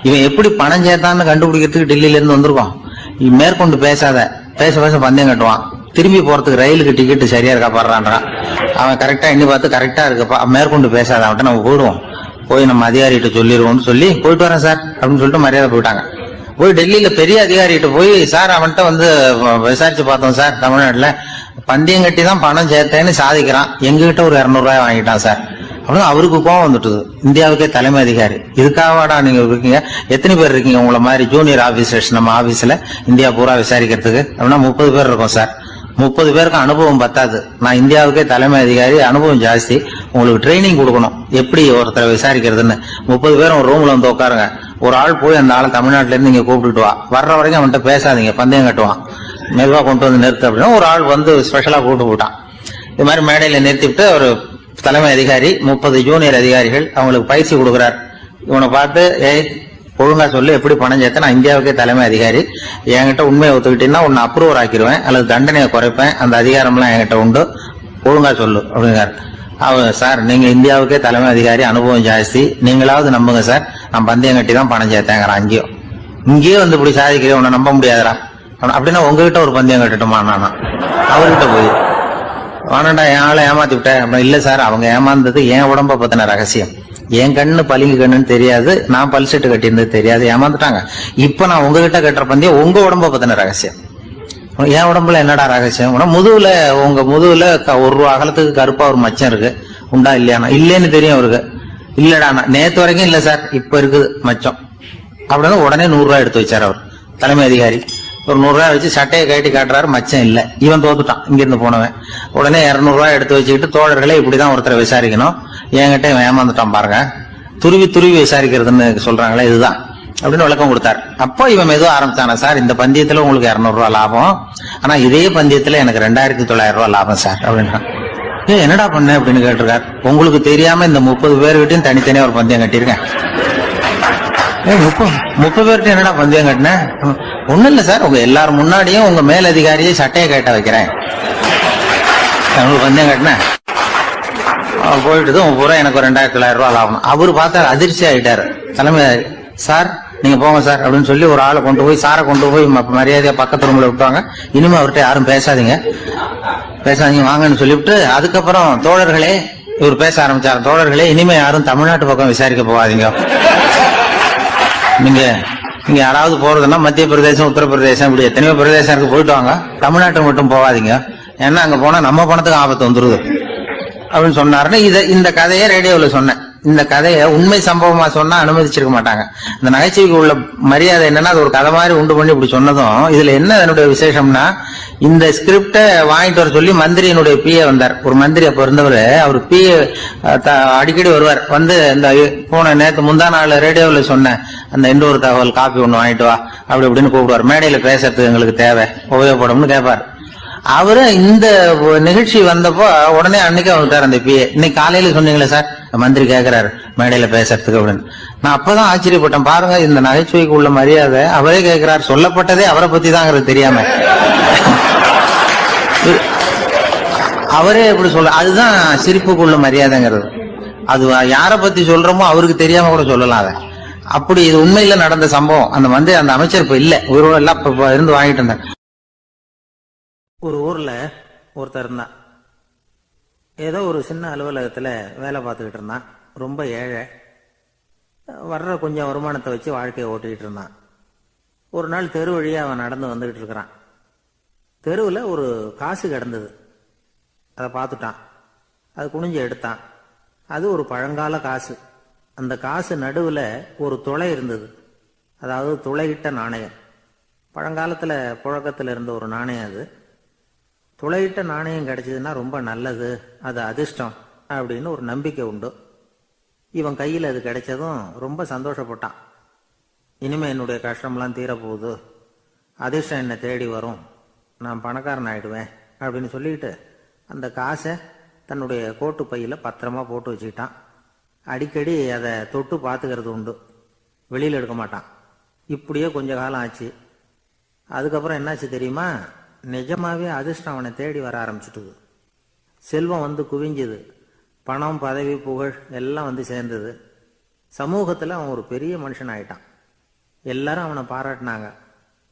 இவன் எப்படி பணம் சேர்த்தான்னு கண்டுபிடிக்கிறதுக்கு டெல்லியில இருந்து வந்திருக்கான். மேற்கொண்டு பேசாத, பேச பேச பந்தயம் கட்டுவான். திரும்பி போறதுக்கு ரயிலுக்கு டிக்கெட்டு சரியா இருக்கா பாடுறான்றான். அவன் கரெக்டா எண்ணி பார்த்து கரெக்டா இருக்குப்பா, மேற்கொண்டு பேசாத, அவன்கிட்ட நம்ம போயிடுவோம், போய் நம்ம அதிகாரிகிட்ட சொல்லிடுவோம்னு சொல்லி, போயிட்டு வரேன் சார் அப்படின்னு சொல்லிட்டு மரியாதை போயிட்டாங்க. போய் டெல்லியில பெரிய அதிகாரிகிட்ட போய், சார் அவன்கிட்ட விசாரிச்சு பார்த்தோம் சார், தமிழ்நாட்டுல பந்தயம் கட்டி தான் பணம் சேர்த்தேன்னு சாதிக்கிறான், எங்ககிட்ட ஒரு 200 ரூபாய் வாங்கிட்டான் சார் அப்படின்னு அவருக்கு கோவம் வந்துட்டுது. இந்தியாவுக்கே தலைமை அதிகாரி, இதுக்காகவாடா நீங்க இருக்கீங்க? எத்தனை பேர் இருக்கீங்க உங்களை மாதிரி ஜூனியர் ஆபீசர்ஸ் நம்ம ஆபீஸ்ல இந்தியா பூரா விசாரிக்கிறதுக்கு? அப்படின்னா 30 பேர் இருக்கோம் சார். 30 பேருக்கு அனுபவம் பத்தாது, நான் இந்தியாவுக்கே தலைமை அதிகாரி, அனுபவம் ஜாஸ்தி, உங்களுக்கு ட்ரைனிங் கொடுக்கணும் எப்படி ஒருத்தரை விசாரிக்கிறதுன்னு. 30 பேரும் ஒரு ரூம்ல வந்து உட்காருங்க, ஒரு ஆள் போய் அந்த ஆள் தமிழ்நாட்டுல இருந்து நீங்க கூப்பிட்டுட்டு வா, வர்ற வரைக்கும் அவன்கிட்ட பேசாதீங்க, பந்தயம் கட்டுவான், மெதுவா கொண்டு வந்து நிறுத்து அப்படின்னா ஒரு ஆள் வந்து ஸ்பெஷலா கூப்பிட்டு போட்டான். இது மாதிரி மேடையில நிறுத்திவிட்டு ஒரு தலைமை அதிகாரி 30 ஜூனியர் அதிகாரிகள் அவங்களுக்கு பயிற்சி கொடுக்குறார். இவனை பார்த்து, ஏய் ஒழுங்கா சொல்லு, எப்படி பணம் சேர்த்த, நான் இந்தியாவுக்கே தலைமை அதிகாரி, என்கிட்ட உண்மையை ஒத்துக்கிட்டீங்கன்னா உன்னை அப்ரூவர் ஆக்கிடுவேன் அல்லது தண்டனையை குறைப்பேன், அந்த அதிகாரம்லாம் என்கிட்ட உண்டு, ஒழுங்கா சொல்லு அப்படிங்கிறார். அவன், சார் நீங்க இந்தியாவுக்கே தலைமை அதிகாரி, அனுபவம் ஜாஸ்தி, நீங்களாவது நம்புங்க சார், நான் பந்தயம் கட்டி தான் பணம் சேர்த்தேங்கிறான். இங்கேயே வந்து இப்படி சாதிக்கிறேன், உன்னை நம்ப முடியாதரா அப்படின்னா உங்ககிட்ட ஒரு பந்தயம் கட்டட்டுமா? நானா அவர்கிட்ட போய் வானண்டா என் ஆளை ஏமாத்தி விட்டேன் அப்படின்னா, இல்ல சார் அவங்க ஏமாந்தது என் உடம்ப பத்தின ரகசியம், என் கண்ணு பளிங்கு கண்ணுன்னு தெரியாது, நான் பல் செட்டு கட்டியிருந்தது தெரியாது, ஏமாந்துட்டாங்க. இப்ப நான் உங்ககிட்ட கட்டுற பந்தயம் உங்க உடம்ப பத்தின ரகசியம். என் உடம்புல என்னடா ரகசியம்? முதுகுல, உங்க முதுகுல ஒரு அகலத்துக்கு கருப்பா ஒரு மச்சம் இருக்கு, உண்டா இல்லையானா? இல்லைன்னு தெரியும் அவருக்கு. இல்லடா நேத்து வரைக்கும் இல்ல சார், இப்ப இருக்குது மச்சம் அப்படின்னு உடனே 100 ரூபாய் எடுத்து வச்சார் அவர் தலைமை அதிகாரி. ஒரு 100 ரூபாய் வச்சு சட்டையை கட்டி காட்டுறாரு, மச்சம் இல்ல. இவன் தோத்துட்டான், இங்கிருந்து போனவன். உடனே 200 ரூபாய் எடுத்து வச்சுக்கிட்டு, தோழர்களே இப்படிதான் ஒருத்தரை விசாரிக்கணும், என்கிட்ட இவன் ஏமாந்துட்டான் பாருங்க, துருவி துருவி விசாரிக்கிறதுன்னு சொல்றாங்களே இதுதான் அப்படின்னு விளக்கம் கொடுத்தார். அப்போ இவன் மெதுவா ஆரம்பிச்சானா, சார் இந்த பந்தயத்துல உங்களுக்கு 200 ரூபாய் லாபம், ஆனா இதே பந்தயத்துல எனக்கு 2900 ரூபாய் லாபம் சார் அப்படின்றான். என்னடா பண்ண அப்படின்னு கேட்டிருக்காரு. உங்களுக்கு தெரியாம இந்த 30 பேர்கிட்டையும் தனித்தனியா ஒரு பந்தயம் கட்டியிருக்கேன். 30 பேர்கிட்ட என்னடா பந்தயம் கட்டினேன்? ஒண்ணும் இல்ல சார், உங்க எல்லாரும் முன்னாடியும் உங்க மேல் அதிகாரியை சட்டையை கேட்ட வைக்கிறேன், உங்களுக்கு பந்தயம் கட்டினேன். போயிட்டு பூரா எனக்கு 2900 ரூபாய் லாபம். அவரு பார்த்தா அதிர்ச்சி ஆயிட்டாரு. தலைமை, சார் நீங்க போங்க சார் அப்படின்னு சொல்லி ஒரு ஆளை கொண்டு போய், சாரை கொண்டு போய் மரியாதையா பக்கத்து ரூம்ல விட்டாங்க. இனிமே அவர்கிட்ட யாரும் பேசாதீங்க வாங்கன்னு சொல்லிவிட்டு, அதுக்கப்புறம் தோழர்களே, இவர் பேச ஆரம்பிச்சாரு, தோழர்களே இனிமே யாரும் தமிழ்நாட்டு பக்கம் விசாரிக்க போகாதீங்க, நீங்க யாராவது போறதுன்னா மத்திய பிரதேசம், உத்தரப்பிரதேசம், இப்படி எத்தனையோ பிரதேசம் இருக்கு, போயிட்டு வாங்க, தமிழ்நாட்டுக்கு மட்டும் போகாதீங்க, ஏன்னா அங்க போனா நம்ம பணத்துக்கு ஆபத்து வந்துருது அப்படின்னு சொன்னாருன்னு இந்த கதையை ரேடியோல சொன்னேன். இந்த கதையை உண்மை சம்பவமா சொன்னா அனுமதிச்சிருக்க மாட்டாங்க. இந்த நகைச்சுவைக்கு உள்ள மரியாதை என்னன்னா, அது ஒரு கதை மாதிரி உண்டு பண்ணி இப்படி சொன்னதும், இதுல என்ன என்னுடைய விசேஷம்னா, இந்த ஸ்கிரிப்டை வாங்கிட்டு வர சொல்லி மந்திரியினுடைய பிஏ வந்தார். ஒரு மந்திரி அப்ப இருந்தவர், அவர் பிஏ அடிக்கடி வருவார். வந்து இந்த போன நேற்று முந்தா நாள் ரேடியோவில் சொன்ன அந்த இன்னொரு தகவல் காப்பி ஒண்ணு வாங்கிட்டு வா அப்படி இப்படின்னு கூப்பிடுவார். மேடையில பேசுறதுக்கு எங்களுக்கு தேவை, உபயோகப்படும்னு கேட்பார். அவரு இந்த நிகழ்ச்சி வந்தப்போ உடனே அன்னைக்கு வந்துட்டார் அந்த பிஏ. இன்னைக்கு காலையில சொன்னீங்களே சார், மந்திரி கேட்கிறாரு மேடையில பேசுறதுக்கு அப்படின்னு. நான் அப்பதான் ஆச்சரியப்பட்டேன். பாருங்க, இந்த நகைச்சுவைக்கு உள்ள மரியாதை. அவரே கேட்கிறார், சொல்லப்பட்டதே அவரை பத்தி தாங்கிறது தெரியாம அவரே எப்படி சொல்ல, அதுதான் சிரிப்புக்கு உள்ள மரியாதைங்கிறது. அது யாரை பத்தி சொல்றோமோ அவருக்கு தெரியாம கூட சொல்லலாம் அதை. அப்படி இது உண்மையில நடந்த சம்பவம். அந்த மந்திரி, அந்த அமைச்சர் இப்ப இல்ல, உயிரோட எல்லாம் இப்ப இருந்து வாங்கிட்டு இருந்தார். ஒரு ஊர்ல ஒருத்தர் இருந்தான். ஏதோ ஒரு சின்ன அலுவலகத்துல வேலை பார்த்துக்கிட்டு இருந்தான். ரொம்ப ஏழை. வர்ற கொஞ்சம் வருமானத்தை வச்சு வாழ்க்கையை ஓட்டிக்கிட்டு இருந்தான். ஒரு நாள் தெரு வழியா அவன் நடந்து வந்துகிட்டு இருக்கிறான். தெருவில் ஒரு காசு கிடந்தது. அதை பார்த்துட்டான். அது குனிஞ்சு எடுத்தான். அது ஒரு பழங்கால காசு. அந்த காசு நடுவில் ஒரு துளை இருந்தது. அதாவது துளையிட்ட நாணயம். பழங்காலத்தில் புழக்கத்தில் இருந்த ஒரு நாணயம் அது. துளையிட்ட நாணயம் கிடைச்சதுன்னா ரொம்ப நல்லது, அது அதிர்ஷ்டம் அப்படின்னு ஒரு நம்பிக்கை உண்டு. இவன் கையில் அது கிடைச்சதும் ரொம்ப சந்தோஷப்பட்டான். இனிமே என்னுடைய கஷ்டம்லாம் தீரப்போகுது, அதிர்ஷ்டம் என்னை தேடி வரும், நான் பணக்காரன் ஆயிடுவேன் அப்படின்னு சொல்லிட்டு அந்த காசை தன்னுடைய கோட்டு பையில் பத்திரமா போட்டு வச்சுக்கிட்டான். அடிக்கடி அதை தொட்டு பார்த்துக்கிறது உண்டு, வெளியில் எடுக்க மாட்டான். இப்படியே கொஞ்ச காலம் ஆச்சு. அதுக்கப்புறம் என்னாச்சு தெரியுமா? நிஜமாவே அதிர்ஷ்டம் அவனை தேடி வர ஆரம்பிச்சுட்டுது. செல்வம் வந்து குவிஞ்சுது. பணம், பதவி, புகழ் எல்லாம் வந்து சேர்ந்தது. சமூகத்தில் அவன் ஒரு பெரிய மனுஷன் ஆயிட்டான். எல்லாரும் அவனை பாராட்டினாங்க.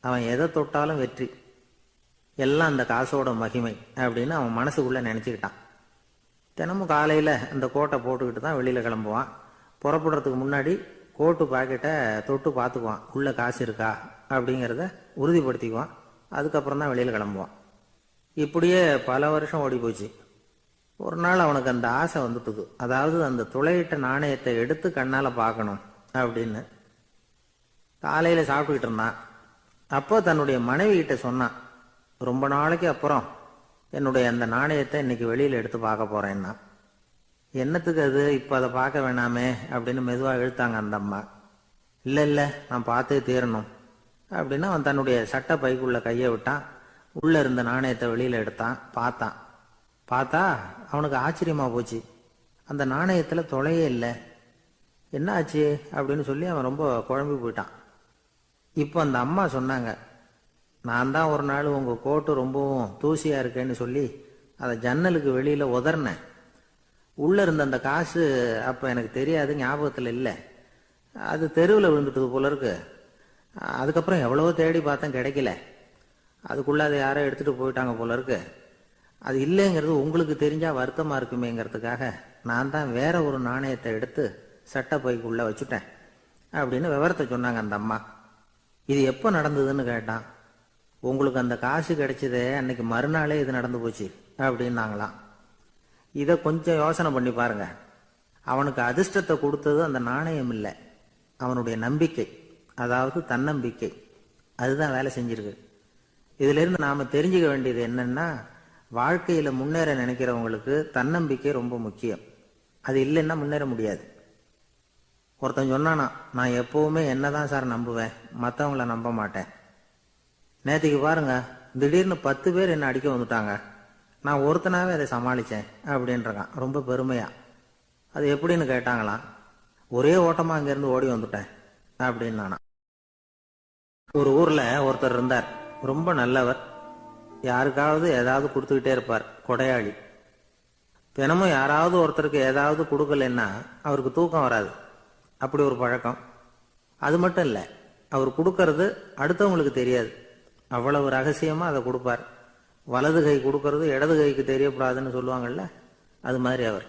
அவன் எதை தொட்டாலும் வெற்றி, எல்லாம் அந்த காசோட மகிமை அப்படின்னு அவன் மனசுக்குள்ள நினைச்சுக்கிட்டான். தினமும் காலையில் அந்த கோட்டை போட்டுக்கிட்டு தான் வெளியில் கிளம்புவான். புறப்படுறதுக்கு முன்னாடி கோட்டு பாக்கெட்டை தொட்டு பார்த்துக்குவான், உள்ள காசு இருக்கா அப்படிங்கிறத உறுதிப்படுத்திக்குவான். அதுக்கப்புறம் தான் வெளியில் கிளம்புவான். இப்படியே பல வருஷம் ஓடி போச்சு. ஒரு நாள் அவனுக்கு அந்த ஆசை வந்துட்டுது. அதாவது அந்த துளையிட்ட நாணயத்தை எடுத்து கண்ணால பார்க்கணும் அப்படின்னு. காலையில சாப்பிட்டுக்கிட்டு இருந்தான். அப்போ தன்னுடைய மனைவி கிட்ட சொன்னான், ரொம்ப நாளைக்கு அப்புறம் என்னுடைய அந்த நாணயத்தை இன்னைக்கு வெளியில எடுத்து பார்க்க போறேன்னா. என்னத்துக்கு அது, இப்ப அதை பார்க்க வேணாமே அப்படின்னு மெதுவா இழுத்தாங்க அந்த அம்மா. இல்ல இல்ல, நான் பார்த்தே தீரணும் அப்படின்னு அவன் தன்னுடைய சட்டை பைக்குள்ள கையை விட்டான். உள்ள இருந்த நாணயத்தை வெளியில எடுத்தான். பார்த்தா அவனுக்கு ஆச்சரியமா போச்சு. அந்த நாணயத்துல தொலையே இல்லை. என்ன ஆச்சு அப்படின்னு சொல்லி அவன் ரொம்ப குழம்பி போயிட்டான். இப்போ அந்த அம்மா சொன்னாங்க, நான் தான் ஒரு நாள் உங்க கோட்டு ரொம்பவும் தூசியா இருக்கேன்னு சொல்லி அதை ஜன்னலுக்கு வெளியில உதறினேன். உள்ள இருந்த அந்த காசு அப்ப எனக்கு தெரியாது, ஞாபகத்துல இல்லை. அது தெருவில் விழுந்துட்டது போல இருக்கு. அதுக்கப்புறம் எவ்வளவோ தேடி பார்த்தேன், கிடைக்கல. அதுக்குள்ள அதை யாரோ எடுத்துட்டு போயிட்டாங்க போல இருக்கு. அது இல்லைங்கிறது உங்களுக்கு தெரிஞ்சா வருத்தமா இருக்குமேங்கிறதுக்காக நான் தான் வேற ஒரு நாணயத்தை எடுத்து சட்டை பைக்குள்ள வச்சுட்டேன் அப்படின்னு விவரத்தை சொன்னாங்க அந்த அம்மா. இது எப்போ நடந்ததுன்னு கேட்டான். உங்களுக்கு அந்த காசு கிடைச்சதே அன்னைக்கு மறுநாளே இது நடந்து போச்சு அப்படின்னாங்களாம். இதை கொஞ்சம் யோசனை பண்ணி பாருங்க. அவனுக்கு அதிர்ஷ்டத்தை கொடுத்தது அந்த நாணயம் இல்லை, அவனுடைய நம்பிக்கை, அதாவது தன்னம்பிக்கை. அதுதான் வேலை செஞ்சிருக்கு. இதுல இருந்து நாம தெரிஞ்சுக்க வேண்டியது என்னன்னா, வாழ்க்கையில முன்னேற நினைக்கிறவங்களுக்கு தன்னம்பிக்கை ரொம்ப முக்கியம். அது இல்லைன்னா முன்னேற முடியாது. ஒருத்தன் சொன்னானா, நான் எப்பவுமே என்னதான் சார் நம்புவேன், மற்றவங்கள நம்ப மாட்டேன். நேற்றுக்கு பாருங்க, திடீர்னு 10 பேர் என்ன அடிக்க வந்துட்டாங்க, நான் ஒருத்தனாவே அதை சமாளிச்சேன் அப்படின்றான் ரொம்ப பெருமையா. அது எப்படின்னு கேட்டாங்களாம். ஒரே ஓட்டமா அங்கிருந்து ஓடி வந்துட்டேன் அப்படின்னு நானா. ஒரு ஊர்ல ஒருத்தர் இருந்தார், ரொம்ப நல்லவர். யாருக்காவது ஏதாவது கொடுத்துக்கிட்டே இருப்பார், கொடையாளி. தினமும் யாராவது ஒருத்தருக்கு ஏதாவது கொடுக்கலன்னா அவருக்கு தூக்கம் வராது, அப்படி ஒரு பழக்கம். அது மட்டும் இல்லை, அவர் கொடுக்கறது அடுத்தவங்களுக்கு தெரியாது, அவ்வளவு ரகசியமா அதை கொடுப்பார். வலது கை கொடுக்கறது இடது கைக்கு தெரியக்கூடாதுன்னு சொல்லுவாங்கல்ல, அது மாதிரி அவர்.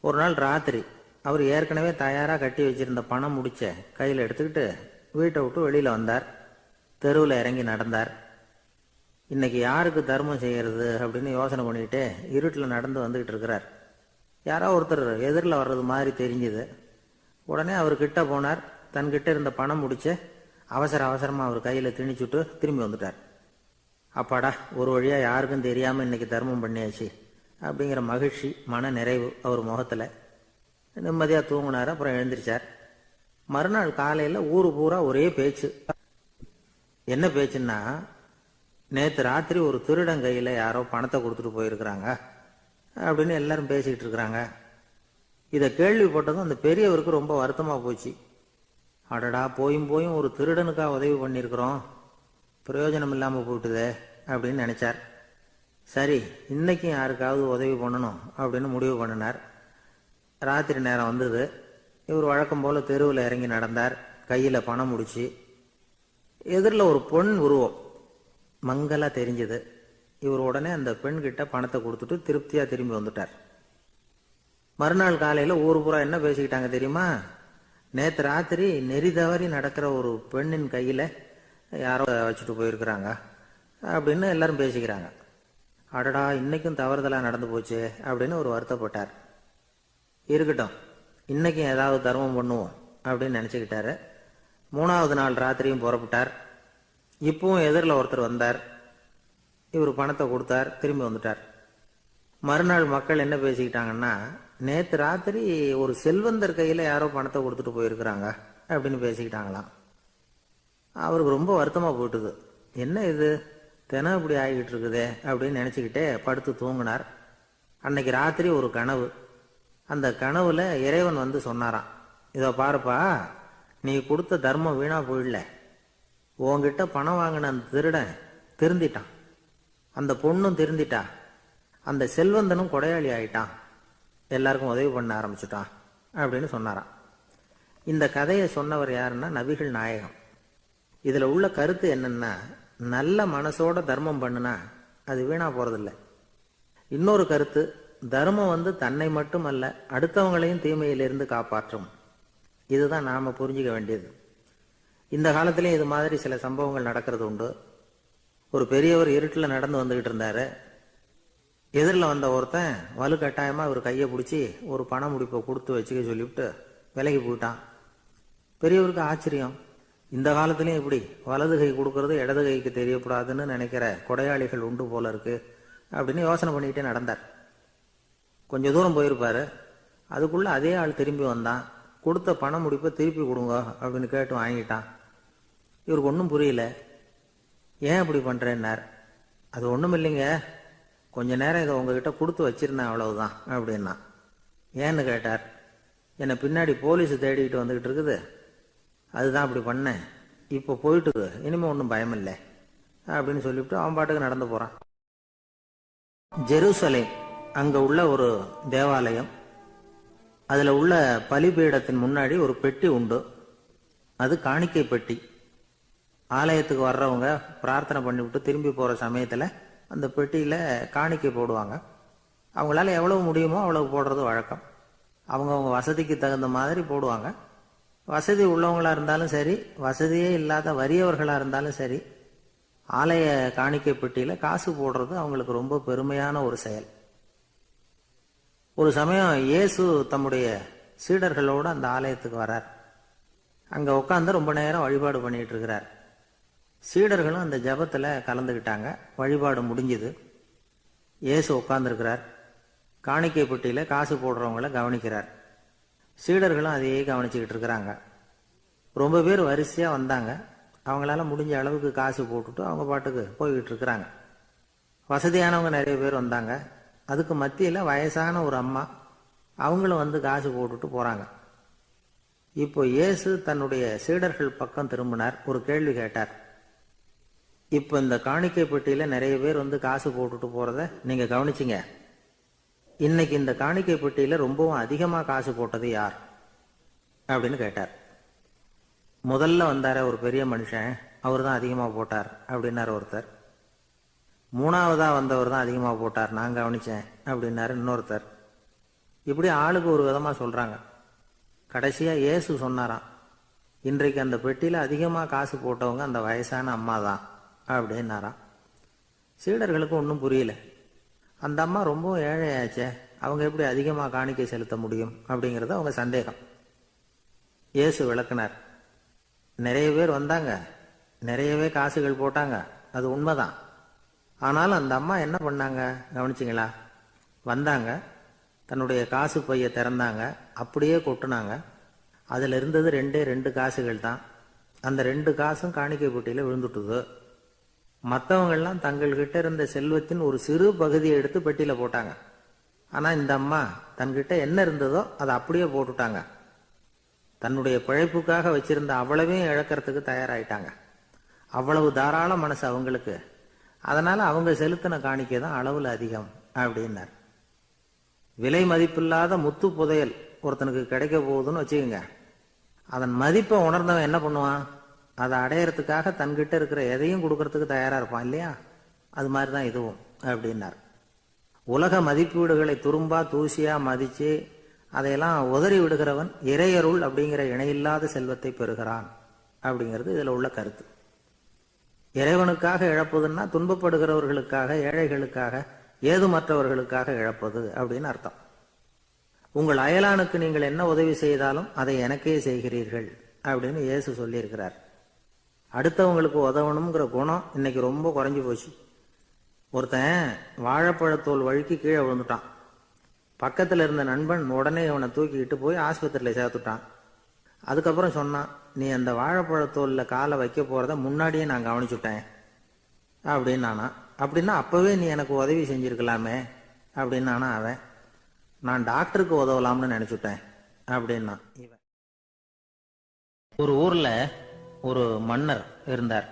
ஒரு நாள் ராத்திரி அவர் ஏற்கனவே தயாரா கட்டி வச்சிருந்த பணம் முடிச்ச கையில் எடுத்துக்கிட்டு வீட்டை விட்டு வெளியில வந்தார். தெருவில் இறங்கி நடந்தார். இன்னைக்கு யாருக்கு தர்மம் செய்யறது அப்படின்னு யோசனை பண்ணிக்கிட்டே இருட்டில் நடந்து வந்துகிட்டு இருக்கிறார். யாரோ ஒருத்தர் எதிரில் வர்றது மாதிரி தெரிஞ்சுது. உடனே அவர் கிட்ட போனார். தன்கிட்ட இருந்த பணம் முடிச்ச அவசரமா அவர் கையில திணிச்சுட்டு திரும்பி வந்துட்டார். அப்பாடா, ஒரு வழியா யாருக்கும் தெரியாம இன்னைக்கு தர்மம் பண்ணியாச்சு அப்படிங்கிற மகிழ்ச்சி, மன நிறைவு அவர் முகத்துல. நிம்மதியா தூங்கினார். அப்புறம் எழுந்திரிச்சார். மறுநாள் காலையில ஊரு பூரா ஒரே பேச்சு. என்ன பேச்சுன்னா, நேற்று ராத்திரி ஒரு திருடன் கையில யாரோ பணத்தை கொடுத்துட்டு போயிருக்கிறாங்க அப்படின்னு எல்லாரும் பேசிக்கிட்டு இருக்கிறாங்க. இதை கேள்விப்பட்டதும் அந்த பெரியவருக்கு ரொம்ப வருத்தமா போச்சு. அடடா, போயும் ஒரு திருடனுக்கா உதவி பண்ணியிருக்கிறோம், பிரயோஜனம் இல்லாம போயிட்டுதே அப்படின்னு நினைச்சார். சரி, இன்னைக்கும் யாருக்காவது உதவி பண்ணணும் அப்படின்னு முடிவு பண்ணினார். ராத்திரி நேரம் வந்தது. இவர் வழக்கம் போல தெருவில் இறங்கி நடந்தார். கையில பணம் முடிச்சு. எதிரில் ஒரு பொன் உருவம் மங்கலா தெரிஞ்சது. இவர் உடனே அந்த பெண் கிட்ட பணத்தை கொடுத்துட்டு திருப்தியா திரும்பி வந்துட்டார். மறுநாள் காலையில ஊர் பூரா என்ன பேசிக்கிட்டாங்க தெரியுமா? நேற்று ராத்திரி நெறி தவறி நடக்கிற ஒரு பெண்ணின் கையில யாரோ வச்சுட்டு போயிருக்கிறாங்க அப்படின்னு எல்லாரும் பேசிக்கிறாங்க. அடடா, இன்னைக்கும் தவறுதலா நடந்து போச்சு அப்படின்னு ஒரு வருத்தப்பட்டார். இருக்கட்டும், இன்னைக்கும் ஏதாவது தர்மம் பண்ணுவோம் அப்படின்னு நினைச்சுக்கிட்டாரு. 3வது நாள் ராத்திரியும் புறப்பட்டார். இப்பவும் எதிரில் ஒருத்தர் வந்தார். இவர் பணத்தை கொடுத்தார், திரும்பி வந்துட்டார். மறுநாள் மக்கள் என்ன பேசிக்கிட்டாங்கன்னா, நேற்று ராத்திரி ஒரு செல்வந்தர் கையில யாரோ பணத்தை கொடுத்துட்டு போயிருக்கிறாங்க அப்படின்னு பேசிக்கிட்டாங்களாம். அவருக்கு ரொம்ப வருத்தமா போயிட்டுது. என்ன இது, தினம் இப்படி ஆகிட்டு இருக்குதே அப்படின்னு நினைச்சுக்கிட்டே படுத்து தூங்கினார். அன்னைக்கு ராத்திரி ஒரு கனவு. அந்த கனவுல இறைவன் வந்து சொன்னாராம், இதோ பாருப்பா, நீ கொடுத்த தர்மம் வீணா போயிடல. உன்கிட்ட பணம் வாங்கின அந்த திருடன் திருந்திட்டான், அந்த பொண்ணும் திருந்திட்டா, அந்த செல்வந்தனும் கொடையாளி ஆயிட்டான், எல்லாருக்கும் உதவி பண்ண ஆரம்பிச்சுட்டான் அப்படின்னு சொன்னாராம். இந்த கதையை சொன்னவர் யாருன்னா நபிகள் நாயகம். இதுல உள்ள கருத்து என்னன்னா, நல்ல மனசோட தர்மம் பண்ணுனா அது வீணா போறதில்லை. இன்னொரு கருத்து, தர்மம் வந்து தன்னை மட்டுமல்ல அடுத்தவங்களையும் தீமையிலிருந்து காப்பாற்றும். இதுதான் நாம புரிஞ்சுக்க வேண்டியது. இந்த காலத்திலேயும் இது மாதிரி சில சம்பவங்கள் நடக்கிறது உண்டு. ஒரு பெரியவர் இருட்டில் நடந்து வந்துகிட்டு இருந்தாரு. எதிரில் வந்த ஒருத்தன் வலுக்கட்டாயமா இவர் கையை பிடிச்சி ஒரு பண முடிப்பை கொடுத்து வச்சுக்க சொல்லிவிட்டு விலகி போயிட்டான். பெரியவருக்கு ஆச்சரியம், இந்த காலத்திலயும் இப்படி வலது கை கொடுக்கறது இடது கைக்கு தெரியக்கூடாதுன்னு நினைக்கிற கொடையாளிகள் உண்டு போல இருக்கு அப்படின்னு யோசனை பண்ணிக்கிட்டே நடந்தார். கொஞ்ச தூரம் போயிருப்பாரு. அதுக்குள்ள அதே ஆள் திரும்பி வந்தான். கொடுத்த பண முடிப்பை திருப்பி கொடுங்க அப்படின்னு கேட்டு வாங்கிட்டான். இவருக்கு ஒன்றும் புரியல. ஏன் இப்படி பண்றேன்னார். அது ஒன்றும் இல்லைங்க, கொஞ்ச நேரம் இதை உங்ககிட்ட கொடுத்து வச்சிருந்தேன் அவ்வளவுதான் அப்படின்னா. ஏன்னு கேட்டார். என்னை பின்னாடி போலீஸ் தேடிக்கிட்டு வந்துகிட்டு இருக்குது, அதுதான் அப்படி பண்ணேன். இப்போ போயிட்டு இனிமே ஒன்றும் பயம் இல்லை அப்படின்னு சொல்லிவிட்டு அவன் பாட்டுக்கு நடந்து போறான். ஜெருசலேம் அங்க உள்ள ஒரு தேவாலயம். அதுல உள்ள பலிபீடத்தின் முன்னாடி ஒரு பெட்டி உண்டு. அது காணிக்கை பெட்டி. ஆலயத்துக்கு வர்றவங்க பிரார்த்தனை பண்ணிவிட்டு திரும்பி போற சமயத்துல அந்த பெட்டியில காணிக்கை போடுவாங்க. அவங்களால எவ்வளவு முடியுமோ அவ்வளவு போடுறது வழக்கம். அவங்கவுங்க வசதிக்கு தகுந்த மாதிரி போடுவாங்க. வசதி உள்ளவங்களா இருந்தாலும் சரி, வசதியே இல்லாத வறியவர்களா இருந்தாலும் சரி, ஆலய காணிக்கை பெட்டியில காசு போடுறது அவங்களுக்கு ரொம்ப பெருமையான ஒரு செயல். ஒரு சமயம் இயேசு தம்முடைய சீடர்களோடு அந்த ஆலயத்துக்கு வரார். அங்க உட்காந்து ரொம்ப நேரம் வழிபாடு பண்ணிட்டு இருக்கிறார். சீடர்களும் அந்த ஜபத்துல கலந்துக்கிட்டாங்க. வழிபாடு முடிஞ்சுது. இயேசு உட்கார்ந்துருக்கிறார். காணிக்கை பெட்டியில காசு போடுறவங்கள கவனிக்கிறார். சீடர்களும் அதையே கவனிச்சுக்கிட்டு இருக்கிறாங்க. ரொம்ப பேர் வரிசையா வந்தாங்க. அவங்களால முடிஞ்ச அளவுக்கு காசு போட்டுட்டு அவங்க பாட்டுக்கு போய்கிட்டு இருக்கிறாங்க. வசதியானவங்க நிறைய பேர் வந்தாங்க. அதுக்கு மத்தியில வயசான ஒரு அம்மா, அவங்களும் வந்து காசு போட்டுட்டு போறாங்க. இப்போ இயேசு தன்னுடைய சீடர்கள் பக்கம் திரும்பினார். ஒரு கேள்வி கேட்டார். இப்போ இந்த காணிக்கை பெட்டியில நிறைய பேர் வந்து காசு போட்டுட்டு போறத நீங்க கவனிச்சிங்க. இன்னைக்கு இந்த காணிக்கை பெட்டியில ரொம்பவும் அதிகமா காசு போட்டது யார் அப்படின்னு கேட்டார். முதல்ல வந்தார ஒரு பெரிய மனுஷன், அவர் தான் அதிகமா போட்டார் அப்படின்னாரு ஒருத்தர். மூணாவதா வந்தவர் தான் அதிகமா போட்டார், நான் கவனிச்சேன் அப்படின்னாரு இன்னொருத்தர். இப்படி ஆளுக்கு ஒரு விதமா சொல்றாங்க. கடைசியா இயேசு சொன்னாராம், இன்றைக்கு அந்த பெட்டியில அதிகமா காசு போட்டவங்க அந்த வயசான அம்மா தான் அப்படின்னாராம். சீடர்களுக்கு ஒன்றும் புரியல. அந்த அம்மா ரொம்ப ஏழையாச்சே, அவங்க எப்படி அதிகமா காணிக்கை செலுத்த முடியும் அப்படிங்கறது அவங்க சந்தேகம். இயேசு விளக்குனார். நிறைய பேர் வந்தாங்க, நிறையவே காசுகள் போட்டாங்க, அது உண்மைதான். ஆனாலும் அந்த அம்மா என்ன பண்ணாங்க கவனிச்சிங்களா? வந்தாங்க, தன்னுடைய காசு பைய திறந்தாங்க, அப்படியே கொட்டுனாங்க. அதுல இருந்தது ரெண்டு காசுகள் தான். அந்த 2 காசும் காணிக்கை பெட்டியில விழுந்துட்டுது. மற்றவங்கெல்லாம் தங்கள்கிட்ட இருந்த செல்வத்தின் ஒரு சிறு பகுதியை எடுத்து பெட்டியில போட்டாங்க. ஆனா இந்த அம்மா தன்கிட்ட என்ன இருந்ததோ அதை அப்படியே போட்டுட்டாங்க. தன்னுடைய பிழைப்புக்காக வச்சிருந்த அவ்வளவையும் இழக்கிறதுக்கு தயாராயிட்டாங்க. அவ்வளவு தாராள மனசு அவங்களுக்கு. அதனால அவங்க செலுத்தின காணிக்கை தான் அளவுல அதிகம் அப்படின்னார். விலை மதிப்பில்லாத முத்து புதையல் ஒருத்தனுக்கு கிடைக்க போகுதுன்னு வச்சுக்கோங்க. அதன் மதிப்பை உணர்ந்தவன் என்ன பண்ணுவான்? அதை அடையறதுக்காக தன்கிட்ட இருக்கிற எதையும் கொடுக்கறதுக்கு தயாரா இருப்பான் இல்லையா? அது மாதிரிதான் இதுவும் அப்படின்னார். உலக மதிப்பீடுகளை துரும்பா தூசியா மதிச்சு அதையெல்லாம் உதறி விடுகிறவன் இறையருள் அப்படிங்கிற இணையில்லாத செல்வத்தை பெறுகிறான் அப்படிங்கிறது இதுல உள்ள கருத்து. இறைவனுக்காக இழப்பதுன்னா துன்பப்படுகிறவர்களுக்காக, ஏழைகளுக்காக, ஏதுமற்றவர்களுக்காக இழப்பது அப்படின்னு அர்த்தம். உங்கள் அயலானுக்கு நீங்கள் என்ன உதவி செய்தாலும் அதை எனக்கே செய்கிறீர்கள் அப்படின்னு இயேசு சொல்லியிருக்கிறார். அடுத்தவங்களுக்கு உதவணுங்கிற குணம் இன்னைக்கு ரொம்ப குறைஞ்சு போச்சு. ஒருத்தன் வாழைப்பழத்தோல் வழுக்கி கீழே விழுந்துட்டான். பக்கத்துல இருந்த நண்பன் உடனே அவனை தூக்கிக்கிட்டு போய் ஆஸ்பத்திரியில சேர்த்துட்டான். அதுக்கப்புறம் சொன்னான், நீ அந்த வாழைப்பழத்தோல்ல காலை வைக்க போறத முன்னாடியே நான் கவனிச்சுட்டேன் அப்படின்னானா. அப்படின்னா அப்பவே நீ எனக்கு உதவி செஞ்சிருக்கலாமே அப்படின்னானா அவன். நான் டாக்டருக்கு உதவலாம்னு நினைச்சுட்டேன் அப்படின்னா இவன். ஒரு ஊர்ல ஒரு மன்னர் இருந்தார்.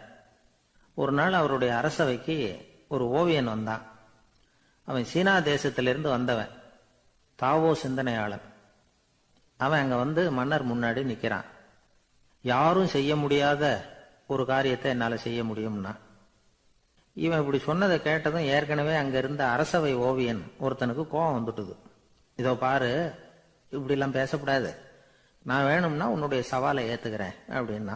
ஒரு நாள் அவருடைய அரசவைக்கு ஒரு ஓவியன் வந்தான். அவன் சீனா தேசத்திலிருந்து வந்தவன், தாவோ சிந்தனையாளன். அவன் அங்க வந்து மன்னர் முன்னாடி நிக்கிறான். யாரும் செய்ய முடியாத ஒரு காரியத்தை என்னால செய்ய முடியும்னா. இவன் இப்படி சொன்னதை கேட்டதும் ஏற்கனவே அங்க இருந்த அரசவை ஓவியன் ஒருத்தனுக்கு கோபம் வந்துட்டுது. இதோ பாரு, இப்படி எல்லாம் பேசக்கூடாது, நான் வேணும்னா உன்னுடைய சவாலை ஏத்துக்கிறேன் அப்படின்னா.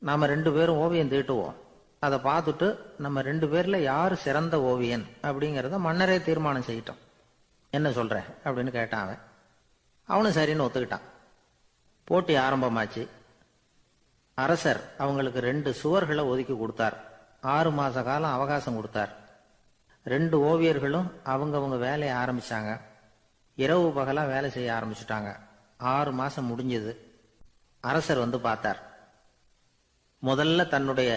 நாம 2 பேரும் ஓவியம் தீட்டுவோம், அதை பார்த்துட்டு நம்ம 2 பேர்ல யாரு சிறந்த ஓவியன் அப்படிங்கிறத மன்னரே தீர்மானம் செய்யட்டும், என்ன சொல்ற அப்படின்னு கேட்டான் அவன். அவனும் சரின்னு ஒத்துக்கிட்டான். போட்டி ஆரம்பமாச்சு. அரசர் அவங்களுக்கு 2 சுவர்களை ஒதுக்கி கொடுத்தார். 6 மாச காலம் அவகாசம் கொடுத்தார். 2 ஓவியர்களும் அவங்கவங்க வேலையை ஆரம்பிச்சாங்க. இரவு பகலா வேலை செய்ய ஆரம்பிச்சுட்டாங்க. 6 மாசம் முடிஞ்சது. அரசர் வந்து பார்த்தார். முதல்ல தன்னுடைய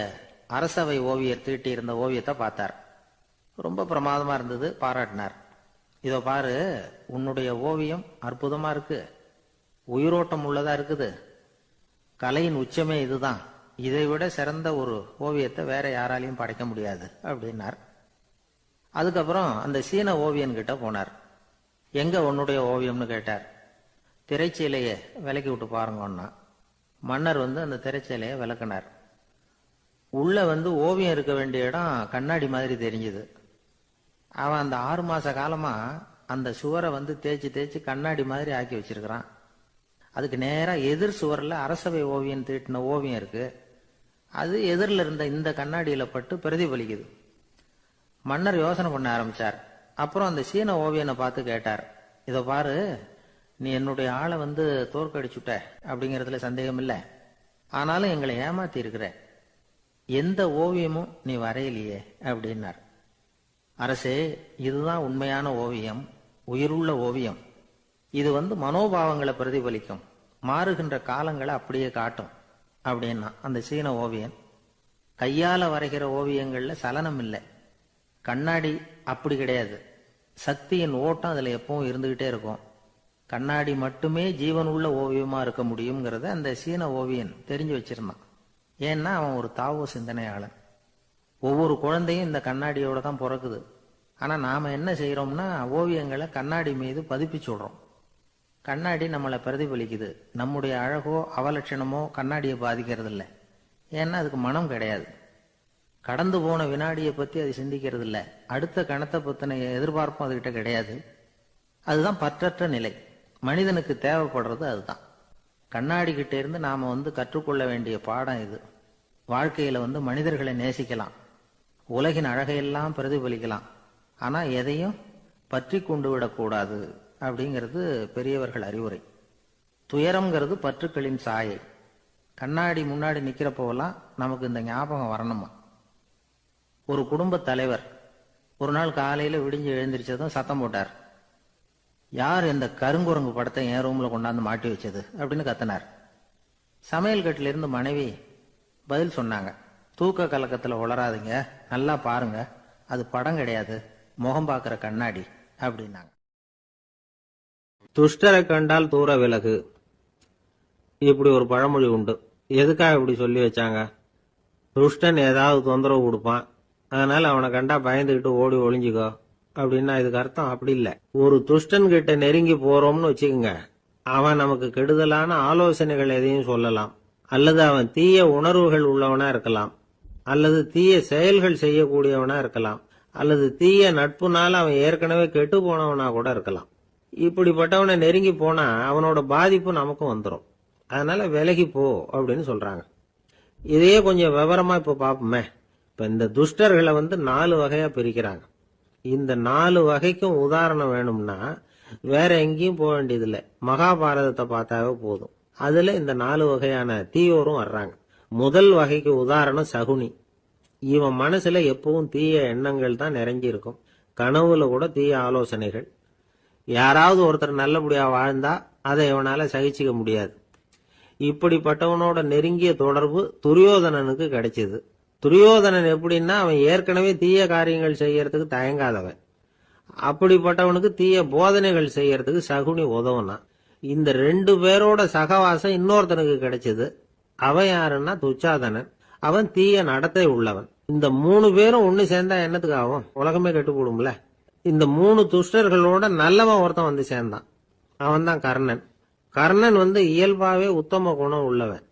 அரசவை ஓவியர் தீட்டி இருந்த ஓவியத்தை பார்த்தார். ரொம்ப பிரமாதமா இருந்தது, பாராட்டினார். இதோ பாரு, உன்னுடைய ஓவியம் அற்புதமா இருக்கு, உயிரோட்டம் உள்ளதா இருக்குது, கலையின் உச்சமே இதுதான், இதை விட சிறந்த ஒரு ஓவியத்தை வேற யாராலையும் படைக்க முடியாது அப்படின்னார். அதுக்கப்புறம் அந்த சீன ஓவியன் கிட்ட போனார். எங்க உன்னுடைய ஓவியம்னு கேட்டார். திரைச்சீலையை விலக்கி விட்டு பாருங்கன்னா மன்னர் வந்து அந்த திரைச்சீலையை விளக்குனார். உள்ள வந்து ஓவியம் இருக்க வேண்டிய இடம் கண்ணாடி மாதிரி தெரிஞ்சுது. அவன் அந்த 6 மாச காலமா அந்த சுவரை வந்து தேய்ச்சி தேய்ச்சி கண்ணாடி மாதிரி ஆக்கி வச்சிருக்கிறான். அதுக்கு நேரா எதிர் சுவரில் அரசவை ஓவியம் தீட்டின ஓவியம் இருக்கு. அது எதிரில் இருந்த இந்த கண்ணாடியில பட்டு பிரதிபலிக்குது. மன்னர் யோசனை பண்ண ஆரம்பிச்சார். அப்புறம் அந்த சீன ஓவியனை பார்த்து கேட்டார், இதோ பாரு, நீ என்னுடைய ஆளை வந்து தோற்கடிச்சுட்ட அப்படிங்கறதுல சந்தேகம் இல்லை, ஆனாலும் எங்களை ஏமாத்தி இருக்கிற, எந்த ஓவியமும் நீ வரையலையே அப்படின்னார். அரசே, இதுதான் உண்மையான ஓவியம், உயிருள்ள ஓவியம். இது வந்து மனோபாவங்களை பிரதிபலிக்கும், மாறுகின்ற காலங்களை அப்படியே காட்டும் அப்படின்னா அந்த சீன ஓவியன். கையால வரைகிற ஓவியங்கள்ல சலனம் இல்லை, கண்ணாடி அப்படி கிடையாது, சக்தியின் ஓட்டம் அதுல எப்பவும் இருந்துகிட்டே இருக்கும், கண்ணாடி மட்டுமே ஜீவனுள்ள ஓவியமா இருக்க முடியுங்கிறத அந்த சீன ஓவியன் தெரிஞ்சு வச்சிருந்தான். ஏன்னா அவன் ஒரு தாவோ சிந்தனையாளன். ஒவ்வொரு குழந்தையும் இந்த கண்ணாடியோட தான் பிறக்குது. ஆனா நாம என்ன செய்யறோம்னா ஓவியங்களை கண்ணாடி மீது பதிப்பிச்சு விடுறோம். கண்ணாடி நம்மளை பிரதிபலிக்குது. நம்முடைய அழகோ அவலட்சணமோ கண்ணாடியை பாதிக்கிறது இல்லை. ஏன்னா அதுக்கு மனம் கிடையாது. கடந்து போன வினாடியை பத்தி அது சிந்திக்கிறது இல்லை. அடுத்த கணத்தை பத்தின எதிர்பார்ப்பும் அதுகிட்ட கிடையாது. அதுதான் பற்றற்ற நிலை. மனிதனுக்கு தேவைப்படுறது அதுதான். கண்ணாடி கிட்ட இருந்து நாம வந்து கற்றுக்கொள்ள வேண்டிய பாடம் இது. வாழ்க்கையில வந்து மனிதர்களை நேசிக்கலாம், உலகின் அழகையெல்லாம் பிரதிபலிக்கலாம், ஆனா எதையும் பற்றி கொண்டு விடக்கூடாது அப்படிங்கிறது பெரியவர்கள் அறிவுரை. துயரம்ங்கிறது பற்றுக்களின் சாயை. கண்ணாடி முன்னாடி நிக்கிறப்போவெல்லாம் நமக்கு இந்த ஞாபகம் வரணுமா. ஒரு குடும்ப தலைவர் ஒரு நாள் காலையில விடிஞ்சு எழுந்திரிச்சதும் சத்தம் போட்டார். யார் இந்த கருங்குரங்கு படத்தை என் ரூம்ல கொண்டாந்து மாட்டி வச்சது அப்படின்னு கத்தினார். சமையல் கட்டில இருந்து மனைவி பதில் சொன்னாங்க, தூக்க கலக்கத்துல உளராதுங்க, நல்லா பாருங்க, அது படம் கிடையாது, முகம் பார்க்கிற கண்ணாடி அப்படின்னாங்க. துஷ்டரை கண்டால் தூர விலகு, இப்படி ஒரு பழமொழி உண்டு. எதுக்காக இப்படி சொல்லி வச்சாங்க? துஷ்டன் ஏதாவது தொந்தரவு கொடுப்பான், அதனால அவனை கண்டா பயந்துகிட்டு ஓடி ஒளிஞ்சுக்கோ அப்படின்னா இதுக்கு அர்த்தம் அப்படி இல்லை. ஒரு துஷ்டன் கிட்ட நெருங்கி போறோம்னு வச்சுக்கோங்க, அவன் நமக்கு கெடுதலான ஆலோசனைகள் எதையும் சொல்லலாம், அல்லது அவன் தீய உணர்வுகள் உள்ளவனா இருக்கலாம், அல்லது தீய செயல்கள் செய்யக்கூடியவனா இருக்கலாம், அல்லது தீய நட்புனால அவன் ஏற்கனவே கெட்டு போனவனா கூட இருக்கலாம். இப்படிப்பட்டவனை நெருங்கி போனா அவனோட பாதிப்பு நமக்கும் வந்துடும். அதனால விலகி போ அப்படின்னு சொல்றாங்க. இதையே கொஞ்சம் விவரமா இப்ப பாப்போமே. இப்ப இந்த துஷ்டர்களை வந்து 4 வகையா பிரிக்கிறாங்க. இந்த 4 வகைக்கும் உதாரணம் வேணும்னா வேற எங்கேயும் போக வேண்டியதில்லை, மகாபாரதத்தை பார்த்தாவே போதும். அதுல இந்த 4 வகையான தீயோரும் வர்றாங்க. முதல் வகைக்கு உதாரணம் சகுனி. இவன் மனசுல எப்பவும் தீய எண்ணங்கள் தான் நிறைஞ்சி இருக்கும். கனவுல கூட தீய ஆலோசனைகள். யாராவது ஒருத்தர் நல்லபடியா வாழ்ந்தா அதை இவனால சகிச்சுக்க முடியாது. இப்படிப்பட்டவனோட நெருங்கிய தொடர்பு துரியோதனனுக்கு கிடைச்சது. துரியோதனன் எப்படின்னா அவன் ஏற்கனவே தீய காரியங்கள் செய்யறதுக்கு தயங்காதவன். அப்படிப்பட்டவனுக்கு தீய போதனைகள் செய்யறதுக்கு சகுனி உதவுனான். இந்த 2 பேரோட சகவாசம் இன்னொருத்தனுக்கு கிடைச்சது. அவன் யாருன்னா துச்சாதனன். அவன் தீய நடத்தை உள்ளவன். இந்த 3 பேரும் ஒண்ணு சேர்ந்தா என்னத்துக்கு ஆகும்? உலகமே கெட்டு போடும்ல. இந்த 3 துஷ்டர்களோட நல்லவன் ஒருத்தன் வந்து சேர்ந்தான். அவன் தான் கர்ணன். கர்ணன் வந்து இயல்பாவே உத்தம குணம் உள்ளவன்.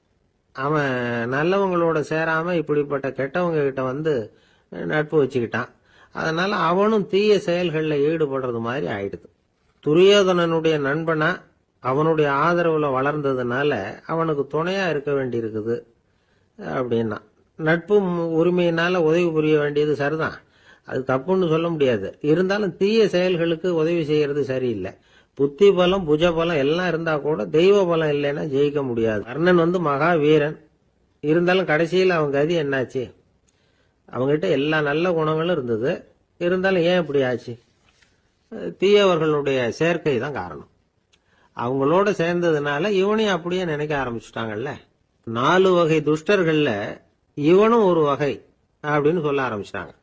அவன் நல்லவங்களோட சேராம இப்படிப்பட்ட கெட்டவங்க கிட்ட வந்து நட்பு வச்சுக்கிட்டான். அதனால அவனும் தீய செயல்கள்ல ஈடுபடுறது மாதிரி ஆயிடுது. துரியோதனனுடைய நண்பனா அவனுடைய ஆதரவுல வளர்ந்ததுனால அவனுக்கு துணையா இருக்க வேண்டி இருக்குது அப்படின்னா. நட்பு உரிமையினால உதவி புரிய வேண்டியது சரிதான், அது தப்புன்னு சொல்ல முடியாது. இருந்தாலும் தீய செயல்களுக்கு உதவி செய்யறது சரியில்லை. புத்தி பலம் புஜ பலம் எல்லாம் இருந்தா கூட தெய்வ பலம் இல்லைன்னா ஜெயிக்க முடியாது. கர்ணன் மகா வீரன், இருந்தாலும் கடைசியில் அவன் கதி என்னாச்சு? அவங்ககிட்ட எல்லா நல்ல குணங்களும் இருந்தது, இருந்தாலும் ஏன் இப்படி ஆச்சு? தீயவர்களுடைய சேர்க்கை தான் காரணம். அவங்களோட சேர்ந்ததுனால இவனையும் அப்படியே நினைக்க ஆரம்பிச்சுட்டாங்கல்ல. 4 வகை துஷ்டர்கள்ல இவனும் ஒரு வகை அப்படின்னு சொல்ல ஆரம்பிச்சிட்டாங்க.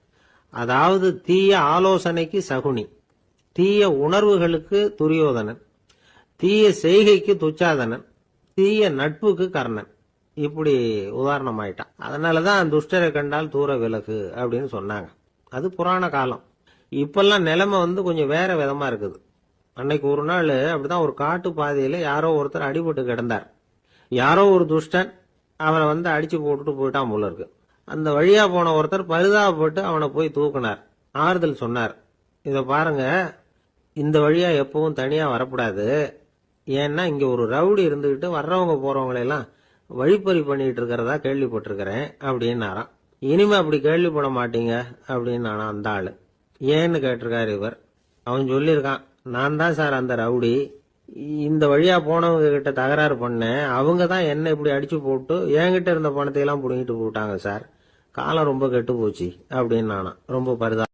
அதாவது தீய ஆலோசனைக்கு சகுனி, தீய உணர்வுகளுக்கு துரியோதனன், தீய செய்கைக்கு துச்சாதனன், தீய நட்புக்கு கர்ணன். இப்படி உதாரணமாயிட்டான். அதனாலதான் துஷ்டரை கண்டால் தூர விலகு அப்படின்னு சொன்னாங்க. அது புராண காலம். இப்பெல்லாம் நிலைமை கொஞ்சம் வேற விதமா இருக்குது. அன்னைக்கு ஒரு நாள் அப்படிதான் ஒரு காட்டு பாதையில யாரோ ஒருத்தர் அடிபட்டு கிடந்தார். யாரோ ஒரு துஷ்டன் அவனை அடிச்சு போட்டுட்டு போயிட்டான் போல இருக்கு. அந்த வழியா போன ஒருத்தர் பரிதாபப்பட்டு அவனை போய் தூக்குனார், ஆறுதல் சொன்னார். இத பாருங்க, இந்த வழியா எப்பவும் தனியா வரக்கூடாது. ஏன்னா இங்க ஒரு ரவுடி இருந்துகிட்டு வர்றவங்க போறவங்களெல்லாம் வழிப்பறி பண்ணிட்டு இருக்கிறதா கேள்விப்பட்டிருக்கிறேன் அப்படின்னாராம். இனிமே அப்படி கேள்விப்பட மாட்டீங்க அப்படின்னு அந்த ஆளு. ஏன்னு கேட்டிருக்காரு இவர். அவன் சொல்லியிருக்கான், நான் தான் சார் அந்த ரவுடி, இந்த வழியா போனவங்க கிட்ட தகராறு பண்ணேன், அவங்க தான் என்ன இப்படி அடிச்சு போட்டு என்கிட்ட இருந்த பணத்தை எல்லாம் புடுங்கிட்டு போட்டாங்க சார், காலம் ரொம்ப கெட்டு போச்சு அப்படின்னு ரொம்ப பரிதா.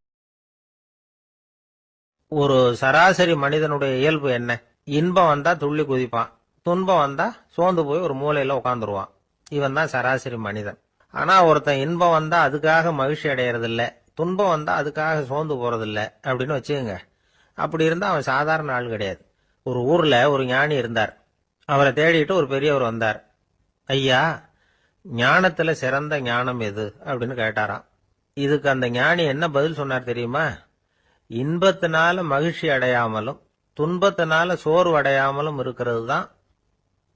ஒரு சராசரி மனிதனுடைய இயல்பு என்ன? இன்பம் வந்தா துள்ளி குதிப்பான், துன்பம் வந்தா சோர்ந்து போய் ஒரு மூலையில உட்காந்துருவான். இவன் தான் சராசரி மனிதன். ஆனா ஒருத்தன் இன்பம் வந்தா அதுக்காக மகிழ்ச்சி அடையறது இல்ல, துன்பம் வந்தா அதுக்காக சோர்ந்து போறது இல்ல அப்படின்னு வச்சுக்கோங்க. அப்படி இருந்தா அவன் சாதாரண ஆள் கிடையாது. ஒரு ஊர்ல ஒரு ஞானி இருந்தார். அவரை தேடிட்டு ஒரு பெரியவர் வந்தார். ஐயா, ஞானத்துல சிறந்த ஞானம் எது அப்படின்னு கேட்டாராம். இதுக்கு அந்த ஞானி என்ன பதில் சொன்னார் தெரியுமா? இன்பத்தினால மகிழ்ச்சி அடையாமலும் துன்பத்தினால சோர்வு அடையாமலும் இருக்கிறது தான்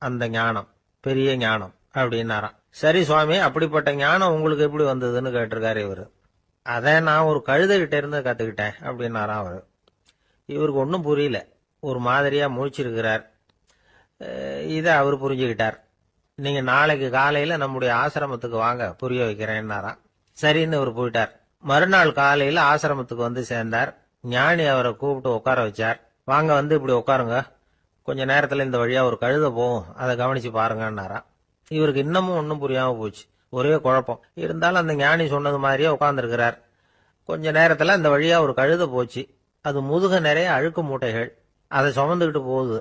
அந்த ஞானம், பெரிய ஞானம் அப்படின்னாராம். சரி சுவாமி, அப்படிப்பட்ட ஞானம் உங்களுக்கு எப்படி வந்ததுன்னு கேட்டிருக்காரு இவரு. அதை நான் ஒரு கழுதைகிட்ட இருந்து கத்துக்கிட்டேன் அப்படின்னாராம் அவரு. இவருக்கு ஒன்றும் புரியல, ஒரு மாதிரியா முழிச்சிருக்கிறார். இதை அவர் புரிஞ்சுக்கிட்டார். நீங்க நாளைக்கு காலையில நம்முடைய ஆசிரமத்துக்கு வாங்க, புரிய வைக்கிறேன்னாராம். சரின்னு அவர் போயிட்டார். மறுநாள் காலையில ஆசிரமத்துக்கு சேர்ந்தார். ஞானி அவரை கூப்பிட்டு உட்கார வச்சார். வாங்க இப்படி உட்காருங்க, கொஞ்ச நேரத்துல இந்த வழியா ஒரு கழுதை போகும், அதை கவனிச்சு பாருங்கன்னாராம். இவருக்கு இன்னமும் ஒன்றும் புரியாம போச்சு, ஒரே குழப்பம். இருந்தாலும் அந்த ஞானி சொன்னது மாதிரியே உட்கார்ந்துருக்கிறார். கொஞ்ச நேரத்துல அந்த வழியா ஒரு கழுதை போச்சு. அது முதுக நிறைய அழுக்கு மூட்டைகள், அதை சுமந்துக்கிட்டு போகுது.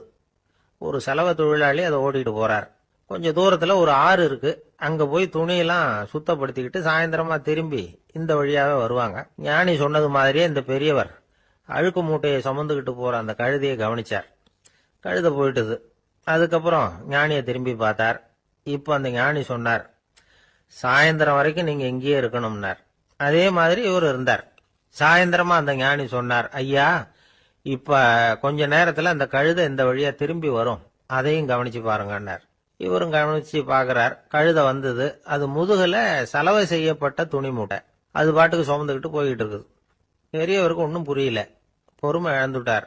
ஒரு செலவு தொழிலாளி அதை ஓட்டிட்டு போறார். கொஞ்சம் தூரத்துல ஒரு ஆறு இருக்கு, அங்க போய் துணியெல்லாம் சுத்தப்படுத்திக்கிட்டு சாயந்தரமா திரும்பி இந்த வழியாவே வருவாங்க. ஞானி சொன்னது மாதிரியே இந்த பெரியவர் அழுக்கு மூட்டையை சுமந்துக்கிட்டு போற அந்த கழுதையை கவனிச்சார். கழுதை போயிட்டுது. அதுக்கப்புறம் ஞானியை திரும்பி பார்த்தார். இப்ப அந்த ஞானி சொன்னார், சாயந்தரம் வரைக்கும் நீங்க இங்கேயே இருக்கணும்னார். அதே மாதிரி இவர் இருந்தார். சாயந்தரமா அந்த ஞானி சொன்னார், ஐயா, இப்ப கொஞ்ச நேரத்துல அந்த கழுதை இந்த வழியா திரும்பி வரும், அதையும் கவனிச்சு பாருங்கன்னார். இவரும் கவனிச்சு பாக்குறார். கழுதை வந்தது. அது முதுகுல சலவை செய்யப்பட்ட துணி மூட்டை, அது பாட்டுக்கு சுமந்துக்கிட்டு போய்கிட்டு இருக்குது. பெரியவருக்கு ஒன்றும் புரியல, பொறுமை இழந்துட்டார்.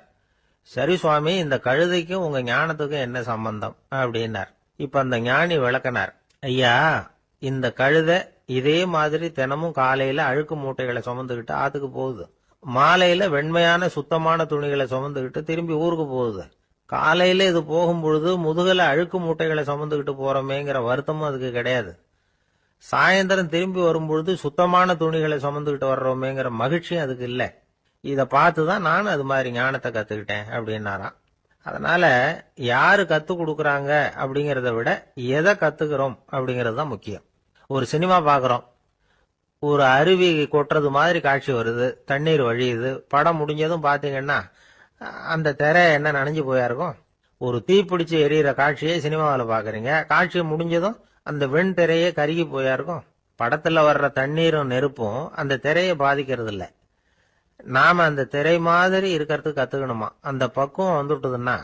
சரி சுவாமி, இந்த கழுதைக்கும் உங்க ஞானத்துக்கும் என்ன சம்பந்தம் அப்படின்னார். இப்ப அந்த ஞானி விளக்கினார். ஐயா, இந்த கழுதை இதே மாதிரி தினமும் காலையில அழுக்கு மூட்டைகளை சுமந்துக்கிட்டு ஆத்துக்கு போகுது, மாலையில வெண்மையான சுத்தமான துணிகளை சுமந்துக்கிட்டு திரும்பி ஊருக்கு போகுது. காலையில இது போகும் பொழுது முதுகல அழுக்கு மூட்டைகளை சுமந்துக்கிட்டு போறோமேங்கிற வருத்தமும் அதுக்கு கிடையாது. சாயந்தரம் திரும்பி வரும்பொழுது சுத்தமான துணிகளை சுமந்துக்கிட்டு வர்றோமேங்கிற மகிழ்ச்சியும் அதுக்கு இல்லை. இத பார்த்துதான் நானும் அது மாதிரி ஞானத்தை கத்துக்கிட்டேன் அப்படின்னாராம். அதனால யாரு கத்து கொடுக்கறாங்க அப்படிங்கறத விட எதை கத்துக்கிறோம் அப்படிங்கறது தான் முக்கியம். ஒரு சினிமா பாக்குறோம், ஒரு அருவி கொட்டுறது மாதிரி காட்சி வருது, தண்ணீர் வழியுது. படம் முடிஞ்சதும் பாத்தீங்கன்னா அந்த திரை என்ன நனைஞ்சு போயா இருக்கும். ஒரு தீப்பிடிச்சு எரியிற காட்சியை சினிமாவில் பாக்குறீங்க, காட்சி முடிஞ்சதும் அந்த வெண் திரையே கருகி போயா இருக்கும். படத்துல வர்ற தண்ணீரும் நெருப்பும் அந்த திரையை பாதிக்கிறது இல்ல. நாம அந்த திரை மாதிரி இருக்கிறதுக்கு கத்துக்கணுமா. அந்த பக்குவம் வந்துட்டுதுன்னா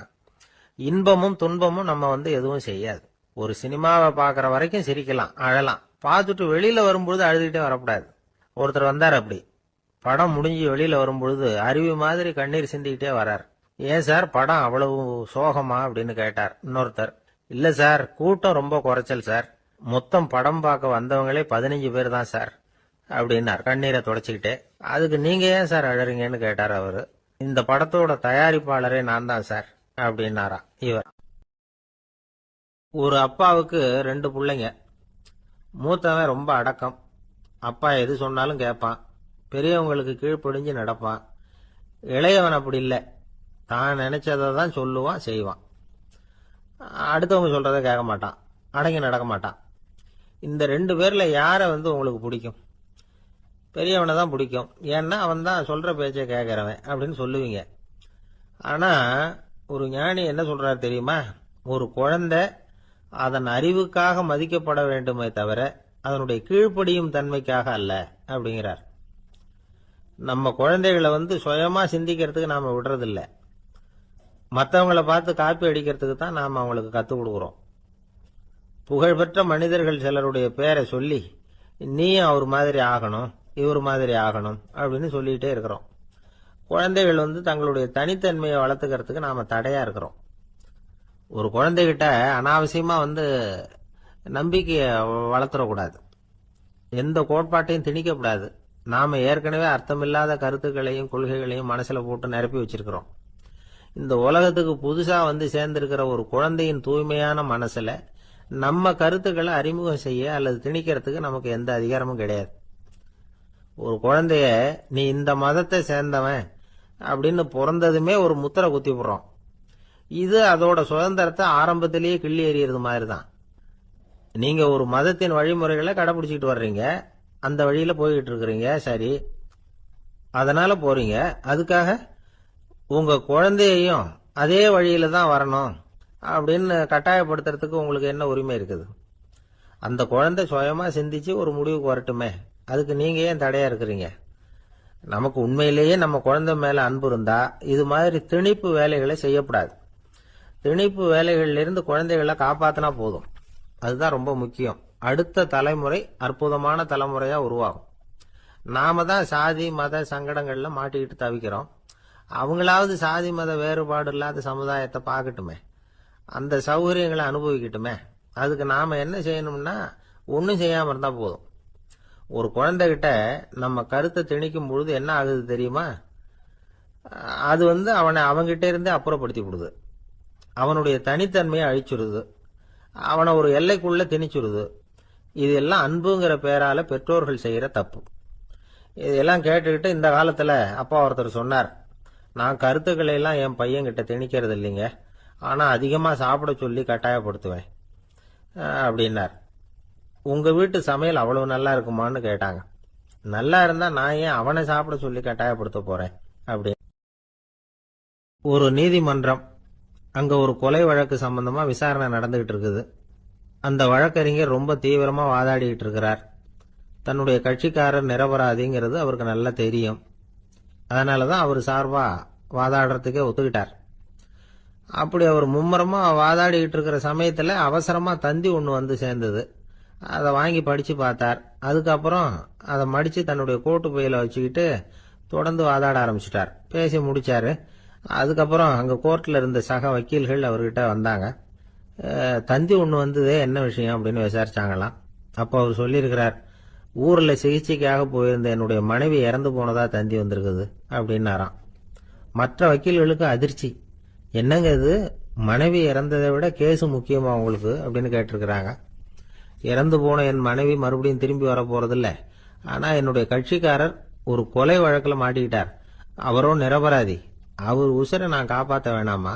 இன்பமும் துன்பமும் நம்ம எதுவும் செய்யாது. ஒரு சினிமாவை பாக்குற வரைக்கும் சிரிக்கலாம், அழலாம். பார்த்துட்டு வெளியில வரும்பொழுது அழுதுகிட்டே வரக்கூடாது. ஒருத்தர் வந்தார், அப்படி படம் முடிஞ்சு வெளியில வரும்பொழுது அருவி மாதிரி கண்ணீர் சிந்திக்கிட்டே வரார். ஏன் சார் படம் அவ்வளவு சோகமா அப்படின்னு கேட்டார். இன்னொருத்தர், இல்ல சார், கூட்டம் ரொம்ப குறைச்சல் சார், மொத்தம் படம் பார்க்க வந்தவங்களே 15 பேர் தான் சார் அப்படின்னார் கண்ணீரை தொடச்சிக்கிட்டே. அதுக்கு நீங்க ஏன் சார் அழறீங்கன்னு கேட்டார் அவரு. இந்த படத்தோட தயாரிப்பாளரே நான் தான் சார் அப்படின்னாரா இவர். ஒரு அப்பாவுக்கு 2 பிள்ளைங்க. மூத்தவன் ரொம்ப அடக்கம். அப்பா எது சொன்னாலும் கேட்பான், பெரியவங்களுக்கு கீழ்ப்படிஞ்சு நடப்பான். இளையவன் அப்படி இல்லை, தான் நினைச்சதை தான் சொல்லுவான் செய்வான். அடுத்தவங்க சொல்றதை கேட்க மாட்டான், அடங்கி நடக்க மாட்டான். இந்த 2 பேர்ல யாரை உங்களுக்கு பிடிக்கும்? பெரியவனை தான் பிடிக்கும், ஏன்னா அவன் தான் சொல்ற பேச்சை கேட்கறவன் அப்படின்னு சொல்லுவீங்க. ஆனா ஒரு ஞானி என்ன சொல்றாரு தெரியுமா? ஒரு குழந்தை அதன் அறிவுக்காக மதிக்கப்பட வேண்டுமே தவிர அதனுடைய கீழ்ப்படியும் தன்மைக்காக அல்ல அப்படிங்கிறார். நம்ம குழந்தைகளை சுயமா சிந்திக்கிறதுக்கு நாம விடுறதில்ல, மற்றவங்களை பார்த்து காப்பி அடிக்கிறதுக்கு தான் நாம அவங்களுக்கு கற்றுக் கொடுக்குறோம். புகழ்பெற்ற மனிதர்கள் சிலருடைய பேரை சொல்லி நீயும் அவர் மாதிரி ஆகணும், இவர் மாதிரி ஆகணும் அப்படின்னு சொல்லிட்டே இருக்கிறோம். குழந்தைகள் தங்களுடைய தனித்தன்மையை வளர்த்துக்கிறதுக்கு நாம தடையா இருக்கிறோம். ஒரு குழந்தைகிட்ட அனாவசியமா நம்பிக்கையை வளர்த்துடக்கூடாது, எந்த கோட்பாட்டையும் திணிக்கக்கூடாது. நாம ஏற்கனவே அர்த்தமில்லாத கருத்துக்களையும் கொள்கைகளையும் மனசுல போட்டு நிரப்பி வச்சிருக்கிறோம். இந்த உலகத்துக்கு புதுசா சேர்ந்திருக்கிற ஒரு குழந்தையின் தூய்மையான மனசுல நம்ம கருத்துக்களை அறிமுகம் செய்ய அல்லது திணிக்கிறதுக்கு நமக்கு எந்த அதிகாரமும் கிடையாது. ஒரு குழந்தைய நீ இந்த மதத்தை சேர்ந்தவன் அப்படின்னு பிறந்ததுமே ஒரு முத்திரை குத்தி விடுறோம். இது அதோட சுதந்திரத்தை ஆரம்பத்திலேயே கிள்ளி எறியறது மாதிரி தான். நீங்க ஒரு மதத்தின் வழிமுறைகளை கடைபிடிச்சிட்டு வர்றீங்க, அந்த வழியில போய்கிட்டு இருக்கிறீங்க, சரி, அதனால போறீங்க. அதுக்காக உங்க குழந்தையையும் அதே வழியில தான் வரணும் அப்படின்னு கட்டாயப்படுத்துறதுக்கு உங்களுக்கு என்ன உரிமை இருக்குது? அந்த குழந்தை சுயமா சிந்திச்சு ஒரு முடிவுக்கு வரட்டுமே, அதுக்கு நீங்க ஏன் தடையா இருக்கிறீங்க? நமக்கு உண்மையிலேயே நம்ம குழந்தை மேல அன்பு இருந்தா இது மாதிரி திணிப்பு வேலைகளை செய்யக்கூடாது. திணிப்பு வேலைகள்ல இருந்து குழந்தைகளை காப்பாத்தினா போதும், அதுதான் ரொம்ப முக்கியம். அடுத்த தலைமுறை அற்புதமான தலைமுறையா உருவாகும். நாம தான் சாதி மத சங்கடங்கள்ல மாட்டிக்கிட்டு தவிக்கிறோம். அவங்களாவது சாதி மத வேறுபாடு இல்லாத சமுதாயத்தை பார்க்கட்டுமே, அந்த சௌகரியங்களை அனுபவிக்கட்டுமே. அதுக்கு நாம என்ன செய்யணும்னா ஒன்னும் செய்யாம இருந்தா போதும். ஒரு குழந்தைகிட்ட நம்ம கருத்தை திணிக்கும் பொழுது என்ன ஆகுது தெரியுமா? அது அவனை அவங்கிட்ட இருந்தே அப்புறப்படுத்தி விடுது, அவனுடைய தனித்தன்மையை அழிச்சுடுது, அவனை ஒரு எல்லைக்குள்ள திணிச்சுடுது. இதெல்லாம் அன்புங்கிற பேரால பெற்றோர்கள் செய்யற தப்பு. இதெல்லாம் கேட்டுக்கிட்டு இந்த காலத்துல அப்பா ஒருத்தர் சொன்னார், நான் கருத்துக்களை எல்லாம் என் பையன்கிட்ட திணிக்கிறது இல்லைங்க, ஆனா அதிகமா சாப்பிட சொல்லி கட்டாயப்படுத்துவேன் அப்படின்னார். உங்க வீட்டு சமையல் அவ்வளவு நல்லா இருக்குமான்னு கேட்டாங்க. நல்லா இருந்தா நான் ஏன் அவனை சாப்பிட சொல்லி கட்டாயப்படுத்த போறேன் அப்படி. ஒரு நீதிமன்றம், அங்க ஒரு கொலை வழக்கு சம்பந்தமா விசாரணை நடந்துகிட்டு இருக்குது. அந்த வழக்கறிஞர் ரொம்ப தீவிரமா வாதாடிட்டு இருக்கிறார். தன்னுடைய கட்சிக்காரர் நிரபராதிங்கிறது அவருக்கு நல்லா தெரியும். அதனாலதான் அவர் சார்பா வாதாடுறதுக்கே ஒத்துக்கிட்டார். அப்படி அவர் மும்முரமா வாதாடிக்கிட்டு இருக்கிற சமயத்துல அவசரமா தந்தி ஒண்ணு சேர்ந்தது. அதை வாங்கி படிச்சு பார்த்தார். அதுக்கப்புறம் அதை மடிச்சு தன்னுடைய கோட்டு பையில வச்சுக்கிட்டு தொடர்ந்து வாதாட ஆரம்பிச்சிட்டார். பேசி முடிச்சாரு. அதுக்கப்புறம் அங்க கோர்ட்ல இருந்த சக வக்கீல்கள் அவர்கிட்ட வந்தாங்க. தந்தி ஒண்ணு வந்ததே, என்ன விஷயம் அப்படின்னு விசாரிச்சாங்களாம். அப்போ அவர் சொல்லியிருக்கிறார், ஊர்ல சிகிச்சைக்காக போயிருந்த என்னுடைய மனைவி இறந்து போனதா தந்தி வந்திருக்குது அப்படின்னாராம். மற்ற வக்கீல்களுக்கு அதிர்ச்சி. என்னங்க இது, மனைவி இறந்ததை விட கேஸ் முக்கியமா உங்களுக்கு அப்படின்னு கேட்டிருக்கிறாங்க. இறந்து போன என் மனைவி மறுபடியும் திரும்பி வர போறதில்ல, ஆனா என்னுடைய கட்சிக்காரர் ஒரு கொலை வழக்கில் மாட்டிக்கிட்டார், அவரோ நிரபராதி, அவர் உசுரை நான் காப்பாற்ற வேணாமா,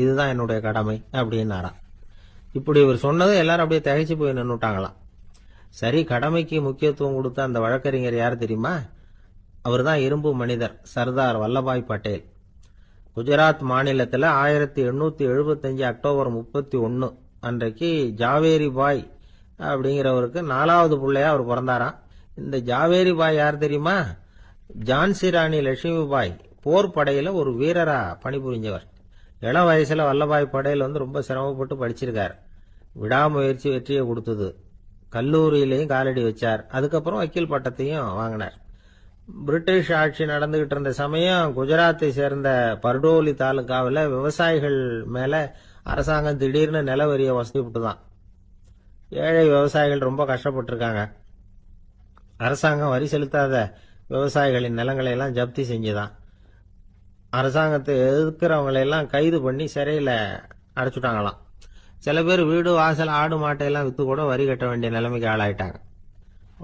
இதுதான் என்னுடைய கடமை அப்படின்னாராம். இப்படி இவர் சொன்னது எல்லாரும் அப்படியே திகைச்சு போய் நின்னுட்டாங்களாம். சரி, கடமைக்கு முக்கியத்துவம் கொடுத்த அந்த வழக்கறிஞர் யார் தெரியுமா? அவர் தான் இரும்பு மனிதர் சர்தார் வல்லபாய் பட்டேல். குஜராத் மாநிலத்தில் 1875 அக்டோபர் 31 அன்றைக்கு ஜாவேரி பாய் அப்படிங்கிறவருக்கு 4வது பிள்ளையா அவர் பிறந்தாராம். இந்த ஜாவேரி பாய் யார் தெரியுமா? ஜான்சி ராணி லட்சுமிபாய் போர் படையில ஒரு வீரரா பணிபுரிஞ்சவர். இளம் வயசுல வல்லபாய் படேல் ரொம்ப சிரமப்பட்டு படிச்சிருக்கார். விடாமுயற்சி வெற்றியை கொடுத்தது. கல்லூரியிலையும் காலடி வச்சார். அதுக்கப்புறம் வக்கீல் பட்டத்தையும் வாங்கினார். பிரிட்டிஷ் ஆட்சி நடந்துகிட்டு இருந்த சமயம் குஜராத்தை சேர்ந்த பர்டோலி தாலுகாவில் விவசாயிகள் மேல அரசாங்கம் திடீர்னு நிலவரிய வசதி விட்டுதான். ஏழை விவசாயிகள் ரொம்ப கஷ்டப்பட்டிருக்காங்க. அரசாங்கம் வரி செலுத்தாத விவசாயிகளின் நிலங்களை எல்லாம் ஜப்தி செஞ்சுதான். அரசாங்கத்தை எதிர்க்கிறவங்களை எல்லாம் கைது பண்ணி சிறையில அடைச்சுட்டாங்களாம். சில பேர் வீடு வாசல் ஆடு மாட்டையெல்லாம் வித்து கூட வரி கட்ட வேண்டிய நிலைமைக்கு ஆளாயிட்டாங்க.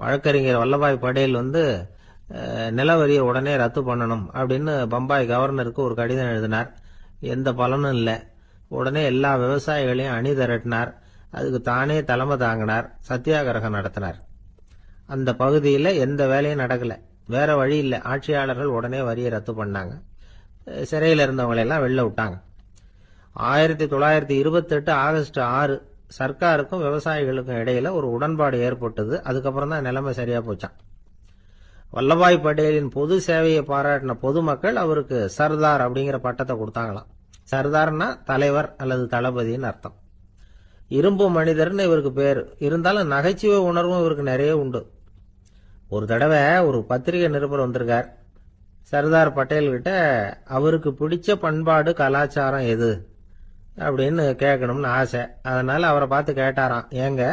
வழக்கறிஞர் வல்லபாய் படேல் நில வரியை உடனே ரத்து பண்ணணும் அப்படின்னு பம்பாய் கவர்னருக்கு ஒரு கடிதம் எழுதினார். எந்த பலனும் இல்லை. உடனே எல்லா விவசாயிகளையும் அணி திரட்டினார். அதுக்கு தானே தலைமை தாங்கினார். சத்தியாகிரகம் நடத்தினார். அந்த பகுதியில் எந்த வேலையும் நடக்கல. வேற வழி இல்லை. ஆட்சியாளர்கள் உடனே வரியை ரத்து பண்ணாங்க. சிறையில் இருந்தவங்களெல்லாம் வெளில விட்டாங்க. 1928 ஆகஸ்ட் 6 சர்க்காருக்கும் விவசாயிகளுக்கும் இடையில ஒரு உடன்பாடு ஏற்பட்டது. அதுக்கப்புறம் தான் நிலைமை சரியா போச்சான். வல்லபாய் படேலின் பொது சேவையை பாராட்டின பொதுமக்கள் அவருக்கு சர்தார் அப்படிங்கிற பட்டத்தை கொடுத்தாங்களாம். சர்தார்னா தலைவர் அல்லது தளபதினு அர்த்தம். இரும்பு மனிதர்னு இவருக்கு பேரு. இருந்தாலும் நகைச்சுவை உணர்வும் இவருக்கு நிறைய உண்டு. ஒரு தடவை ஒரு பத்திரிகை நிருபர் வந்திருக்கார். சர்தார் பட்டேல் கிட்ட அவருக்கு பிடிச்ச பண்பாடு கலாச்சாரம் எது அப்படின்னு கேட்கணும்னு ஆசை. அதனால அவரை பார்த்து கேட்டாராம், ஏங்க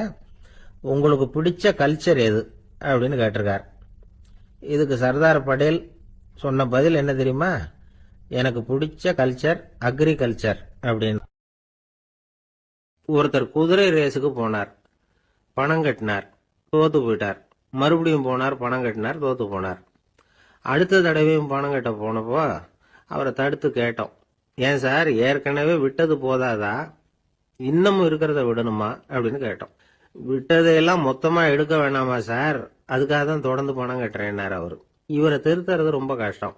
உங்களுக்கு பிடிச்ச கல்ச்சர் எது அப்படின்னு கேட்டிருக்கார். இதுக்கு சர்தார் பட்டேல் சொன்ன பதில் என்ன தெரியுமா? எனக்கு பிடிச்ச கல்ச்சர் அக்ரிகல்ச்சர் அப்படின்னு. ஒருத்தர் குதிரை ரேஸுக்கு போனார். பணம் கட்டினார், தோத்து போயிட்டார். மறுபடியும் போனார், பணம் கட்டினார், தோத்து போனார். அடுத்த தடவையும் பணம் கட்ட போனப்போ அவரை தடுத்து கேட்டோம், ஏன் சார் ஏற்கனவே விட்டது போதாதா, இன்னமும் இருக்கிறத விடணுமா அப்படின்னு கேட்டோம். விட்டதையெல்லாம் மொத்தமா எடுக்க வேணாமா சார், அதுக்காக தான் தொடர்ந்து பணம் கட்டுறேன்னாரு அவரு. இவரை திருத்துறது ரொம்ப கஷ்டம்.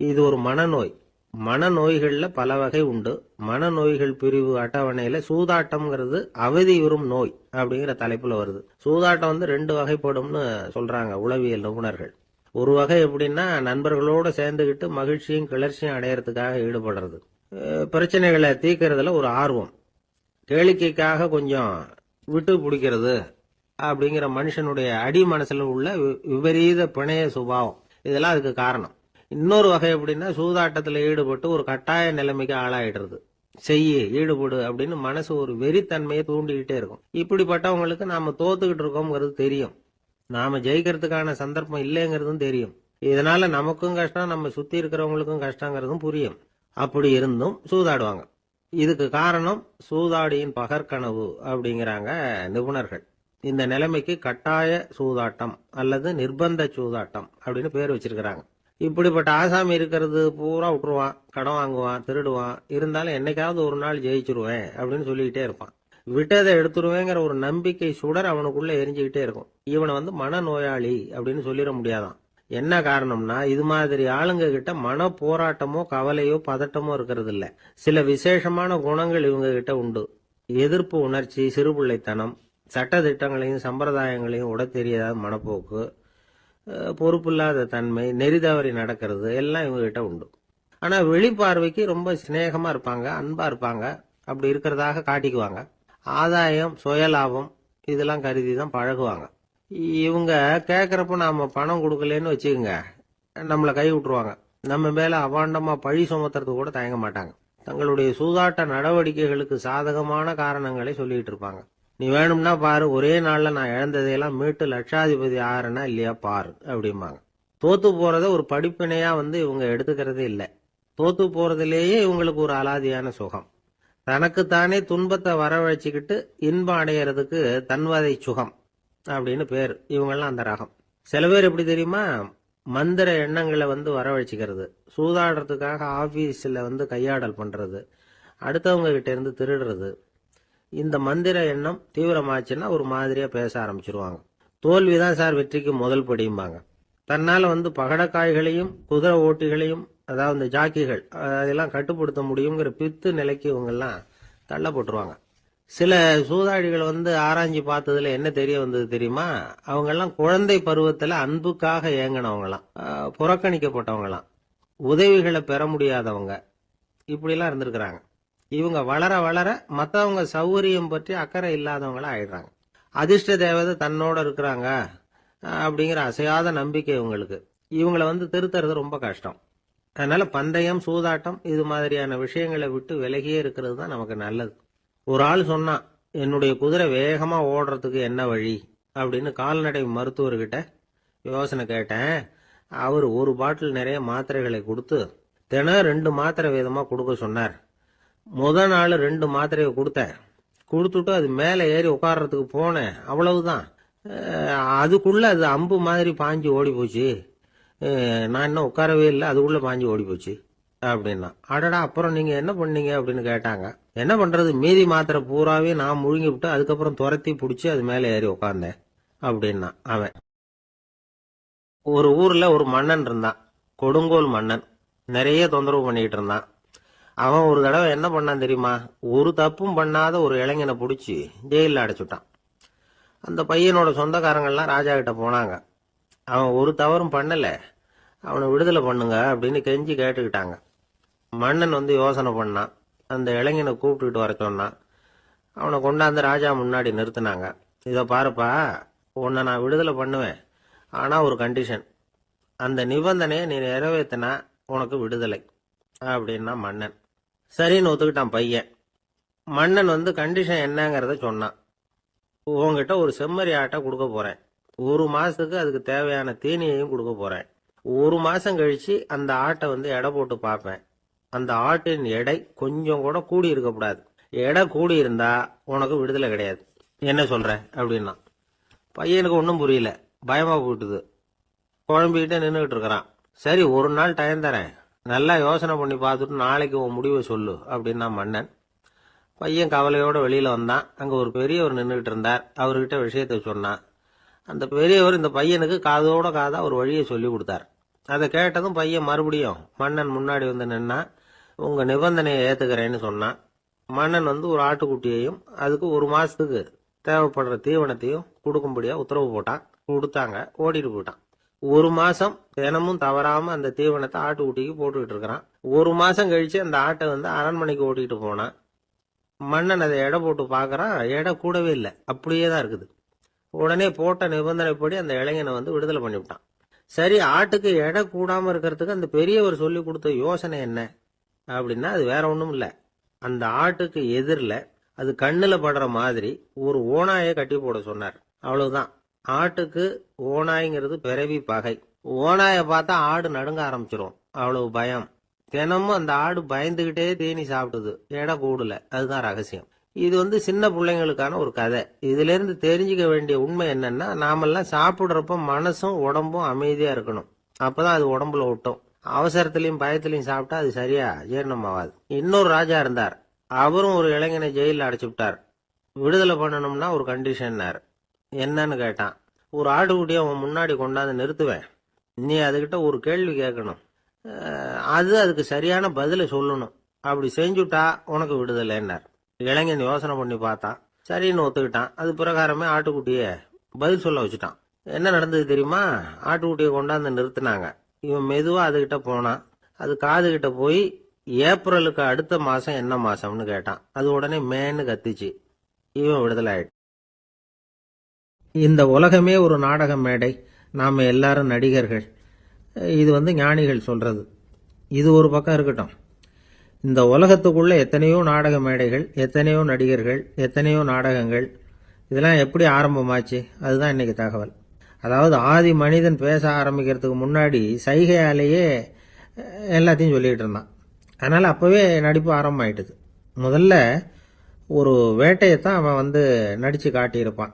இது ஒரு மனநோய். மனநோய்கள்ல பல வகை உண்டு. மனநோய்கள் பிரிவு அட்டவணையில சூதாட்டம்ங்கிறது அவதி வரும் நோய் அப்படிங்கிற தலைப்புல வருது. சூதாட்டம் 2 வகைப்படும்னு சொல்றாங்க உளவியல் நிபுணர்கள். ஒரு வகை எப்படின்னா, நண்பர்களோட சேர்ந்துகிட்டு மகிழ்ச்சியும் கிளர்ச்சியும் அடையறதுக்காக ஈடுபடுறது. பிரச்சனைகளை தீர்க்கறதுல ஒரு ஆர்வம். கேளிக்கைக்காக கொஞ்சம் விட்டு பிடிக்கிறது அப்படிங்கிற மனுஷனுடைய அடி மனசுல உள்ள விபரீத பிணைய சுபாவம், இதெல்லாம் அதுக்கு காரணம். இன்னொரு வகை எப்படின்னா, சூதாட்டத்துல ஈடுபட்டு ஒரு கட்டாய நிலைமைக்கு ஆளாயிடுறது. ஈடுபடு அப்படின்னு மனசு ஒரு வெறித்தன்மையை தூண்டிக்கிட்டே இருக்கும். இப்படிப்பட்டவங்களுக்கு நாம தோத்துக்கிட்டு இருக்கோம்ங்கிறது தெரியும். நாம ஜெயிக்கிறதுக்கான சந்தர்ப்பம் இல்லைங்கிறதும் தெரியும். இதனால நமக்கும் கஷ்டம், நம்ம சுத்தி இருக்கிறவங்களுக்கும் கஷ்டங்கிறதும் புரியும். அப்படி இருந்தும் சூதாடுவாங்க. இதுக்கு காரணம் சூதாடியின் பகற்கனவு அப்படிங்கிறாங்க நிபுணர்கள். இந்த நிலைமைக்கு கட்டாய சூதாட்டம் அல்லது நிர்பந்த சூதாட்டம் அப்படின்னு பேர் வச்சிருக்கிறாங்க. இப்படிப்பட்ட ஆசாமி இருக்கிறது பூரா விட்டுருவான், கடன் வாங்குவான், திருடுவான். இருந்தாலும் என்னைக்காவது ஒரு நாள் ஜெயிச்சிருவேன் அப்படின்னு சொல்லிக்கிட்டே இருப்பான். விட்டதை எடுத்துருவேங்கிற ஒரு நம்பிக்கை சுடர் அவனுக்குள்ள எரிஞ்சுக்கிட்டே இருக்கும். இவனை மனநோயாளி அப்படின்னு சொல்லிட முடியாதான். என்ன காரணம்னா, இது மாதிரி ஆளுங்க கிட்ட மன போராட்டமோ கவலையோ பதட்டமோ இருக்கிறது இல்ல. சில விசேஷமான குணங்கள் இவங்க கிட்ட உண்டு. எதிர்ப்பு உணர்ச்சி, சிறுபிள்ளைத்தனம், சட்ட திட்டங்களையும் சம்பிரதாயங்களையும் உட தெரியாத மனப்போக்கு, பொறுப்பில்லாத தன்மை, நெறிதவறி நடக்கிறது எல்லாம் இவங்க கிட்ட உண்டு. ஆனா வெளிப்பார்வைக்கு ரொம்ப சிநேகமா இருப்பாங்க, அன்பா இருப்பாங்க. அப்படி இருக்கிறதாக காட்டிக்குவாங்க. ஆதாயம், சுயலாபம் இதெல்லாம் கருதி தான் பழகுவாங்க. இவங்க கேட்கறப்ப நாம பணம் கொடுக்கலன்னு வச்சுக்கோங்க, நம்மளை கை விட்டுருவாங்க. நம்ம மேல அபாண்டமா பழி சுமத்துறது கூட தயங்க மாட்டாங்க. தங்களுடைய சூதாட்ட நடவடிக்கைகளுக்கு சாதகமான காரணங்களை சொல்லிட்டு இருப்பாங்க. நீ வேணும்னா பாரு, ஒரே நாள்ல நான் இழந்ததையெல்லாம் மீட்டு லட்சாதிபதி ஆறனா இல்லையா பாரு அப்படிம்பாங்க. தோத்து போறத ஒரு படிப்பினையா இவங்க எடுத்துக்கிறதே இல்லை. தோத்து போறதுலேயே இவங்களுக்கு ஒரு அலாதியான சுகம். தனக்குத்தானே துன்பத்தை வரவழைச்சுக்கிட்டு இன்பம் அடையறதுக்கு தன்வதை சுகம் அப்படின்னு பேர். இவங்கெல்லாம் அந்த ரகம். சில பேர் எப்படி தெரியுமா, மந்திர எண்ணங்களை வரவழைச்சிக்கிறது, சூதாடுறதுக்காக ஆபீஸ்ல கையாடல் பண்றது, அடுத்தவங்க கிட்ட இருந்து திருடுறது. இந்த மந்திர எண்ணம் தீவிரமாச்சுன்னா ஒரு மாதிரியா பேச ஆரம்பிச்சிருவாங்க. தோல்விதான் சார் வெற்றிக்கு முதல் படியும்பாங்க. தன்னால பகடக்காய்களையும் குதிரை ஓட்டிகளையும், அதாவது இந்த ஜாக்கிகள், அதெல்லாம் கட்டுப்படுத்த முடியுங்கிற பித்து நிலைக்கு இவங்கெல்லாம் தள்ளப்பட்டுருவாங்க. சில சூதாடிகள் ஆராய்ச்சி பார்த்ததுல என்ன தெரிய வந்தது தெரியுமா, அவங்கெல்லாம் குழந்தை பருவத்துல அன்புக்காக ஏங்கினவங்களாம், புறக்கணிக்கப்பட்டவங்களாம், உதவிகளை பெற முடியாதவங்க, இப்படிலாம் இருந்திருக்கிறாங்க. இவங்க வளர வளர மற்றவங்க சௌகரியம் பற்றி அக்கறை இல்லாதவங்களா ஆயிடுறாங்க. அதிர்ஷ்ட தேவதை தன்னோட இருக்கிறாங்க அப்படிங்கிற அசையாத நம்பிக்கை இவங்களுக்கு. இவங்களை திருத்துறது ரொம்ப கஷ்டம். அதனால பந்தயம், சூதாட்டம் இது மாதிரியான விஷயங்களை விட்டு விலகியே இருக்கிறது தான் நமக்கு நல்லது. ஒரு ஆள் சொன்னான், என்னுடைய குதிரை வேகமா ஓடுறதுக்கு என்ன வழி அப்படின்னு கால்நடை மருத்துவர்கிட்ட யோசனை கேட்டேன். அவர் ஒரு பாட்டில் நிறைய மாத்திரைகளை கொடுத்து தினம் 2 மாத்திரை வீதமா கொடுக்க சொன்னார். முதல் நாள் 2 மாத்திரையை கொடுத்துட்டு அது மேலே ஏறி உட்கார்றதுக்கு போனேன். அவ்வளவுதான். அதுக்குள்ள அது அம்பு மாதிரி பாஞ்சு ஓடி போச்சு. நான் இன்னும் உட்காரவே இல்லை, அதுக்குள்ள பாஞ்சு ஓடி போச்சு அப்படின்னா. அடடா, அப்புறம் நீங்க என்ன பண்ணீங்க அப்படின்னு கேட்டாங்க. என்ன பண்றது, மீதி மாத்திரை பூராவே நான் முழுங்கி விட்டு அதுக்கப்புறம் துரத்தி பிடிச்சி அது மேலே ஏறி உட்கார்ந்தேன் அப்படின்னா அவன். ஒரு ஊர்ல ஒரு மன்னன் இருந்தான், கொடுங்கோல் மன்னன். நிறைய தொந்தரவு பண்ணிட்டு இருந்தான். அவன் ஒரு தடவை என்ன பண்ணான் தெரியுமா? ஒரு தப்பும் பண்ணாத ஒரு இளைஞனை பிடிச்சி ஜெயிலில் அடைச்சுட்டான். அந்த பையனோட சொந்தக்காரங்கள்லாம் ராஜா கிட்ட போனாங்க. அவன் ஒரு தவறும் பண்ணல, அவனை விடுதலை பண்ணுங்க அப்படின்னு கெஞ்சி கேட்டுக்கிட்டாங்க. மன்னன் யோசனை பண்ணான். அந்த இளைஞனை கூப்பிட்டுக்கிட்டு வர சொன்னான். அவனை கொண்டாந்து ராஜா முன்னாடி நிறுத்தினாங்க. இதை பாருப்பா, உன்னை நான் விடுதலை பண்ணுவேன், ஆனா ஒரு கண்டிஷன். அந்த நிபந்தனையை நீ நிறைவேற்றினா உனக்கு விடுதலை அப்படின்னா மன்னன். சரின்னு ஒத்துக்கிட்டான் பையன். மன்னன் கண்டிஷன் என்னங்கிறத சொன்னான். உங்ககிட்ட ஒரு செம்மறி ஆட்டை கொடுக்க போறேன். 1 மாசத்துக்கு அதுக்கு தேவையான தீனியையும் கொடுக்க போறேன். 1 மாசம் கழிச்சு அந்த ஆட்டை எடை போட்டு பார்ப்பேன். அந்த ஆட்டின் எடை கொஞ்சம் கூட கூடி இருக்கக்கூடாது. எடை கூடி இருந்தா உனக்கு விடுதலை கிடையாது. என்ன சொல்ற அப்படின்னா. பையனுக்கு ஒன்றும் புரியல, பயமா போயிட்டுது. குழம்பிக்கிட்டே நின்றுகிட்டு இருக்கிறான். சரி, ஒரு நாள் டைம் தரேன், நல்லா யோசனை பண்ணி பார்த்துட்டு நாளைக்கு உன் முடிவை சொல்லு அப்படின்னா மன்னன். பையன் கவலையோட வெளியில வந்தான். அங்க ஒரு பெரியவர் நின்றுகிட்டு இருந்தார். அவர்கிட்ட விஷயத்த சொன்னான். அந்த பெரியவர் இந்த பையனுக்கு காதோட காதா ஒரு வழியை சொல்லி கொடுத்தார். அதை கேட்டதும் பையன் மறுபடியும் மன்னன் முன்னாடி நின்னா. உங்க நிபந்தனையை ஏத்துக்கிறேன்னு சொன்னான். மன்னன் ஒரு ஆட்டுக்குட்டியையும் அதுக்கு 1 மாசத்துக்கு தேவைப்படுற தீவனத்தையும் கொடுக்கும்படியா உத்தரவு போட்டான். கொடுத்தாங்க, ஓடிட்டு போயிட்டான். 1 மாசம் தினமும் தவறாம அந்த தீவனத்தை ஆட்டுக்குட்டிக்கு போட்டுக்கிட்டு இருக்கிறான். 1 மாசம் கழிச்சு அந்த ஆட்டை அரண்மனைக்கு ஓட்டிக்கிட்டு போனான். மன்னன் அதை எடை போட்டு பார்க்கறான். எடை கூடவே இல்லை, அப்படியே தான் இருக்குது. உடனே போட்ட நிபந்தனைப்படி அந்த இளைஞனை விடுதலை பண்ணிவிட்டான். சரி, ஆட்டுக்கு எடை கூடாம இருக்கிறதுக்கு அந்த பெரியவர் சொல்லி கொடுத்த யோசனை என்ன அப்படின்னா, அது வேற ஒண்ணும் இல்லை. அந்த ஆட்டுக்கு எதிரில் அது கண்ணுல படுற மாதிரி ஒரு ஓநாயை கட்டி போட சொன்னார். அவ்வளவுதான். ஆட்டுக்கு ஓநாய்ங்கிறது பிறவி பகை. ஓநாயை பார்த்தா ஆடு நடுங்க ஆரம்பிச்சிரும், அவ்வளவு பயம். தினமும் அந்த ஆடு பயந்துகிட்டே தீனி சாப்பிடுது, எடை கூடல. அதுதான் ரகசியம். இது சின்ன பிள்ளைங்களுக்கான ஒரு கதை. இதுல இருந்து தெரிஞ்சுக்க வேண்டிய உண்மை என்னன்னா, நாமெல்லாம் சாப்பிடுறப்ப மனசும் உடம்பும் அமைதியா இருக்கணும். அப்பதான் அது உடம்புல ஒட்டும். அவசரத்திலையும் பயத்திலையும் சாப்பிட்டா அது சரியா ஜீரணம் ஆகாது. இன்னொரு ராஜா இருந்தார். அவரும் ஒரு இளைஞனை ஜெயிலில் அடைச்சு விட்டார். விடுதலை பண்ணணும்னா ஒரு கண்டிஷன்னார். என்னன்னு கேட்டான். ஒரு ஆட்டுக்குட்டியை அவன் முன்னாடி கொண்டாந்து நிறுத்துவேன், நீ அதுகிட்ட ஒரு கேள்வி கேட்கணும், அதுக்கு சரியான பதிலை சொல்லணும். அப்படி செஞ்சுட்டா உனக்கு விடுதலைன்னார். இளைஞன் யோசனை பண்ணி பார்த்தான். சரின்னு ஒத்துக்கிட்டான். அது பிரகாரமே ஆட்டுக்குட்டிய பதில் சொல்ல வச்சுட்டான். என்ன நடந்தது தெரியுமா? ஆட்டுக்குட்டியை கொண்டாந்து நிறுத்தினாங்க. இவன் மெதுவா அதுகிட்ட போனான். அது காதுகிட்ட போய் ஏப்ரலுக்கு அடுத்த மாசம் என்ன மாசம்னு கேட்டான். அது உடனே மேன்னு கத்திச்சு. இவன் விடுதலை ஆயிட்டு. இந்த உலகமே ஒரு நாடக மேடை, நாம எல்லாரும் நடிகர்கள். இது ஞானிகள் சொல்றது. இது ஒரு பக்கம் இருக்கட்டும். இந்த உலகத்துக்குள்ள எத்தனையோ நாடக மேடைகள், எத்தனையோ நடிகர்கள், எத்தனையோ நாடகங்கள். இதெல்லாம் எப்படி ஆரம்பமாச்சு? அதுதான் இன்னைக்கு தகவல். அதாவது ஆதி மனிதன் பேச ஆரம்பிக்கிறதுக்கு முன்னாடி சைகையாலேயே எல்லாத்தையும் சொல்லிட்டு இருந்தான். அதனால அப்பவே நடிப்பு ஆரம்பமாயிட்டுது. முதல்ல ஒரு வேட்டையத்தான் அவன் நடிச்சு காட்டியிருப்பான்.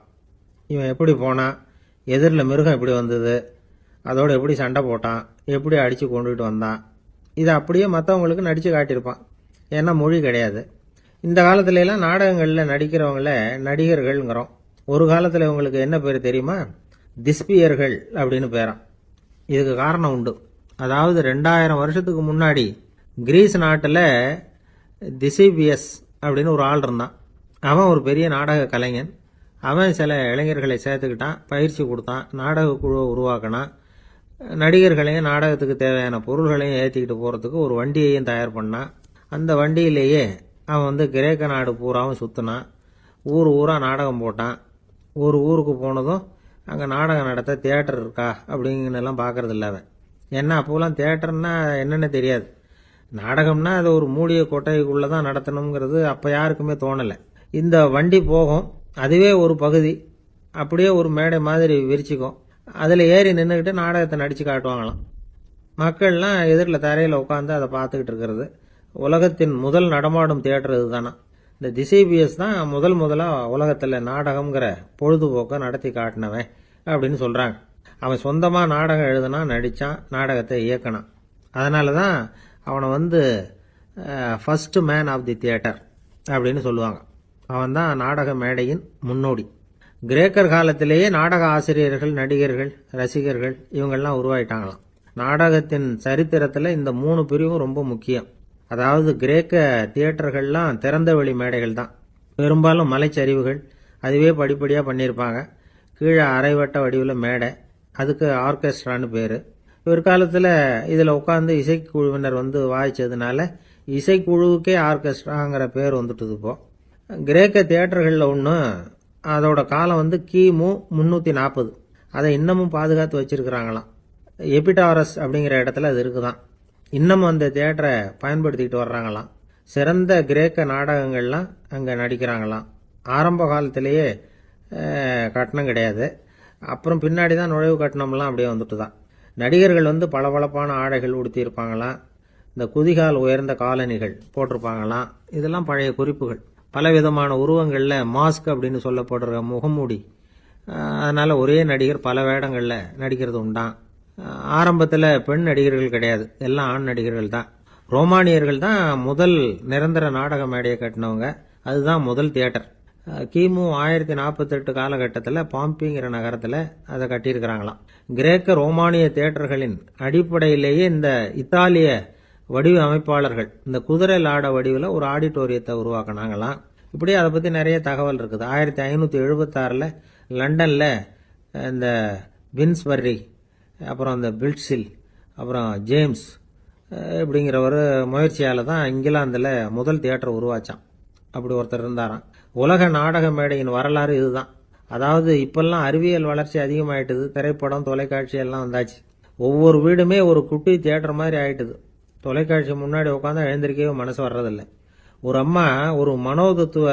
இவன் எப்படி போனான், எதிரில் மிருகம் எப்படி வந்தது, அதோட எப்படி சண்டை போட்டான், எப்படி அடிச்சு கொண்டுகிட்டு வந்தான், இதை அப்படியே மற்றவங்களுக்கு நடிச்சு காட்டியிருப்பான். ஏன்னா மொழி கிடையாது. இந்த காலத்துல எல்லாம் நாடகங்களில் நடிக்கிறவங்கள நடிகர்கள்ங்கிறோம். ஒரு காலத்தில் இவங்களுக்கு என்ன பேர் தெரியுமா? திஸ்பியர்கள் அப்படின்னு பேராம். இதுக்கு காரணம் உண்டு. அதாவது 2000 வருஷத்துக்கு முன்னாடி கிரீஸ் நாட்டில் திசிபியஸ் அப்படின்னு ஒரு ஆள் இருந்தான். அவன் ஒரு பெரிய நாடக கலைஞன். அவன் சில இளைஞர்களை சேர்த்துக்கிட்டான், பயிற்சி கொடுத்தான், நாடக குழுவை உருவாக்கினான். நடிகர்களையும் நாடகத்துக்கு தேவையான பொருள்களையும் ஏற்றிக்கிட்டு போகிறதுக்கு ஒரு வண்டியையும் தயார் பண்ணான். அந்த வண்டியிலேயே அவன் கிரேக்க நாடு பூராவும் சுற்றினான். ஊர் ஊராக நாடகம் போட்டான். ஒரு ஊருக்கு போனதும் அங்கே நாடகம் நடத்த தியேட்டர் இருக்கா அப்படிங்கன்னெல்லாம் பார்க்கறது இல்லை அவன். ஏன்னா அப்போலாம் தியேட்டர்னா என்னென்ன தெரியாது. நாடகம்னா அது ஒரு மூடிய கொட்டைக்குள்ளே தான் நடத்தணுங்கிறது அப்போ யாருக்குமே தோணலை. இந்த வண்டி போகும், அதுவே ஒரு பகுதி அப்படியே ஒரு மேடை மாதிரி விரிச்சுக்கும். அதில் ஏறி நின்றுக்கிட்டு நாடகத்தை நடித்து காட்டுவாங்களாம். மக்கள்லாம் எதிரில் தரையில் உட்காந்து அதை பார்த்துக்கிட்டு இருக்கிறது. உலகத்தின் முதல் நடமாடும் தியேட்டர் இதுதானா. இந்த திசைபிஎஸ் தான் முதலாக உலகத்தில் நாடகம்ங்கிற பொழுதுபோக்கை நடத்தி காட்டினவன் அப்படின்னு சொல்கிறாங்க. அவன் சொந்தமாக நாடகம் எழுதுனான், நடித்தான், நாடகத்தை இயக்கினான். அதனால தான் அவனை first man of the theatre அப்படின்னு சொல்லுவாங்க. அவன் தான் நாடக மேடையின் முன்னோடி. கிரேக்கர் காலத்திலேயே நாடக ஆசிரியர்கள், நடிகர்கள், ரசிகர்கள் இவங்கெல்லாம் உருவாயிட்டாங்களாம். நாடகத்தின் சரித்திரத்தில் இந்த 3 பிரிவும் ரொம்ப முக்கியம். அதாவது கிரேக்க தியேட்டர்கள்லாம் திறந்த வெளி மேடைகள் தான். பெரும்பாலும் மலைச்சரிவுகள், அதுவே படிப்படியாக பண்ணியிருப்பாங்க. கீழே அரைவட்ட வடிவில் மேடை, அதுக்கு ஆர்கெஸ்ட்ரான்னு பேர். பிற்காலத்தில் இதில் உட்காந்து இசைக்குழுவினர் வாய்ச்சதுனால இசைக்குழுவுக்கே ஆர்கெஸ்ட்ராங்கிற பேர் வந்துட்டுது. இப்போ கிரேக்க தியேட்டர்களில் ஒன்று, அதோட காலம் கிமு 340. அதை இன்னமும் பாதுகாத்து வச்சிருக்கிறாங்களாம். எபிடாரஸ் அப்படிங்கிற இடத்துல அது இருக்குதான். இன்னமும் அந்த தியேட்டரை பயன்படுத்திக்கிட்டு வர்றாங்களாம். சிறந்த கிரேக்க நாடகங்கள்லாம் அங்கே நடிக்கிறாங்களாம். ஆரம்ப காலத்திலேயே கட்டணம் கிடையாது. அப்புறம் பின்னாடி தான் நுழைவு கட்டணம்லாம் அப்படியே வந்துட்டு தான். நடிகர்கள் பளபளப்பான ஆடைகள் உடுத்தியிருப்பாங்களாம். இந்த குதிகால் உயர்ந்த காலணிகள் போட்டிருப்பாங்களாம். இதெல்லாம் பழைய குறிப்புகள். பலவிதமான உருவங்களில் மாஸ்க் அப்படின்னு சொல்லப்படுற முகமூடி. அதனால் ஒரே நடிகர் பல வேடங்களில் நடிக்கிறது உண்டான். ஆரம்பத்தில் பெண் நடிகர்கள் கிடையாது, எல்லாம் ஆண் நடிகர்கள் தான். ரோமானியர்கள் தான் முதல் நிரந்தர நாடக மேடையை கட்டினவங்க. அதுதான் முதல் தியேட்டர். கிமு 1048 காலகட்டத்தில் பாம்பிங்கிற நகரத்தில் அதை கட்டியிருக்கிறாங்களாம். கிரேக்க ரோமானிய தியேட்டர்களின் அடிப்படையிலேயே இந்த இத்தாலிய வடிவ அமைப்பாளர்கள் இந்த குதிரை லாட வடிவில் ஒரு ஆடிட்டோரியத்தை உருவாக்கினாங்களாம். இப்படி அதை பற்றி நிறைய தகவல் இருக்குது. 1576 லண்டனில் இந்த வின்ஸ்பர்ரி, அப்புறம் இந்த பில்ட்ஸில், அப்புறம் ஜேம்ஸ் இப்படிங்கிற ஒரு முயற்சியால் தான் இங்கிலாந்தில் முதல் தியேட்டர் உருவாச்சான். அப்படி ஒருத்தர் இருந்தாராம். உலக நாடக மேடையின் வரலாறு இதுதான். அதாவது இப்பெல்லாம் அறிவியல் வளர்ச்சி அதிகமாயிட்டுது. திரைப்படம், தொலைக்காட்சி எல்லாம் வந்தாச்சு. ஒவ்வொரு வீடுமே ஒரு குட்டி தியேட்டர் மாதிரி ஆயிட்டுது. தொலைக்காட்சி முன்னாடி உட்காந்து எழுந்திருக்கவே மனசு வர்றதில்லை. ஒரு அம்மா ஒரு மனோதத்துவ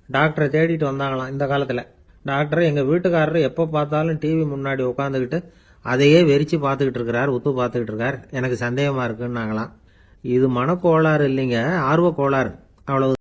டாக்டரை தேடிட்டு வந்தாங்களாம் இந்த காலத்தில். டாக்டர், எங்கள் வீட்டுக்காரர் எப்போ பார்த்தாலும் டிவி முன்னாடி உட்காந்துக்கிட்டு அதையே வெறிச்சு பார்த்துக்கிட்டு இருக்கிறார், உத்து பார்த்துக்கிட்டு இருக்கார், எனக்கு சந்தேகமாக இருக்குன்னாங்களாம். இது மனக்கோளாறு இல்லைங்க, ஆர்வ கோளாறு, அவ்வளவு.